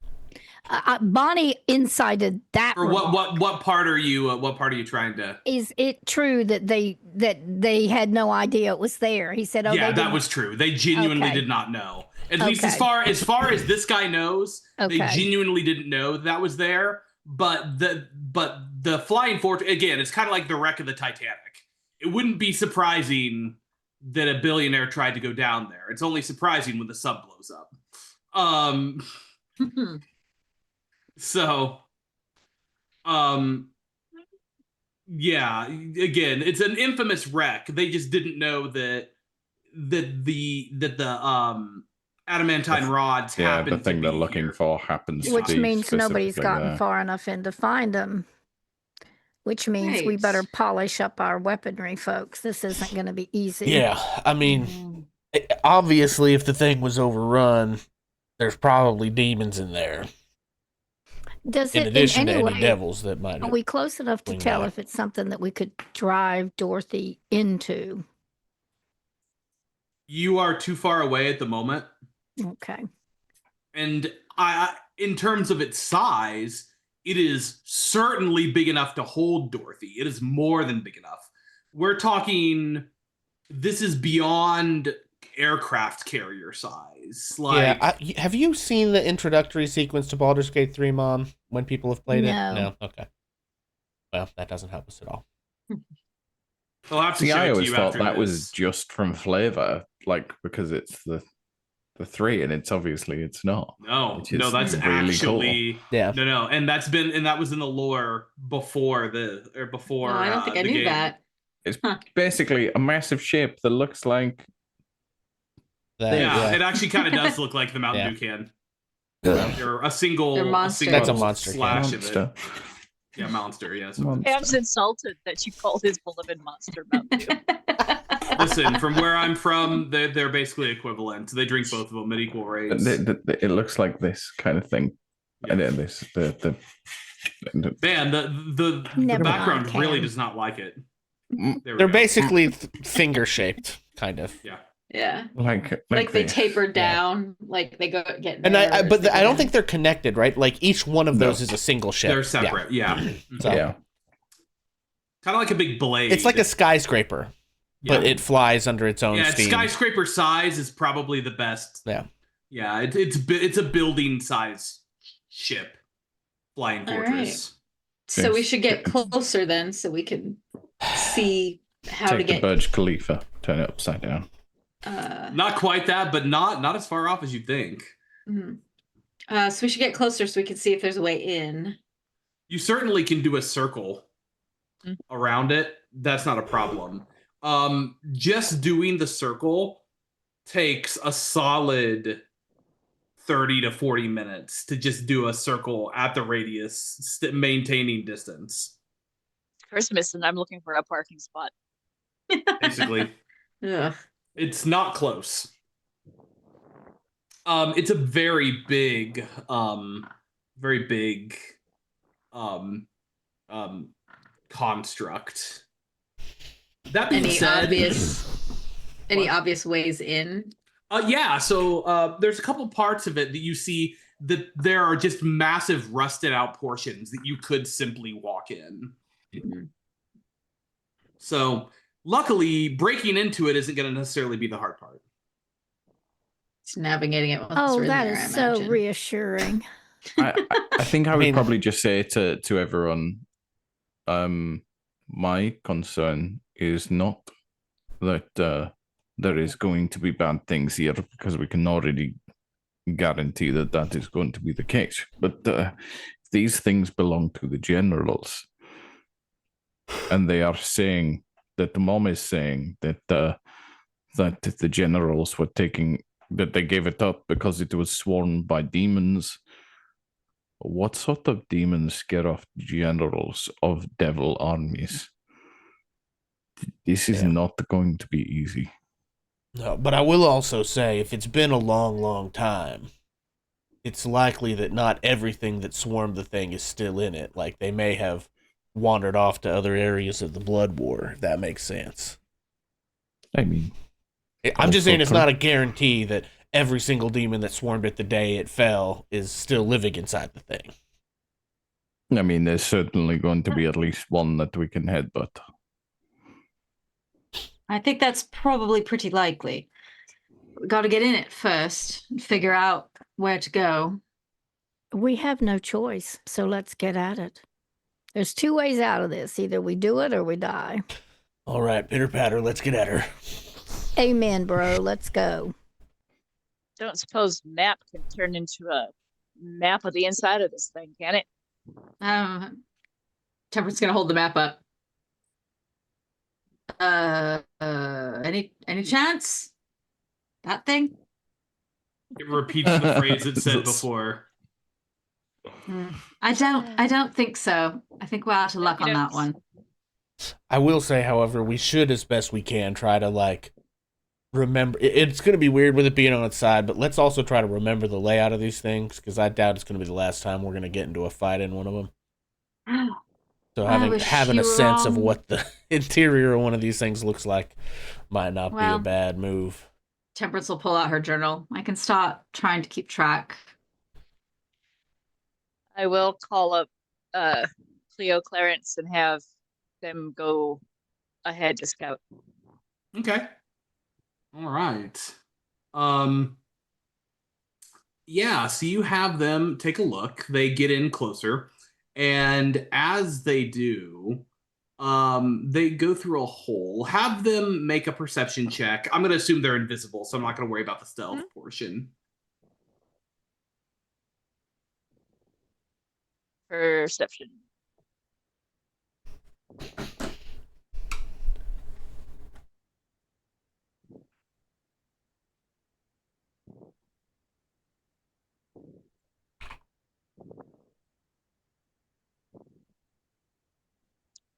Bonnie incited that. For what part are you trying to? Is it true that they had no idea it was there? He said, "Oh, Yeah, they that didn't." was true. They genuinely Okay. did not know. At least as Okay. far as this guy knows, they Okay. genuinely didn't know that was there. But the flying fortress, again, it's kind of like the wreck of the Titanic. It wouldn't be surprising that a billionaire tried to go down there. It's only surprising when the sub blows up. So, yeah, again, it's an infamous wreck. They just didn't know that the adamantine rods Yeah, happen the thing to they're be looking here. for happens Which to be means nobody's specifically gotten there. far enough in to find them. Which means we Right. better polish up our weaponry, folks. This isn't going to be easy. Yeah, I mean, obviously, if the thing was overrun, there's probably demons in there. Does In it addition in to any any way? devils that might. Are we close enough to swing tell by. if it's something that we could drive Dorothy into? You are too far away at the moment, Okay. and in terms of its size, it is certainly big enough to hold Dorothy. It is more than big enough. We're talking. This is beyond aircraft carrier size. Like, Yeah, have you seen the introductory sequence to Baldur's Gate 3, Mom, when people have played it? No. Okay. Well, that doesn't help us at all. I'll have to See, show I it to always you thought after that this. was just from flavor, like because it's the 3, and it's obviously it's not. No, which no, is that's really actually Yeah. no, and that was in the lore before Oh, I don't think I the knew game. that. It's basically a massive ship that looks like Yeah, it actually kind of does look like the Mountain Yeah. Dew can. Yeah. Or a single, They're monsters. That's a monster slash can. of it. monster. Yeah, monster. Yeah. So. Monster. Pam's insulted that you called his beloved monster Mountain Dew. Listen, from where I'm from, they're basically equivalent. They drink both of them at equal rates. It looks like this kind of thing. Yeah. And then this the Man, the Never background mind, really Cam. does not like it. There we They're go. basically finger shaped, kind of. Yeah. Yeah. like Like they this. taper down, like they go get. And there, but they I go don't down. think they're connected, right? Like each one of those No. is a single ship. They're separate. Yeah. So Yeah. Kind of like a big blade. it's like a skyscraper, but it flies under its own yeah, steam. skyscraper size is probably the best. Yeah. Yeah, it's a building size ship, flying All fortress. So we Yes. should get closer then, so we can see how to Take the get. Burj Khalifa, turn it upside down. Not quite that, but not as far off as you think. Mhm. So we should get closer so we can see if there's a way in. You certainly can do a circle around it. That's not a problem. Just doing the circle takes a solid 30 to 40 minutes to just do a circle at the radius, maintaining distance. Christmas, and I'm looking for a parking spot. Basically, Ugh. it's not close. It's a very big um, construct. That being Any said, obvious ways in? yeah. So there's a couple parts of it that you see that there are just massive rusted out portions that you could simply walk in. Mm-hmm. So luckily, breaking into it isn't going to necessarily be the hard part. It's navigating it once Oh, we're in that there, is I so imagine. reassuring. I think I would probably just say to everyone, my concern is not that there is going to be bad things here, because we can already guarantee that is going to be the case. But these things belong to the generals, and they are saying that the mom is saying that the generals were that they gave it up because it was swarmed by demons. What sort of demons scare off generals of devil armies? This is not going to be easy. No, but I will also say, if it's been a long, long time, it's likely that not everything that swarmed the thing is still in it. Like, they may have wandered off to other areas of the Blood War, if that makes sense. I mean, I'm just saying it's not a guarantee that every single demon that swarmed it the day it fell is still living inside the thing. I mean, there's certainly going to be at least one that we can headbutt. I think that's probably pretty likely. We got to get in it first and figure out where to go. We have no choice, so let's get at it. There's two ways out of this. Either we do it or we die. All right, pitter patter, let's get at her. Amen, bro. Let's go. Don't suppose map can turn into a map of the inside of this thing, can it? Temperance gonna hold the map up. Any chance? That thing? It repeats the phrase it said before. I don't think so. I think we're out of luck on that one. I will say, however, we should, as best we can, try to, like, remember. It's going to be weird with it being on its side, but let's also try to remember the layout of these things, because I doubt it's going to be the last time we're going to get into a fight in one of them. So having a sense of what the interior of one of these things looks like might not be a bad move. Temperance will pull out her journal. I can start trying to keep track. I will call up Cleo Clarence and have them go ahead to scout. Okay. All right. Yeah, so you have them take a look. They get in closer, and as they do, they go through a hole. Have them make a perception check. I'm going to assume they're invisible, so I'm not going to worry about the stealth portion. Perception.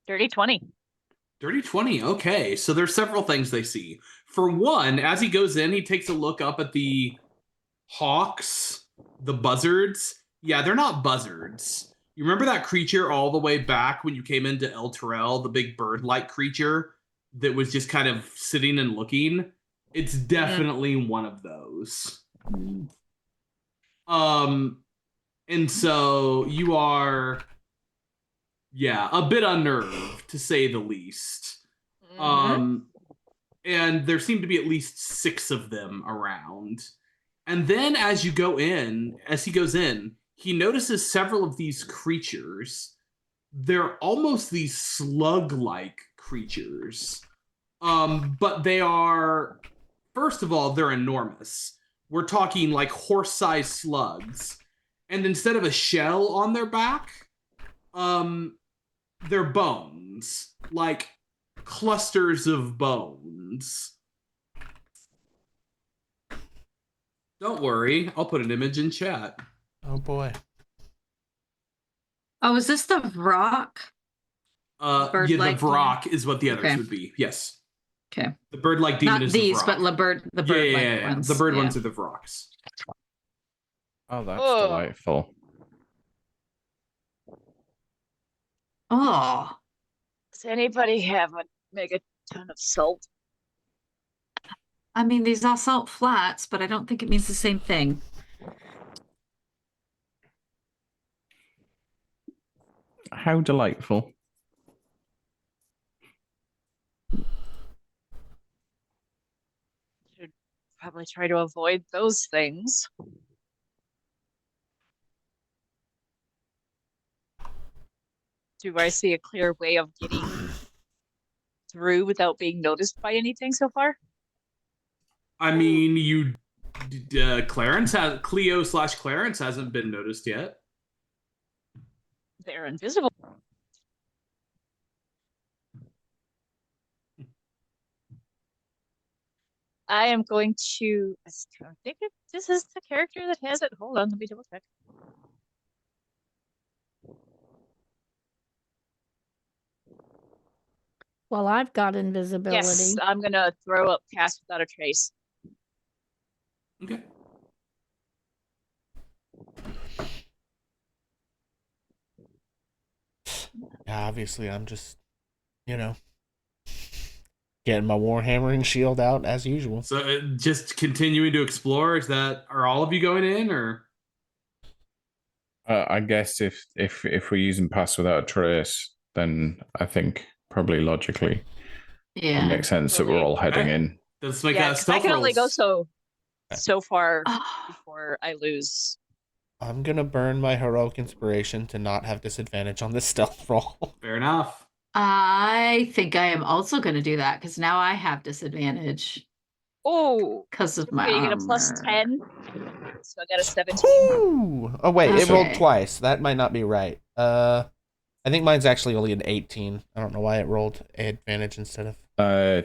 Dirty 20. Dirty 20. Okay, so there's several things they see. For one, as he goes in, he takes a look up at the hawks, the buzzards. Yeah, they're not buzzards. You remember that creature all the way back when you came into El Terrell, the big bird-like creature that was just kind of sitting and looking? It's definitely one of those. And so you are, a bit unnerved, to say the least. And there seem to be at least 6 of them around. And then as he goes in, he notices several of these creatures. They're almost these slug-like creatures. But they are, first of all, they're enormous. We're talking like horse-sized slugs. And instead of a shell on their back, they're bones. Like clusters of bones. Don't worry, I'll put an image in chat. Oh boy. Oh, is this the rock? The Vrock is what the others would be. Yes. Okay. The bird-like demon is these, the Vrock. but the bird-like ones. The bird ones are the Vrocks. Oh, that's delightful. Oh, Does anybody have a megaton of salt? I mean, these are salt flats, but I don't think it means the same thing. How delightful. Should probably try to avoid those things. Do I see a clear way of getting through without being noticed by anything so far? I mean, Cleo/Clarence hasn't been noticed yet. They're invisible. I am going to. I think this is the character that has it. Hold on, let me double check. Well, I've got invisibility. Yes, I'm gonna throw up Cast Without a Trace. Okay. Yeah, obviously, I'm just, getting my Warhammer and shield out as usual. So just continuing to explore. Are all of you going in, or? I guess if we're using Pass Without a Trace, then I think probably logically it Yeah. makes sense that we're all heading Okay. in. Let's make Yeah, a 'cause stealth I can only go rolls. so far Oh, before I lose. I'm gonna burn my heroic inspiration to not have disadvantage on this stealth roll. Fair enough. I think I am also going to do that because now I have disadvantage Oh, because of my okay, you get a armor. plus 10. So I got a 17. Ooh! Oh wait, it rolled Okay. twice. That might not be right. I think mine's actually only an 18. I don't know why it rolled advantage instead of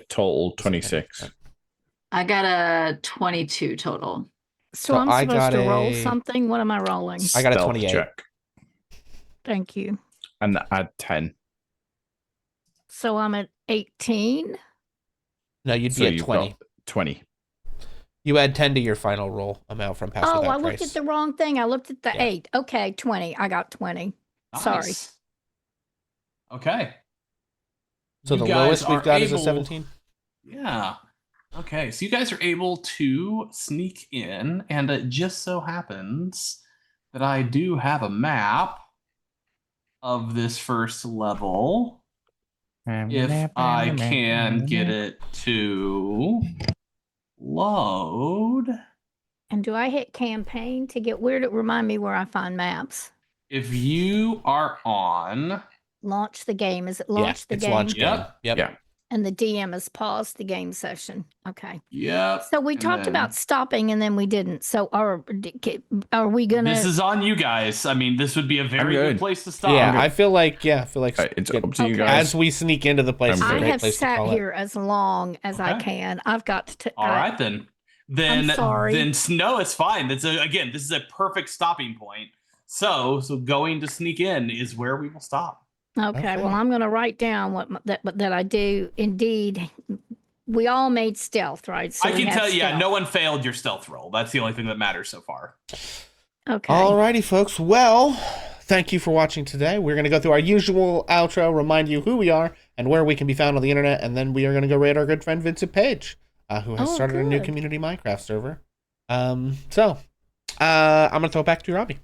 Total 26. I got a 22 total. So I'm I supposed got to roll a- something? What am I rolling? I got a Stealth 28. check Thank you. and add 10. So I'm at 18. No, you'd So be at you've 20. got 20. You add 10 to your final roll amount from Pass Oh, Without I looked Trace. at the wrong thing. I looked at the Yeah. 8. Okay, 20. I got 20. Sorry. Nice. Okay. So You the guys lowest we've are got is a able- 17. Yeah. Okay, so you guys are able to sneak in, and it just so happens that I do have a map of this first level. If I can get it to load. And do I hit campaign to get weird? Remind me where I find maps. If you are on, Launch the game. Is it launch the it's game? launch game. Yep. Yep. Yeah. And the DM has paused the game session. Okay. yep. So we and talked then- about stopping and then we didn't. So are we gonna? This is on you guys. I mean, this would be a very good. good place to stop. Yeah, I feel like It's up to you Okay. guys. as we sneak into the place, it's I'm a good. I great have place to sat call here as long as I Okay. can. I've got to. All right then. Then sorry. Then no, it's fine. Again, this is a perfect stopping point. So going to sneak in is where we will stop. Okay, well, I'm going to write down that I do indeed. We all made stealth, right? So I we can have tell you, yeah, stealth. no one failed your stealth roll. That's the only thing that matters so far. Okay. Alrighty, folks. Well, thank you for watching today. We're going to go through our usual outro, remind you who we are and where we can be found on the internet, and then we are going to go raid our good friend Vincent Page, who has started a new good. community Minecraft server. I'm going to throw it back to you, Robbie.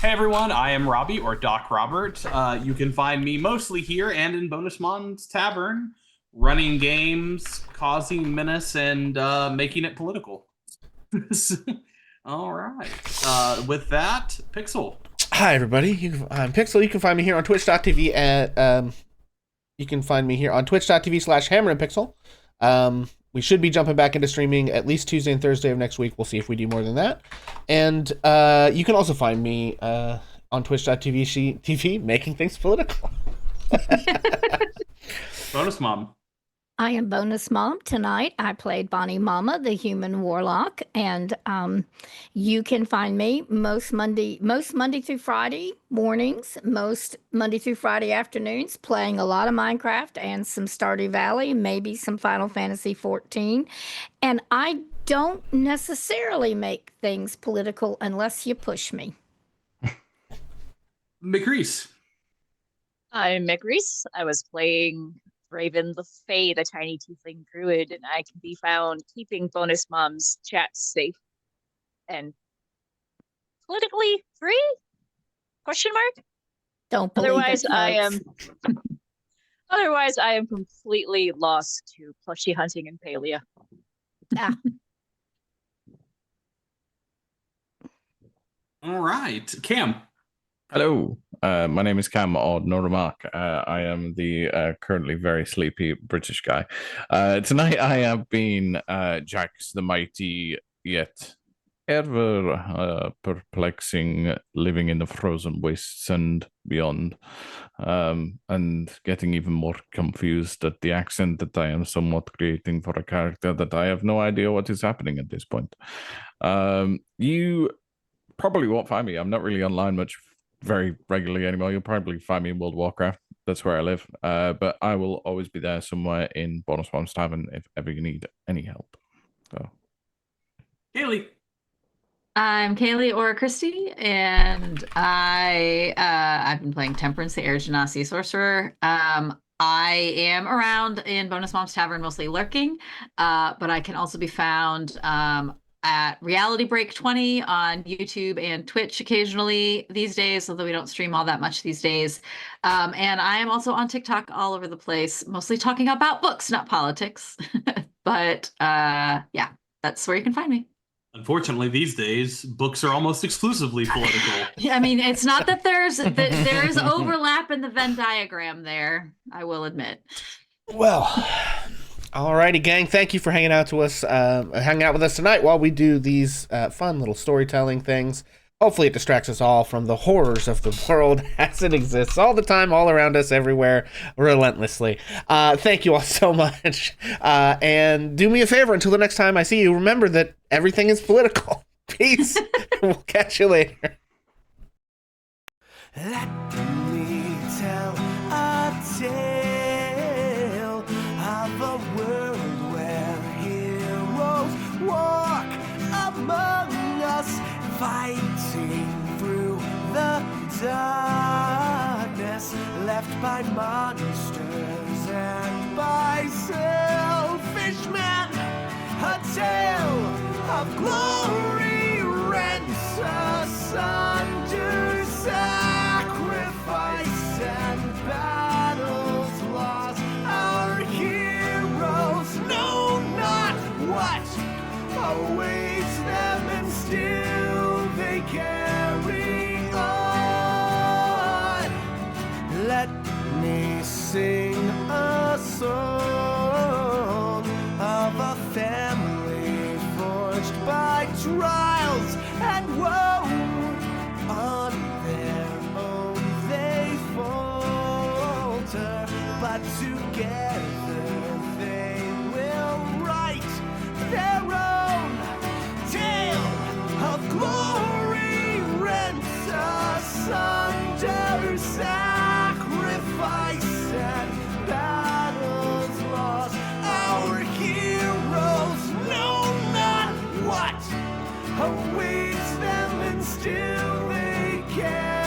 Hey everyone, I am Robbie, or Doc Robert. You can find me mostly here and in Bonus Mon's Tavern, running games, causing menace, and making it political. All right. With that, Pixel. Hi, everybody. I'm Pixel. You can find me here on twitch.tv at you can find me here on twitch.tv/HammerandPixel. We should be jumping back into streaming at least Tuesday and Thursday of next week. We'll see if we do more than that. And you can also find me on twitch.tv making things political. Bonus Mom. I am Bonus Mom. Tonight I played Bonnie Mama, the human warlock, and you can find me most Monday through Friday mornings, most Monday through Friday afternoons, playing a lot of Minecraft and some Stardew Valley, maybe some Final Fantasy 14. And I don't necessarily make things political unless you push me. McReese. I'm Mick Reese. I was playing Raven the Fae, the tiny tiefling druid, and I can be found keeping Bonus Mom's chat safe and politically free? Question mark? Don't believe Otherwise, it, I folks. am otherwise I am completely lost to plushie hunting and Palia. Ah, All right, Cam. Hello, my name is Cam or Noramak. I am the currently very sleepy British guy. Tonight I have been Jax the Mighty, yet ever perplexing, living in the frozen wastes and beyond, and getting even more confused at the accent that I am somewhat creating for a character that I have no idea what is happening at this point. You probably won't find me. I'm not really online much very regularly anymore. You'll probably find me in World of Warcraft. That's where I live. But I will always be there somewhere in Bonus Mom's Tavern if ever you need any help. So, Kaylee. I'm Kaylee or Christy, and I've been playing Temperance, the Air Genasi Sorcerer. I am around in Bonus Mom's Tavern, mostly lurking, but I can also be found at Reality Break 20 on YouTube and Twitch occasionally these days, although we don't stream all that much these days. And I am also on TikTok all over the place, mostly talking about books, not politics. But yeah, that's where you can find me. Unfortunately, these days, books are almost exclusively political. I mean, it's not that there is overlap in the Venn diagram there, I will admit. Well, alrighty, gang. Thank you for hanging out with us tonight while we do these fun little storytelling things. Hopefully it distracts us all from the horrors of the world as it exists all the time, all around us, everywhere, relentlessly. Thank you all so much. And do me a favor, until the next time I see you, remember that everything is political. Peace. We'll catch you later. Let me tell a tale of a world where heroes walk among us, fighting through the darkness, left by monsters and by selfish men. A tale of glory rents asunder, sacrifice and battles lost. Our heroes know not what awaits them, and still they carry on. Let me sing a song of a family forged by trials and woe. On their own they falter, but together they will write their own tale of glory, rents asunder, sacrifice and battles lost. Our heroes know not what awaits them, and still they can.